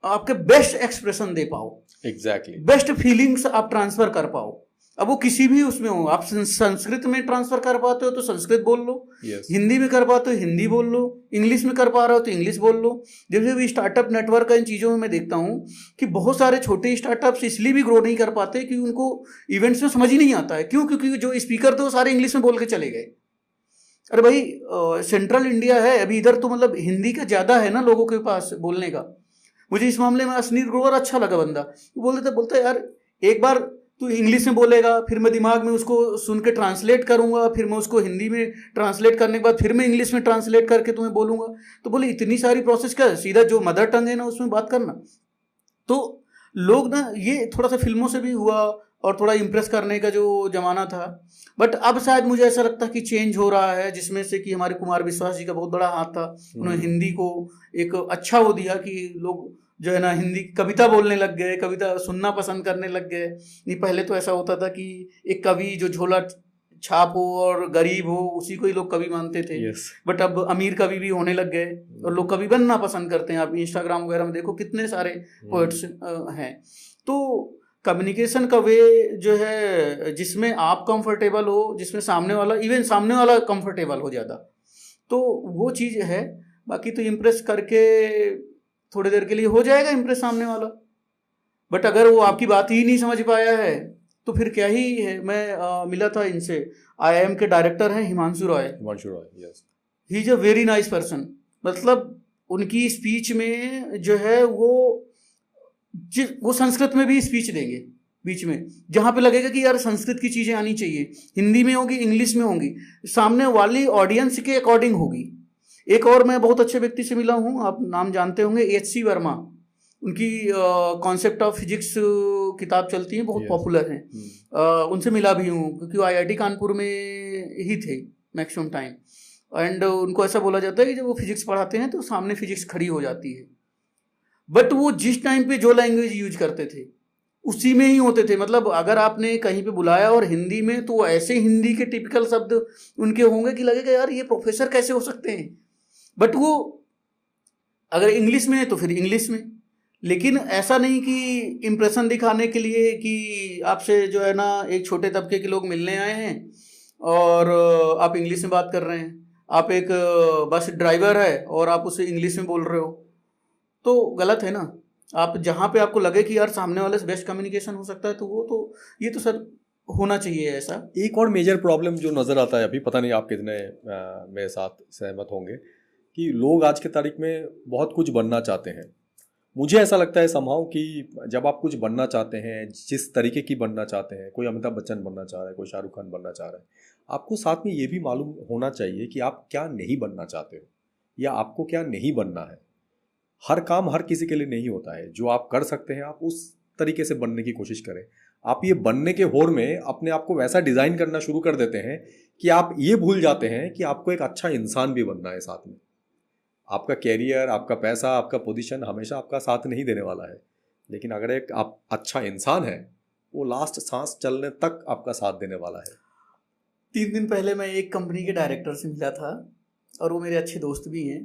आपके बेस्ट एक्सप्रेशन दे पाओ, एग्जैक्टली बेस्ट फीलिंग्स आप ट्रांसफर कर पाओ। अब वो किसी भी उसमें हो, आप संस्कृत में ट्रांसफर कर पाते हो तो संस्कृत बोल लो, हिंदी में कर पाते हो हिंदी बोल लो, इंग्लिश में कर पा रहे हो तो इंग्लिश बोल लो। जैसे भी स्टार्टअप नेटवर्क का इन चीज़ों में मैं देखता हूँ कि बहुत सारे छोटे स्टार्टअप्स इसलिए भी ग्रो नहीं कर पाते कि उनको इवेंट्स में समझ ही नहीं आता है। क्यों? क्योंकि जो स्पीकर थे वो सारे इंग्लिश में बोल के चले गए। अरे भाई सेंट्रल इंडिया है, अभी इधर तो मतलब हिंदी का ज़्यादा है ना लोगों के पास बोलने का। मुझे इस मामले में असनीर ग्रोवर अच्छा लगा बंदा, बोलते यार एक बार तू इंग्लिश में बोलेगा, फिर मैं दिमाग में उसको सुन के ट्रांसलेट करूंगा, फिर मैं उसको हिंदी में ट्रांसलेट करने के बाद फिर मैं इंग्लिश में ट्रांसलेट करके तुम्हें बोलूंगा। तो बोले इतनी सारी प्रोसेस क्या, सीधा जो मदर टंग है ना उसमें बात करना। तो लोग ना, ये थोड़ा सा फिल्मों से भी हुआ और थोड़ा इम्प्रेस करने का जो जमाना था, बट अब शायद मुझे ऐसा लगता है कि चेंज हो रहा है, जिसमें से कि हमारे कुमार विश्वास जी का बहुत बड़ा हाथ था। उन्होंने हिंदी को एक अच्छा वो दिया कि लोग जो है ना हिंदी कविता बोलने लग गए, कविता सुनना पसंद करने लग गए। नहीं पहले तो ऐसा होता था कि एक कवि जो झोला छाप हो और गरीब हो उसी को ही लोग कवि मानते थे। बट अब अमीर कवि भी होने लग गए और लोग कवि बनना पसंद करते हैं। आप इंस्टाग्राम वगैरह में देखो कितने सारे पोएट्स हैं। तो कम्युनिकेशन का वे जो है जिसमें आप कंफर्टेबल हो, जिसमें सामने वाला कंफर्टेबल हो ज़्यादा, तो वो चीज़ है। बाकी तो इम्प्रेस करके थोड़ी देर के लिए हो जाएगा इम्प्रेस सामने वाला, बट अगर वो आपकी बात ही नहीं समझ पाया है तो फिर क्या ही है। मैं मिला था इनसे, IIM के डायरेक्टर हैं Himanshu Roy. Yes, he is a very nice person. मतलब उनकी स्पीच में जो है वो संस्कृत में भी स्पीच देंगे बीच में, जहाँ पे लगेगा कि यार संस्कृत की चीज़ें आनी चाहिए, हिंदी में होगी, इंग्लिश में होंगी, सामने वाली ऑडियंस के अकॉर्डिंग होगी। एक और मैं बहुत अच्छे व्यक्ति से मिला हूँ, आप नाम जानते होंगे, HC वर्मा। उनकी कॉन्सेप्ट ऑफ फिजिक्स किताब चलती है, बहुत पॉपुलर है। उनसे मिला भी हूँ क्योंकि वो IIT कानपुर में ही थे मैक्सिमम टाइम। एंड उनको ऐसा बोला जाता है कि जब वो फिजिक्स पढ़ाते हैं तो सामने फिजिक्स खड़ी हो जाती है। बट वो जिस टाइम पे जो लैंग्वेज यूज करते थे उसी में ही होते थे। मतलब अगर आपने कहीं पे बुलाया और हिंदी में, तो ऐसे हिंदी के टिपिकल शब्द उनके होंगे कि लगेगा यार ये प्रोफेसर कैसे हो सकते हैं। बट वो अगर इंग्लिश में है तो फिर इंग्लिश में, लेकिन ऐसा नहीं कि इम्प्रेशन दिखाने के लिए कि आपसे जो है ना एक छोटे तबके के लोग मिलने आए हैं और आप इंग्लिश में बात कर रहे हैं। आप एक बस ड्राइवर है और आप उससे इंग्लिश में बोल रहे हो, तो गलत है ना। आप जहाँ पे आपको लगे कि यार सामने वाले से बेस्ट कम्युनिकेशन हो सकता है तो वो तो ये तो सर होना चाहिए ऐसा। एक और मेजर प्रॉब्लम जो नज़र आता है अभी, पता नहीं आप कितने मेरे साथ सहमत होंगे, कि लोग आज के तारीख में बहुत कुछ बनना चाहते हैं। मुझे ऐसा लगता है समहाउ कि जब आप कुछ बनना चाहते हैं, जिस तरीके की बनना चाहते हैं, कोई अमिताभ बच्चन बनना चाह रहा है, कोई शाहरुख खान बनना चाह रहा है, आपको साथ में ये भी मालूम होना चाहिए कि आप क्या नहीं बनना चाहते हो या आपको क्या नहीं बनना है। हर काम हर किसी के लिए नहीं होता है। जो आप कर सकते हैं आप उस तरीके से बनने की कोशिश करें। आप ये बनने के होड़ में अपने आप को वैसा डिज़ाइन करना शुरू कर देते हैं कि आप ये भूल जाते हैं कि आपको एक अच्छा इंसान भी बनना है साथ में। आपका कैरियर, आपका पैसा, आपका पोजीशन हमेशा आपका साथ नहीं देने वाला है, लेकिन अगर एक आप अच्छा इंसान है वो लास्ट सांस चलने तक आपका साथ देने वाला है। 3 दिन पहले मैं एक कंपनी के डायरेक्टर से मिला था और वो मेरे अच्छे दोस्त भी हैं।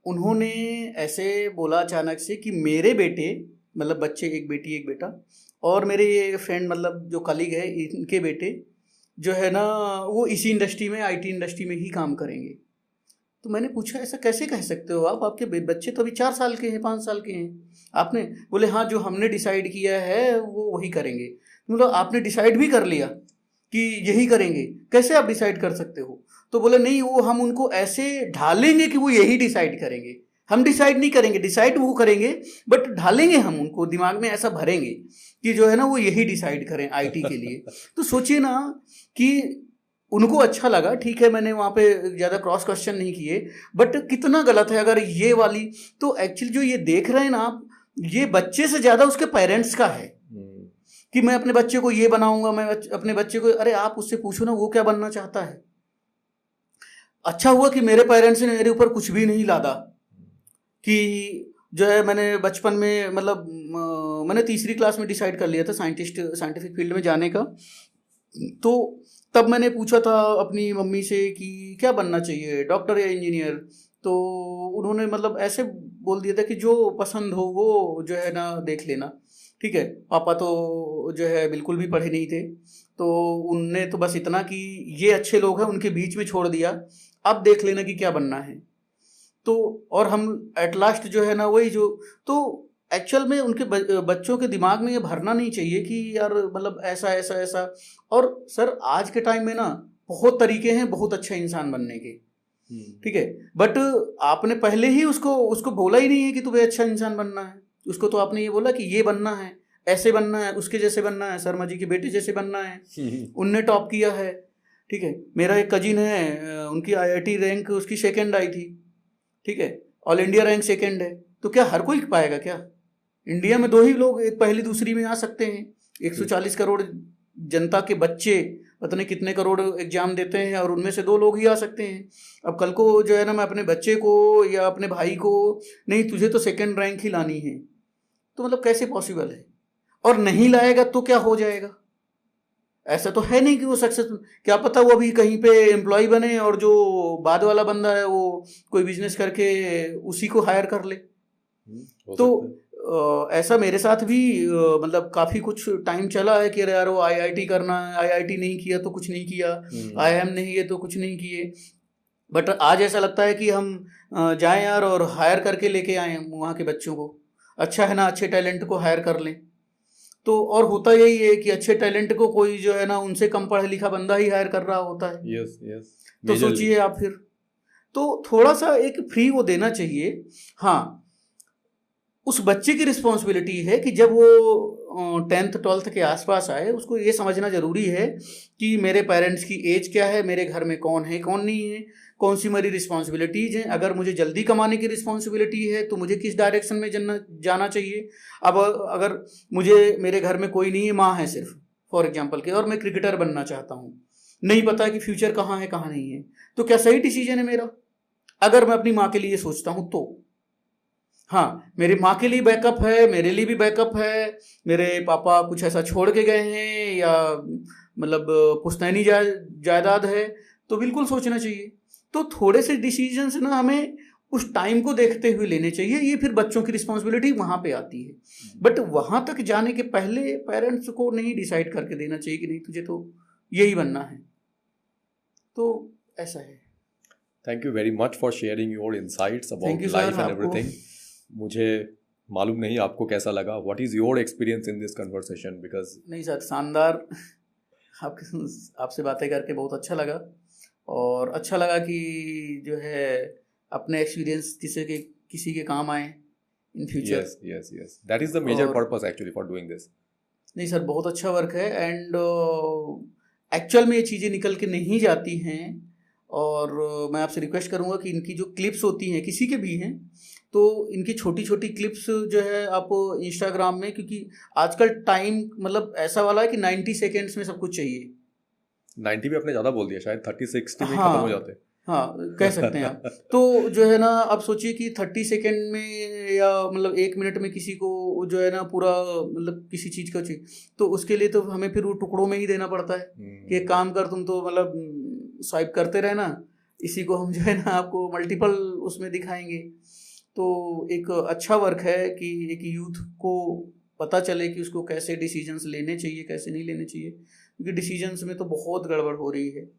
उन्होंने ऐसे बोला अचानक से कि मेरे बेटे, मतलब बच्चे, एक बेटी एक बेटा, और मेरे ये फ्रेंड मतलब जो कलीग है इनके बेटे जो है ना वो इसी इंडस्ट्री में, आईटी इंडस्ट्री में ही काम करेंगे। तो मैंने पूछा ऐसा कैसे कह सकते हो आप, आपके बच्चे तो अभी 4 साल के हैं, 5 साल के हैं। आपने बोले हाँ जो हमने डिसाइड किया है वो वही करेंगे। मतलब आपने डिसाइड भी कर लिया कि यही करेंगे, कैसे आप डिसाइड कर सकते हो? तो बोले नहीं वो हम उनको ऐसे ढालेंगे कि वो यही डिसाइड करेंगे, हम डिसाइड नहीं करेंगे, डिसाइड वो करेंगे बट ढालेंगे हम उनको, दिमाग में ऐसा भरेंगे कि जो है ना वो यही डिसाइड करें आईटी के लिए। तो सोचिए ना कि उनको अच्छा लगा, ठीक है, मैंने वहाँ पे ज़्यादा क्रॉस क्वेश्चन नहीं किए, बट कितना गलत है अगर ये वाली। तो एक्चुअली जो ये देख रहे हैं ना आप, ये बच्चे से ज़्यादा उसके पेरेंट्स का है कि मैं अपने बच्चे को ये बनाऊंगा, मैं अपने बच्चे को, अरे आप उससे पूछो ना वो क्या बनना चाहता है। अच्छा हुआ कि मेरे पेरेंट्स ने मेरे ऊपर कुछ भी नहीं लादा कि जो है मैंने बचपन में मतलब मैंने 3री क्लास में डिसाइड कर लिया था साइंटिफिक फील्ड में जाने का। तो तब मैंने पूछा था अपनी मम्मी से कि क्या बनना चाहिए, डॉक्टर या इंजीनियर। तो उन्होंने मतलब ऐसे बोल दिया था कि जो पसंद हो वो जो है ना देख लेना, ठीक है। पापा तो जो है बिल्कुल भी पढ़े नहीं थे, तो उनने तो बस इतना कि ये अच्छे लोग हैं उनके बीच में छोड़ दिया, अब देख लेना कि क्या बनना है। तो और हम एट लास्ट जो है ना वही जो, तो एक्चुअल में उनके बच्चों के दिमाग में ये भरना नहीं चाहिए कि यार मतलब ऐसा ऐसा ऐसा। और सर आज के टाइम में ना बहुत तरीके हैं बहुत अच्छा इंसान बनने के, ठीक है, बट आपने पहले ही उसको बोला ही नहीं है कि तुम्हें अच्छा इंसान बनना है। उसको तो आपने ये बोला कि ये बनना है, ऐसे बनना है, उसके जैसे बनना है, शर्मा जी के बेटे जैसे बनना है। उनने टॉप किया है, ठीक है। मेरा एक कजिन है, उनकी IIT रैंक उसकी 2nd आई थी, ठीक है, ऑल इंडिया रैंक 2nd है। तो क्या हर कोई पाएगा क्या? इंडिया में 2 ही लोग एक पहली दूसरी में आ सकते हैं। 140 करोड़ जनता के बच्चे पता नहीं कितने करोड़ एग्जाम देते हैं और उनमें से 2 लोग ही आ सकते हैं। अब कल को जो है ना मैं अपने बच्चे को या अपने भाई को, नहीं तुझे तो 2nd रैंक ही लानी है, तो मतलब कैसे पॉसिबल है? और नहीं लाएगा तो क्या हो जाएगा? ऐसा तो है नहीं कि वो सक्सेसफुल, क्या पता वो अभी कहीं पे एम्प्लॉय बने और जो बाद वाला बंदा है वो कोई बिजनेस करके उसी को हायर कर ले। तो ऐसा मेरे साथ भी मतलब काफ़ी कुछ टाइम चला है कि अरे यार वो IIT करना है, IIT नहीं किया तो कुछ नहीं किया, IIM नहीं है तो कुछ नहीं किए। बट आज ऐसा लगता है कि हम जाएं यार और हायर करके लेके आएँ वहाँ के बच्चों को। अच्छा है ना, अच्छे टैलेंट को हायर कर लें। तो और होता यही है कि अच्छे टैलेंट को कोई जो है ना उनसे कम पढ़ा लिखा बंदा ही हायर कर रहा होता है। Yes yes. तो सोचिए आप फिर, तो थोड़ा सा एक फ्री वो देना चाहिए। हाँ, उस बच्चे की रिस्पॉन्सिबिलिटी है कि जब वो 10th 12th के आसपास आए उसको ये समझना ज़रूरी है कि मेरे पेरेंट्स की एज क्या है, मेरे घर में कौन है कौन नहीं है, कौन सी मेरी रिस्पॉन्सिबिलिटीज़ हैं। अगर मुझे जल्दी कमाने की रिस्पॉन्सिबिलिटी है तो मुझे किस डायरेक्शन में जाना चाहिए। अब अगर मेरे घर में कोई नहीं है, माँ है सिर्फ फॉर एग्जांपल के, और मैं क्रिकेटर बनना चाहता हूँ, नहीं पता कि फ्यूचर कहाँ है कहाँ नहीं है, तो क्या सही डिसीजन है मेरा? अगर मैं अपनी माँ के लिए सोचता हूँ तो हाँ, मेरी माँ के लिए बैकअप है, मेरे लिए भी बैकअप है, मेरे पापा कुछ ऐसा छोड़ के गए हैं या मतलब पुश्तैनी जायदाद है, तो बिल्कुल सोचना चाहिए। तो थोड़े से डिसीजंस ना हमें उस टाइम को देखते हुए लेने चाहिए। ये फिर बच्चों की रिस्पॉन्सिबिलिटी वहाँ पे आती है, बट वहाँ तक जाने के पहले पेरेंट्स को नहीं डिसाइड करके देना चाहिए कि नहीं तुझे तो यही बनना है। तो ऐसा है। Thank you very much for sharing your insights Thank about you, life sir, and आपको। एवरीथिंग। मुझे मालूम नहीं आपको कैसा लगा, what is your experience in this conversation, because नहीं सर, शानदार। आपसे बातें करके बहुत अच्छा लगा, और अच्छा लगा कि जो है अपने एक्सपीरियंस किसी के काम आए in future. Yes yes yes, that is the major और- purpose actually for doing this. नहीं सर, बहुत अच्छा वर्क है, एंड एक्चुअल में ये चीज़ें निकल के नहीं जाती हैं। और मैं आपसे रिक्वेस्ट करूंगा कि इनकी जो क्लिप्स होती हैं, किसी के भी हैं, तो इनकी छोटी छोटी क्लिप्स जो है आप इंस्टाग्राम में, क्योंकि आजकल टाइम मतलब ऐसा वाला है कि 90 सेकेंड्स में सब कुछ चाहिए। 90 भी आपने ज़्यादा बोल दिया, शायद 30-60 में ही हाँ। खत्म हो जाते हैं। हाँ, कह सकते हैं आप। तो जो है ना, आप सोचिए कि 30 सेकेंड में या मतलब 1 मिनट में किसी को जो है ना पूरा मतलब किसी चीज़ का चाहिए, तो उसके लिए तो हमें फिर वो टुकड़ों में ही देना पड़ता है कि एक काम कर, तुम तो मतलब स्वाइप करते रहना, इसी को हम जो है ना आपको मल्टीपल उसमें दिखाएंगे। तो एक अच्छा वर्क है कि एक यूथ को पता चले कि उसको कैसे डिसीजंस लेने चाहिए, कैसे नहीं लेने चाहिए, क्योंकि डिसीजंस में तो बहुत गड़बड़ हो रही है।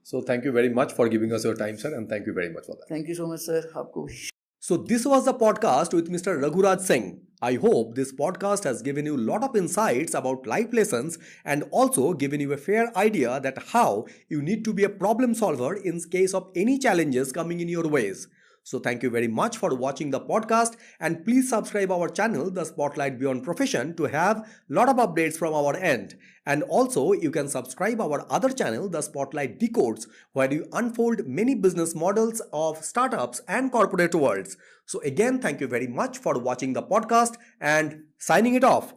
So thank you very much for giving us your time, sir, and thank you very much for that. Thank you so much sir, आपको भी। So this was the podcast with Mr. Raghuraj Singh. I hope this podcast has given you a lot of insights about life lessons and also given you a fair idea that how you need to be a problem solver in case of any challenges coming in your ways. So thank you very much for watching the podcast, and please subscribe our channel The Spotlight Beyond Profession to have lot of updates from our end. And also you can subscribe our other channel The Spotlight Decodes, where you unfold many business models of startups and corporate worlds. So again, thank you very much for watching the podcast, and signing it off.